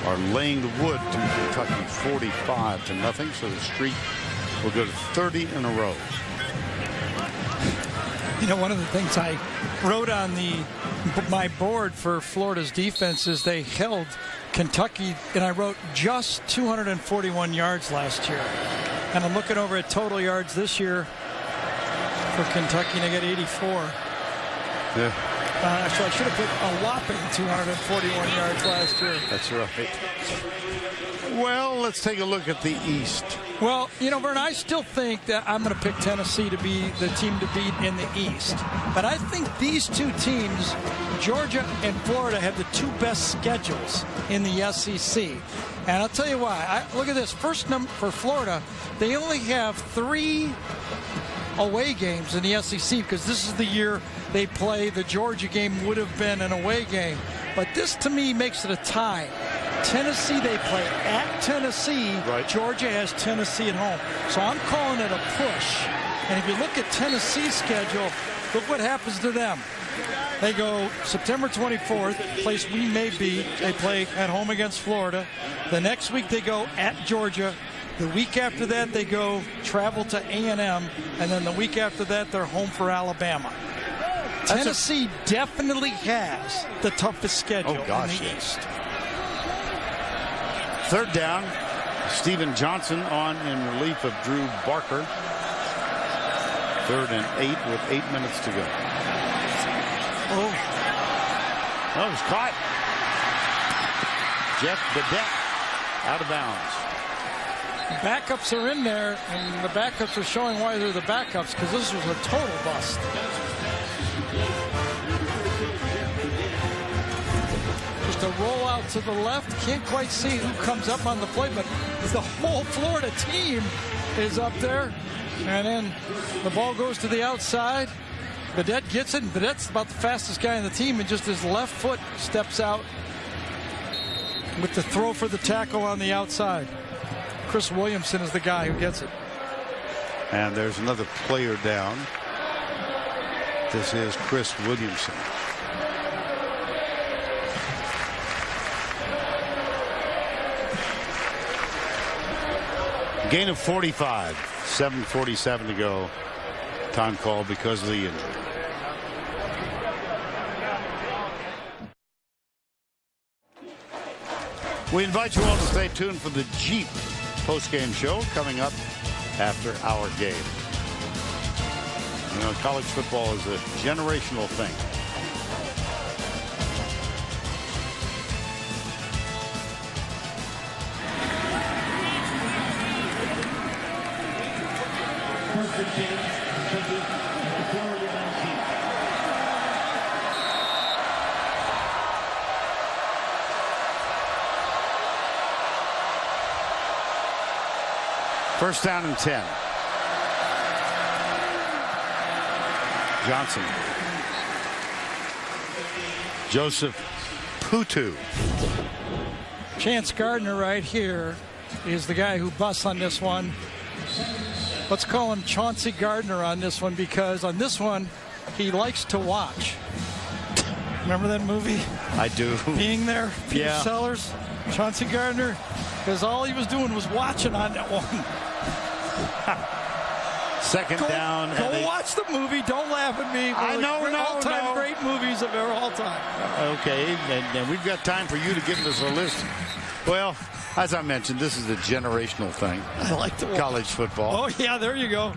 are laying the wood to Kentucky 45-0. So the streak will go to 30 in a row. One of the things I wrote on my board for Florida's defense is they held Kentucky, and I wrote just 241 yards last year. And I'm looking over at total yards this year for Kentucky, and they got 84. Yeah. Actually, I should have put a whopping 241 yards last year. That's right. Well, let's take a look at the East. Well, Vern, I still think that I'm going to pick Tennessee to be the team to beat in the East. But I think these two teams, Georgia and Florida, have the two best schedules in the SEC. And I'll tell you why. Look at this. First number for Florida, they only have 3 away games in the SEC, because this is the year they play. The Georgia game would have been an away game. But this, to me, makes it a tie. Tennessee, they play at Tennessee. Right. Georgia has Tennessee at home. So I'm calling it a push. And if you look at Tennessee's schedule, look what happens to them. They go September 24th, place we may be. They play at home against Florida. The next week they go at Georgia. The week after that they go travel to A&M. And then the week after that they're home for Alabama. Tennessee definitely has the toughest schedule in the East. Third down, Steven Johnson on in relief of Drew Barker. 3rd and 8 with 8 minutes to go. Oh, it was caught. Jeff Badette out of bounds. Backups are in there, and the backups are showing why they're the backups, because this was a total bust. Just a roll out to the left. Can't quite see who comes up on the play, but the whole Florida team is up there. And then the ball goes to the outside. Badette gets it, and Badette's about the fastest guy on the team, and just his left foot steps out with the throw for the tackle on the outside. Chris Williamson is the guy who gets it. And there's another player down. This is Chris Williamson. Gain of 45. 7:47 to go. Time call because of the injury. We invite you all to stay tuned for the Jeep post-game show coming up after our game. College football is a generational thing. First down and 10. Johnson. Joseph Putu. Chance Gardner right here is the guy who busts on this one. Let's call him Chauncey Gardner on this one, because on this one he likes to watch. Remember that movie? I do. Being there, Peter Yeah. Sellers, Chauncey Gardner, because all he was doing was watching on that one. Second down. Go watch the movie. Don't laugh at me. I know, all-time great movies of all time. Okay, and we've got time for you to give us a list. Well, as I mentioned, this is a generational thing. I like to watch college football. Oh, yeah, there you go.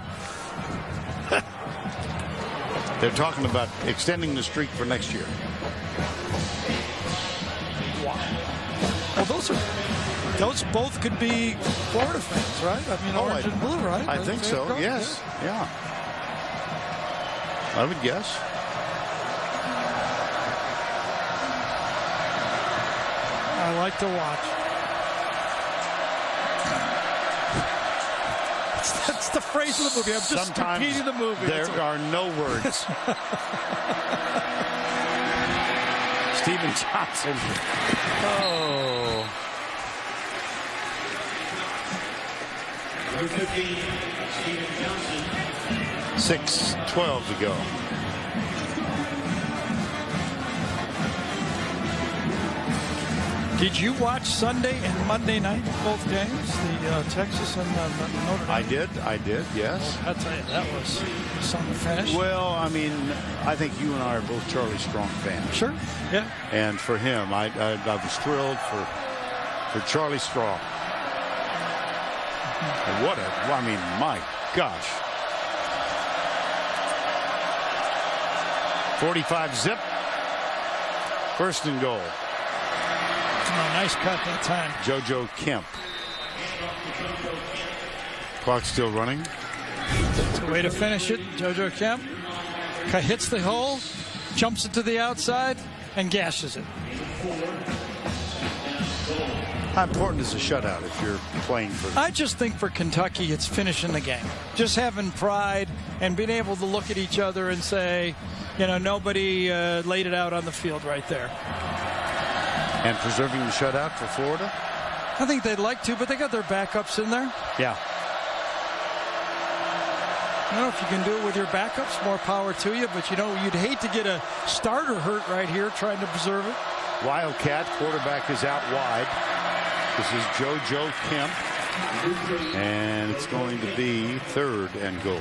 They're talking about extending the streak for next year. Wow. Well, those both could be Florida fans, right? I mean, orange and blue, right? I think so, yes. Yeah. I would guess. I like to watch. That's the phrase of the movie. I'm just Sometimes repeating the movie. There are no words. Stephen Johnson. Oh. 6:12 to go. Did you watch Sunday and Monday night, both games, the Texas and Notre Dame? I did, yes. I'll tell you, that was something to finish. Well, I mean, I think you and I are both Charlie Strong fans. Sure, yeah. And for him, I was thrilled for Charlie Strong. I mean, my gosh. 45 zip. First and goal. Oh, nice cut that time. JoJo Kemp. Clock still running. It's a way to finish it. JoJo Kemp hits the hole, jumps it to the outside, and gashes it. How important is a shutout if you're playing for? I just think for Kentucky, it's finishing the game. Just having pride and being able to look at each other and say, you know, nobody laid it out on the field right there. And preserving the shutout for Florida? I think they'd like to, but they got their backups in there. Yeah. I don't know if you can do it with your backups, more power to you, but, you know, you'd hate to get a starter hurt right here trying to preserve it. Wildcat, quarterback is out wide. This is JoJo Kemp, and it's going to be third and goal.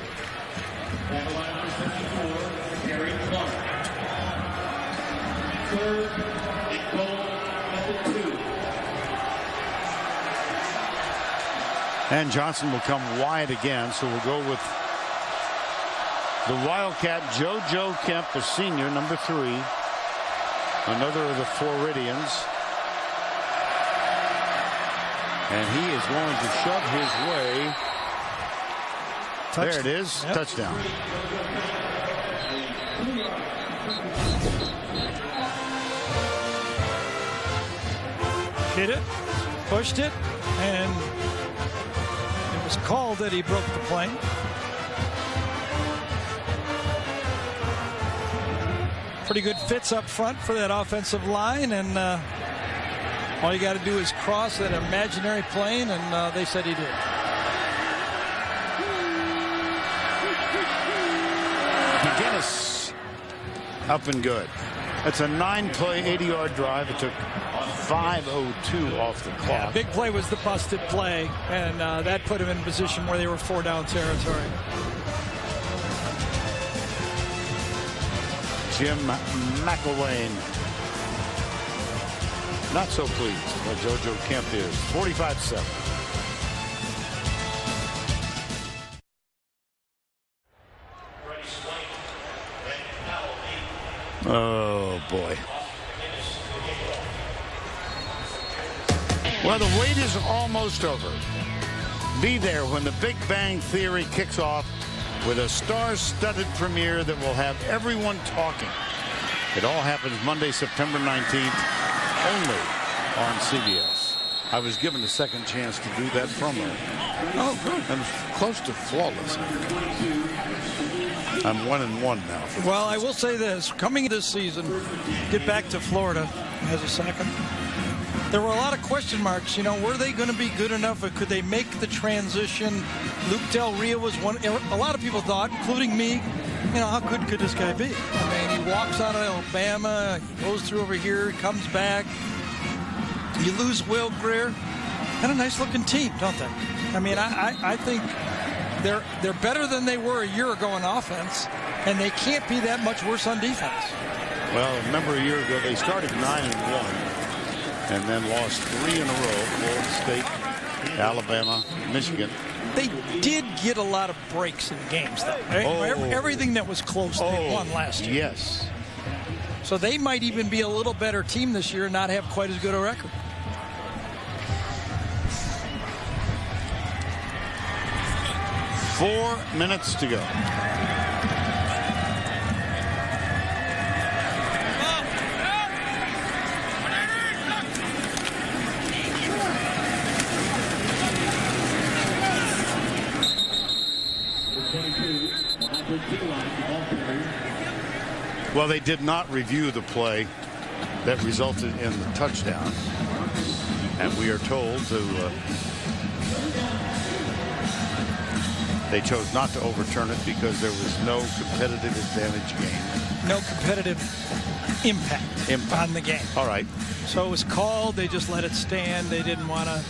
Third and goal, number 2. And Johnson will come wide again, so we'll go with the Wildcat, JoJo Kemp, a senior, number 3. Another of the Floridians. And he is going to shove his way. There it is. Yep. Touchdown. Hit it, pushed it, and it was called that he broke the plane. Pretty good fits up front for that offensive line, and all you got to do is cross that imaginary plane, and they said he did. McGinnis up and good. That's a 9-play, 80-yard drive. It took 5:02 off the clock. Yeah, big play was the busted play, and that put him in a position where they were 4-down territory. Jim McElwain not so pleased what JoJo Kemp is. 45-7. Oh, boy. Well, the wait is almost over. Be there when the Big Bang Theory kicks off with a star-studded premiere that will have everyone talking. It all happens Monday, September 19th, only on CBS. I was given a second chance to do that promo. Oh, good. I'm close to flawless. I'm 1-1 now. Well, I will say this. Coming this season, get back to Florida as a second. There were a lot of question marks. You know, were they going to be good enough? Or could they make the transition? Luke Del Rio was one. A lot of people thought, including me, you know, how good could this guy be? I mean, he walks out of Alabama, he goes through over here, he comes back. You lose Will Greer. And a nice-looking team, don't they? I mean, I think they're better than they were a year ago on offense, and they can't be that much worse on defense. Well, remember a year ago they started 9-1 and then lost 3 in a row. Florida State, Alabama, Michigan. They did get a lot of breaks in games, though. Everything that was close, they won last year. Yes. So they might even be a little better team this year and not have quite as good a record. Four minutes to go. Well, they did not review the play that resulted in the touchdown, and we are told to they chose not to overturn it because there was no competitive advantage gained. No competitive impact on the game. All right. So it was called. They just let it stand. They didn't want to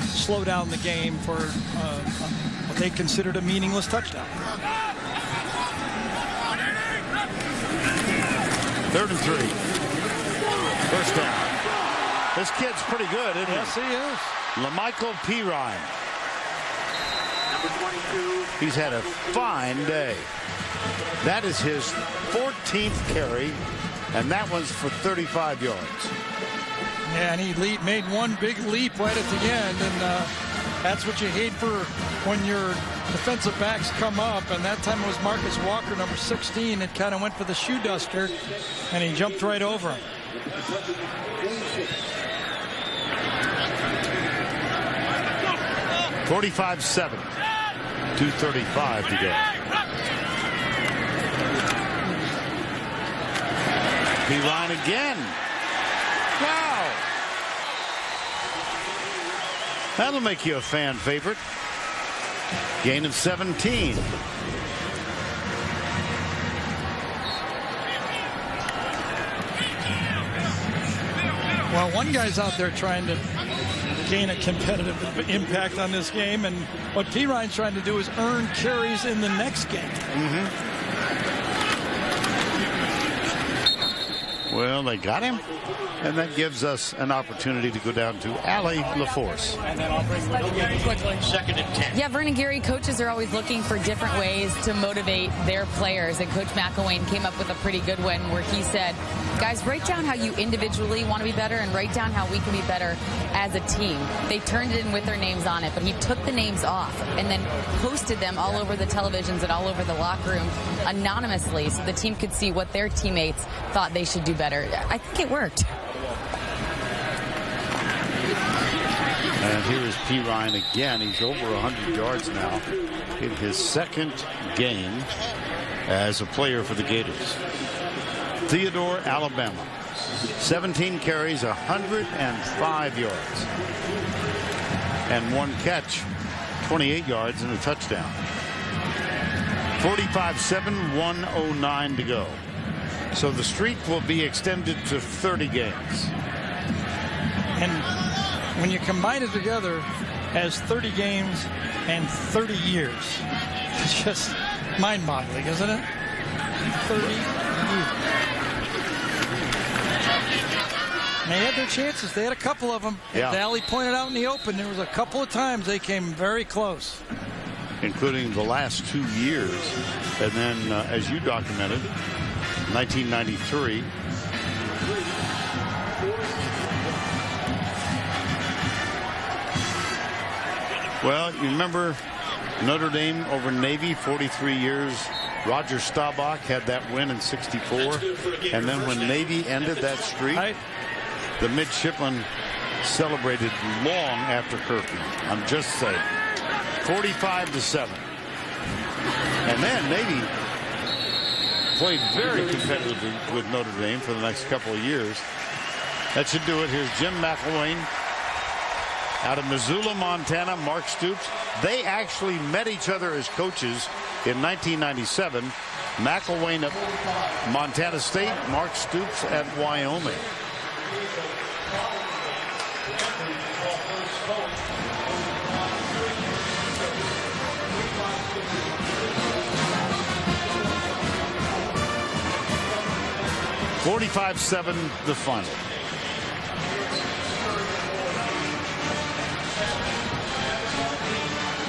slow down the game for what they considered a meaningless touchdown. 3rd and 3. First down. This kid's pretty good, isn't he? Yes, he is. LaMichael Pirine. He's had a fine day. That is his 14th carry, and that one's for 35 yards. Yeah, and he made one big leap right at the end, and that's what you hate for when your defensive backs come up, and that time it was Marcus Walker, number 16, that kind of went for the shoe duster, and he jumped right over him. $45-7. 2:35 to go. Pirine again. Wow. That'll make you a fan favorite. Gain of 17. Well, one guy's out there trying to gain a competitive impact on this game, and what Pirine's trying to do is earn carries in the next game. Well, they got him, and that gives us an opportunity to go down to Allie LaForce. And then I'll bring quickly. 2nd and 10. Yeah, Vernon Gary, coaches are always looking for different ways to motivate their players, and Coach McElwain came up with a pretty good one where he said, guys, write down how you individually want to be better and write down how we can be better as a team. They turned it in with their names on it, but he took the names off and then posted them all over the televisions and all over the locker room anonymously so the team could see what their teammates thought they should do better. I think it worked. And here is Pirine again. He's over 100 yards now in his 2nd game as a player for the Gators. Theodore, Alabama. 17 carries, 105 yards. And 1 catch, 28 yards and a touchdown. 45-7, 1:09 to go. So the streak will be extended to 30 games. And when you combine it together as 30 games and 30 years, it's just mind-boggling, isn't it? 30 years. And they had their chances. They had a couple of them. Yeah. Allie pointed out in the open, there was a couple of times they came very close. Including the last 2 years. And then, as you documented, 1993. Well, you remember Notre Dame over Navy, 43 years. Roger Staubach had that win in '64. And then when Navy ended that streak, the midshipmen celebrated long after curfew. I'm just saying. 45-7. And then Navy played very competitively with Notre Dame for the next couple of years. That should do it. Here's Jim McElwain out of Missoula, Montana. Mark Stoops. They actually met each other as coaches in 1997. McElwain at Montana State, Mark Stoops at Wyoming. 45-7 the final.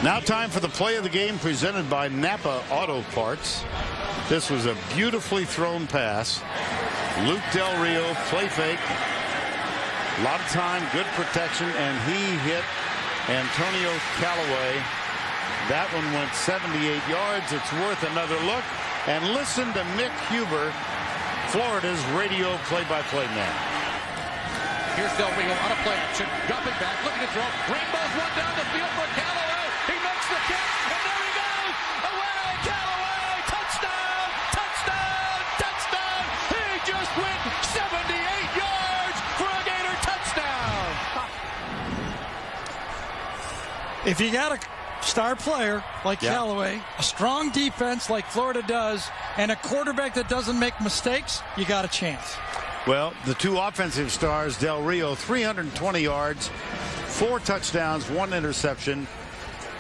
Now time for the play of the game presented by Napa Auto Parts. This was a beautifully thrown pass. Luke Del Rio, play fake. A lot of time, good protection, and he hit Antonio Callaway. That one went 78 yards. It's worth another look. And listen to Mick Huber, Florida's radio play-by-play man. Here's Del Rio on a play action, dropping back, looking to throw. Rainbows one down the field for Callaway. He makes the catch, and there he goes. Away, Callaway, touchdown, touchdown, touchdown. He just went 78 yards for a Gator touchdown. If you got a star player like Callaway, a strong defense like Florida does, and a quarterback that doesn't make mistakes, you got a chance. Well, the two offensive stars, Del Rio, 320 yards, 4 touchdowns, 1 interception.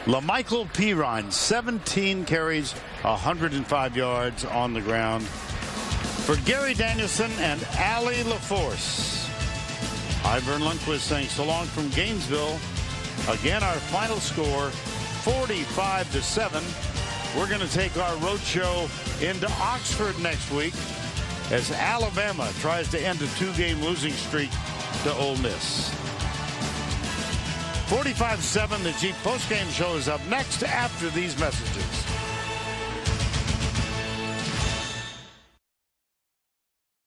LaMichael Pirine, 17 carries, 105 yards on the ground. For Gary Danielson and Allie LaForce, I'm Vern Lundquist saying so long from Gainesville. Again, our final score, 45-7. We're going to take our road show into Oxford next week as Alabama tries to end a 2-game losing streak to Ole Miss. 45-7, the Jeep postgame show is up next after these messages.